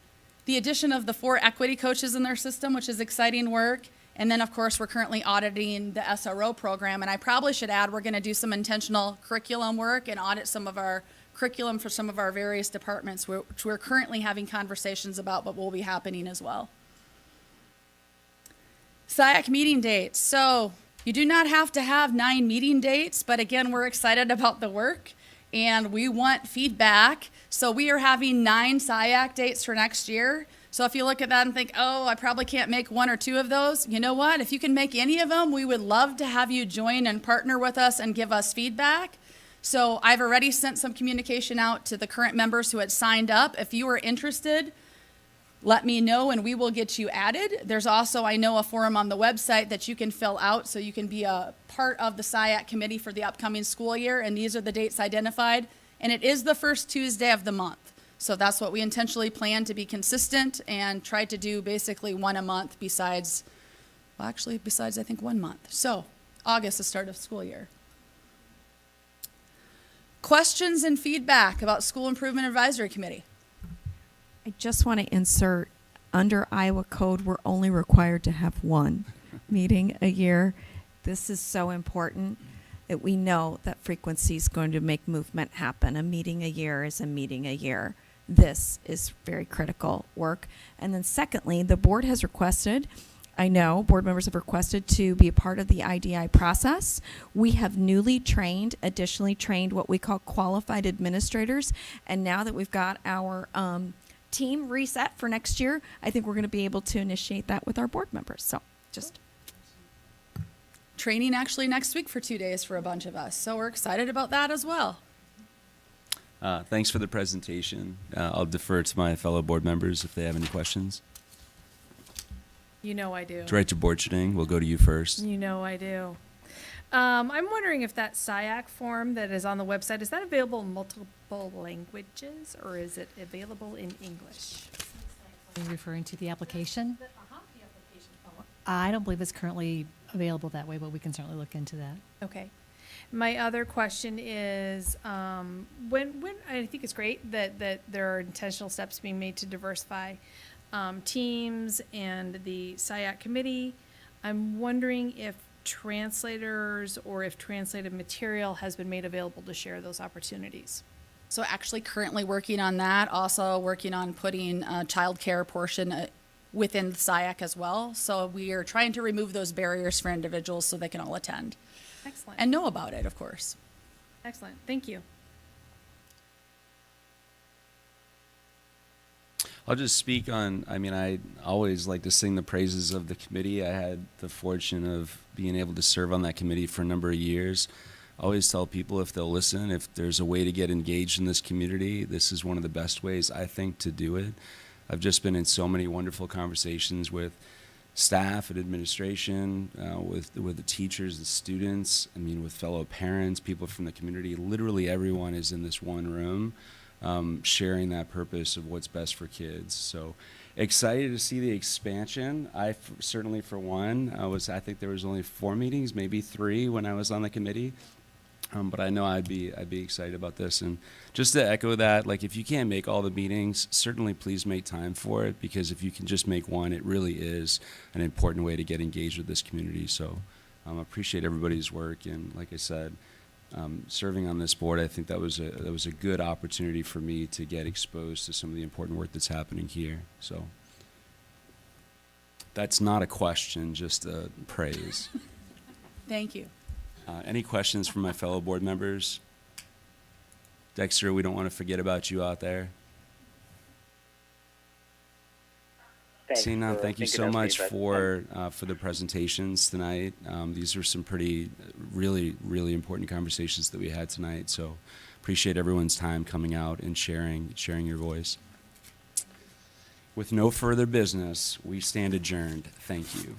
S21: The addition of the 4 equity coaches in their system, which is exciting work. And then, of course, we're currently auditing the SRO program. And I probably should add, we're going to do some intentional curriculum work and audit some of our curriculum for some of our various departments, which we're currently having conversations about, but will be happening as well. SIAC meeting dates. So you do not have to have 9 meeting dates, but again, we're excited about the work and we want feedback. So we are having 9 SIAC dates for next year. So if you look at that and think, oh, I probably can't make 1 or 2 of those, you know what? If you can make any of them, we would love to have you join and partner with us and give us feedback. So I've already sent some communication out to the current members who had signed up. If you are interested, let me know and we will get you added. There's also, I know, a form on the website that you can fill out so you can be a part of the SIAC committee for the upcoming school year, and these are the dates identified. And it is the first Tuesday of the month. So that's what we intentionally plan to be consistent and try to do basically 1 a month besides I think 1 month. So August, the start of school year. Questions and feedback about School Improvement Advisory Committee?
S6: I just want to insert under Iowa code, we're only required to have one meeting a year. This is so important that we know that frequency is going to make movement happen. A meeting a year is a meeting a year. This is very critical work. And then secondly, the board has requested, I know board members have requested to be a part of the IDI process. We have additionally trained what we call qualified administrators. And now that we've got our team reset for next year, I think we're going to be able to initiate that with our board members. So just
S21: Training actually next week for 2 days for a bunch of us. So we're excited about that as well.
S2: Thanks for the presentation. I'll defer to my fellow board members if they have any questions.
S7: You know I do.
S2: Director Borcherding, we'll go to you first.
S7: You know I do. I'm wondering if that SIAC form that is on the website, is that available in multiple languages, or is it available in English?
S4: Are you referring to the application? I don't believe it's currently available that way, but we can certainly look into that.
S7: Okay. My other question is, when I think it's great that there are intentional steps being made to diversify teams and the SIAC committee. I'm wondering if translators or if translated material has been made available to share those opportunities.
S21: So actually currently working on that, also working on putting a childcare portion within the SIAC as well. So we are trying to remove those barriers for individuals so they can all attend.
S7: Excellent.
S21: And know about it, of course.
S7: Excellent. Thank you.
S2: I'll just speak on, I always like to sing the praises of the committee. I had the fortune of being able to serve on that committee for a number of years. I always tell people, if they'll listen, if there's a way to get engaged in this community, this is one of the best ways, I think, to do it. I've just been in so many wonderful conversations with staff and administration, with the teachers, the students, with fellow parents, people from the community. Literally everyone is in this one room, sharing that purpose of what's best for kids. So excited to see the expansion. Certainly, for one, I think there was only 4 meetings, maybe 3 when I was on the committee. But I know I'd be excited about this. And just to echo that, like, if you can't make all the meetings, certainly please make time for it, because if you can just make one, it really is an important way to get engaged with this community. So I appreciate everybody's work. And like I said, serving on this board, I think that was a good opportunity for me to get exposed to some of the important work that's happening here. So that's not a question, just a praise.
S21: Thank you.
S2: Any questions from my fellow board members? Dexter, we don't want to forget about you out there. Seeing none, thank you so much for the presentations tonight. These were some really, really important conversations that we had tonight. So appreciate everyone's time coming out and sharing your voice. With no further business, we stand adjourned. Thank you.